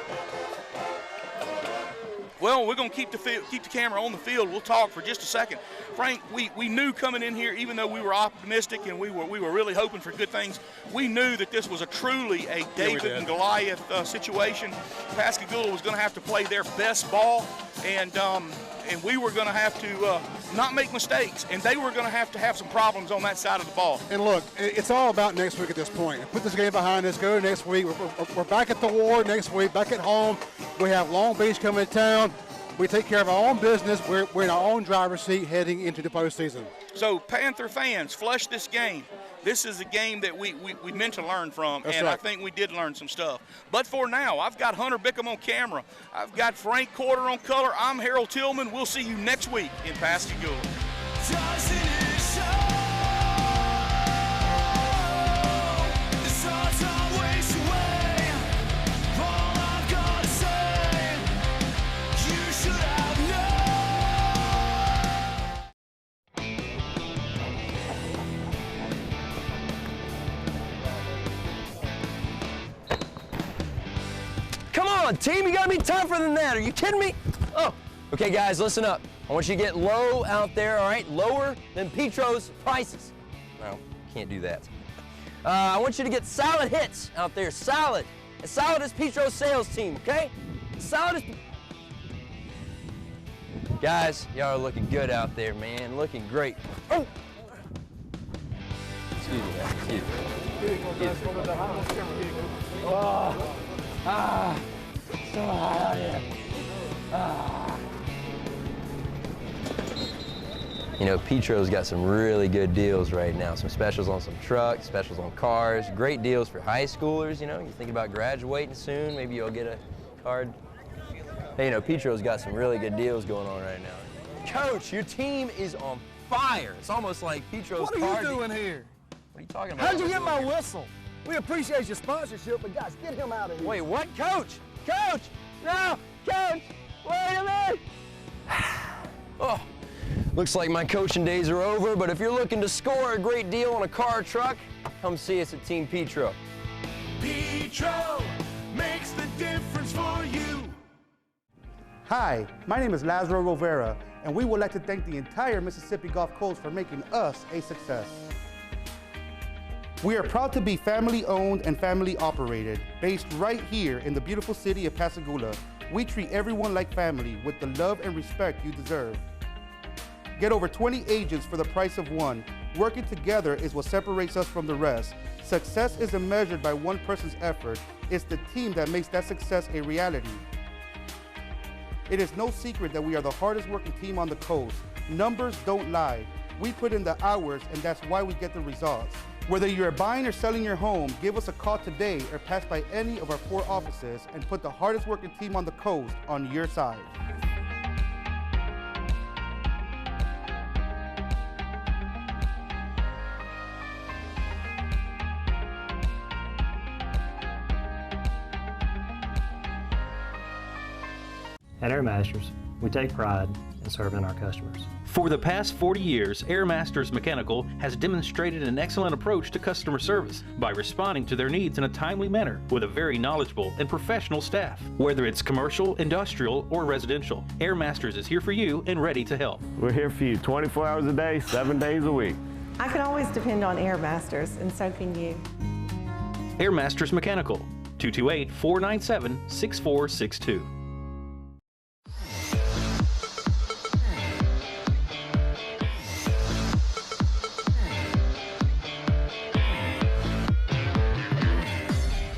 Well, we're going to keep the camera on the field. We'll talk for just a second. Frank, we knew coming in here, even though we were optimistic and we were really hoping for good things, we knew that this was truly a David and Goliath situation. Pascagoula was going to have to play their best ball, and we were going to have to not make mistakes, and they were going to have some problems on that side of the ball. And look, it's all about next week at this point. Put this game behind us, go next week. We're back at the Ward next week, back at home. We have Long Beach coming to town. We take care of our own business. We're in our own driver's seat heading into the postseason. So, Panther fans, flush this game. This is a game that we meant to learn from, That's and right. I think we did learn some stuff. But for now, I've got Hunter Bickham on camera. I've got Frank Corder on color. I'm Harold Tillman. We'll see you next week in Pascagoula. Come on, team, you gotta be tougher than that. Are you kidding me? Oh, okay, guys, listen up. I want you to get low out there, all right? Lower than Petro's prices. No, can't do that. I want you to get solid hits out there, solid. As solid as Petro's sales team, okay? Solid as... Guys, y'all are looking good out there, man. Looking great. Oh! Excuse me, man. Excuse me. So hot out here. You know, Petro's got some really good deals right now. Some specials on some trucks, specials on cars. Great deals for high schoolers, you know. You think about graduating soon, maybe you'll get a card. Hey, you know, Petro's got some really good deals going on right now. Coach, your team is on fire. It's almost like Petro's What are you doing here? What are you talking about? How'd you get my whistle? We appreciate your sponsorship, but guys, get him out of here. Wait, what? Coach! Coach! No! Coach! Wait a minute! Oh, looks like my coaching days are over, but if you're looking to score a great deal on a car or truck, come see us at Team Petro. Petro makes the difference for you. Hi, my name is Lazaro Rivera, and we would like to thank the entire Mississippi Gulf Coast for making us a success. We are proud to be family owned and family operated, based right here in the beautiful city of Pascagoula. We treat everyone like family with the love and respect you deserve. Get over 20 agents for the price of one. Working together is what separates us from the rest. Success isn't measured by one person's effort. It's the team that makes that success a reality. It is no secret that we are the hardest working team on the coast. Numbers don't lie. We put in the hours, and that's why we get the results. Whether you're buying or selling your home, give us a call today or pass by any of our 4 offices and put the hardest working team on the coast on your side. At Air Masters, we take pride in serving our customers. For the past 40 years, Air Masters Mechanical has demonstrated an excellent approach to customer service by responding to their needs in a timely manner with a very knowledgeable and professional staff. Whether it's commercial, industrial, or residential, Air Masters is here for you and ready to help. We're here for you 24 hours a day, 7 days a week. I can always depend on Air Masters, and so can you. Air Masters Mechanical, 228-497-6462.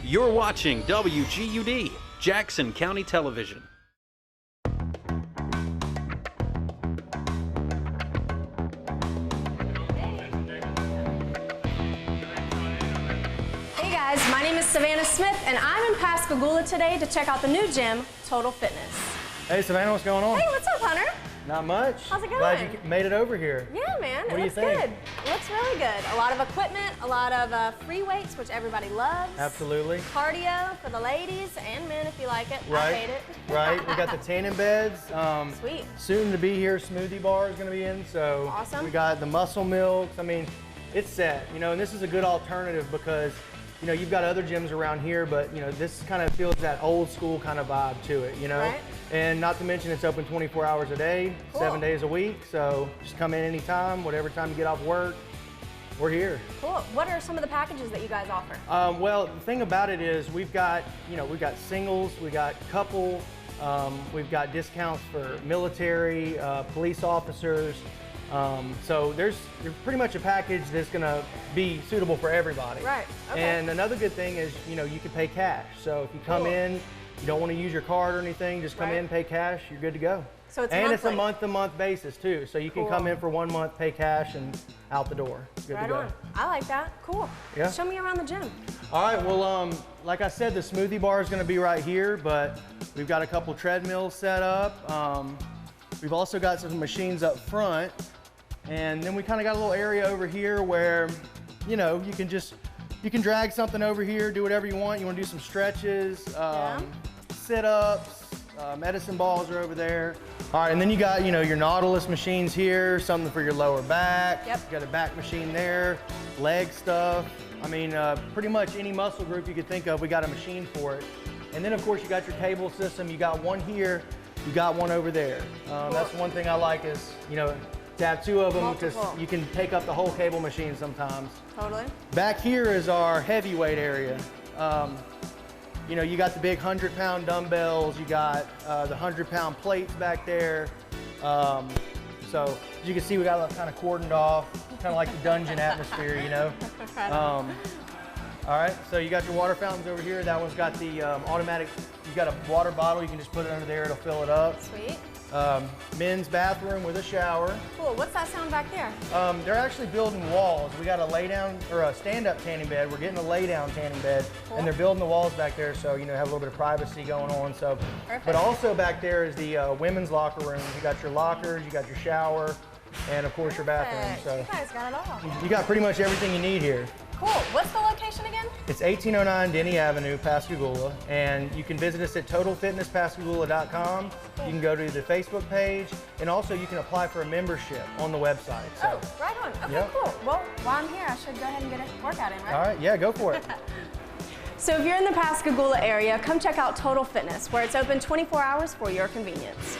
You're watching WGUD, Jackson County Television. Hey guys, my name is Savannah Smith, and I'm in Pascagoula today to check out the new gym, Total Fitness. Hey Savannah, what's going on? Hey, what's up, Hunter? Not much. How's it going? Glad you made it over here. Yeah, man. What do It you looks think? good. It looks really good. A lot of equipment, a lot of free weights, which everybody loves. Absolutely. Cardio for the ladies and men if you like it. Right. I hate it. Right. We got the tanning beds. Sweet. Soon to be here, smoothie bar is going to be in. So awesome. We got the muscle milks. I mean, it's set. You know, and this is a good alternative because, you know, you've got other gyms around here, but you know, this kind of feels that old school kind of vibe to it. You know. Right. And not to mention it's open 24 hours a day, Cool. 7 days a week. So just come in anytime, whatever time you get off work, we're here. Cool. What are some of the packages that you guys offer? Well, the thing about it is we've got singles, we got couple, we've got discounts for military, police officers. So there's pretty much a package that's gonna be suitable for everybody. Right. Okay. And another good thing is, you know, you can pay cash. So if you come Cool. in, you don't want to use your card or anything, just come Right. in, pay cash, you're good to go. So it's and it's a monthly. month-to-month basis too. So you can Cool. come in for 1 month, pay cash, and out the door. Good Right to go. on. I like that. Cool. Yeah. Show me around the gym. All right, well, like I said, the smoothie bar is going to be right here, but we've got a couple treadmills set up. We've also got some machines up front, and then we kind of got a little area over here where, you know, you can drag something over here, do whatever you want. You want to do some stretches, sit-ups, medicine balls are over there. All right, and then you got, you know, your Nautilus machines here, something for your lower back. Yep. You got a back machine there, leg stuff. I mean, pretty much any muscle group you could think of, we got a machine for it. And then, of course, you got your cable system. You got one here, you got one over there. That's one thing I like is, you know, to have 2 of them because Multiple. you can take up the whole cable machine sometimes. Totally. Back here is our heavyweight area. You know, you got the big 100-pound dumbbells, you got the 100-pound plates back there. So as you can see, we got it kind of cordoned off, kind of like the dungeon atmosphere, you know. All right, so you got your water fountains over here. That one's got the automatic, you got a water bottle, you can just put it under there, it'll fill it up. Sweet. Men's bathroom with a shower. Cool. What's that sound back there? They're actually building walls. We got a lay down or a stand-up tanning bed. We're getting a lay down tanning bed, Cool. and they're building the walls back there, so you know have a little bit of privacy going on. So, Perfect. but also back there is the women's locker room. You got your lockers, you got your shower, and of course your bathroom. So You guys got it all. you got pretty much everything you need here. Cool. What's the location again? It's 1809 Denny Avenue, Pascagoula, and you can visit us at totalfitnesspascagoula.com. You can go to the Facebook page, and also you can apply for a membership on the website. So. Oh, right on. Okay, Yep. cool. Well, while I'm here, I should go ahead and get a workout in, right? All right, yeah, go for it. So if you're in the Pascagoula area, come check out Total Fitness, where it's open 24 hours for your convenience.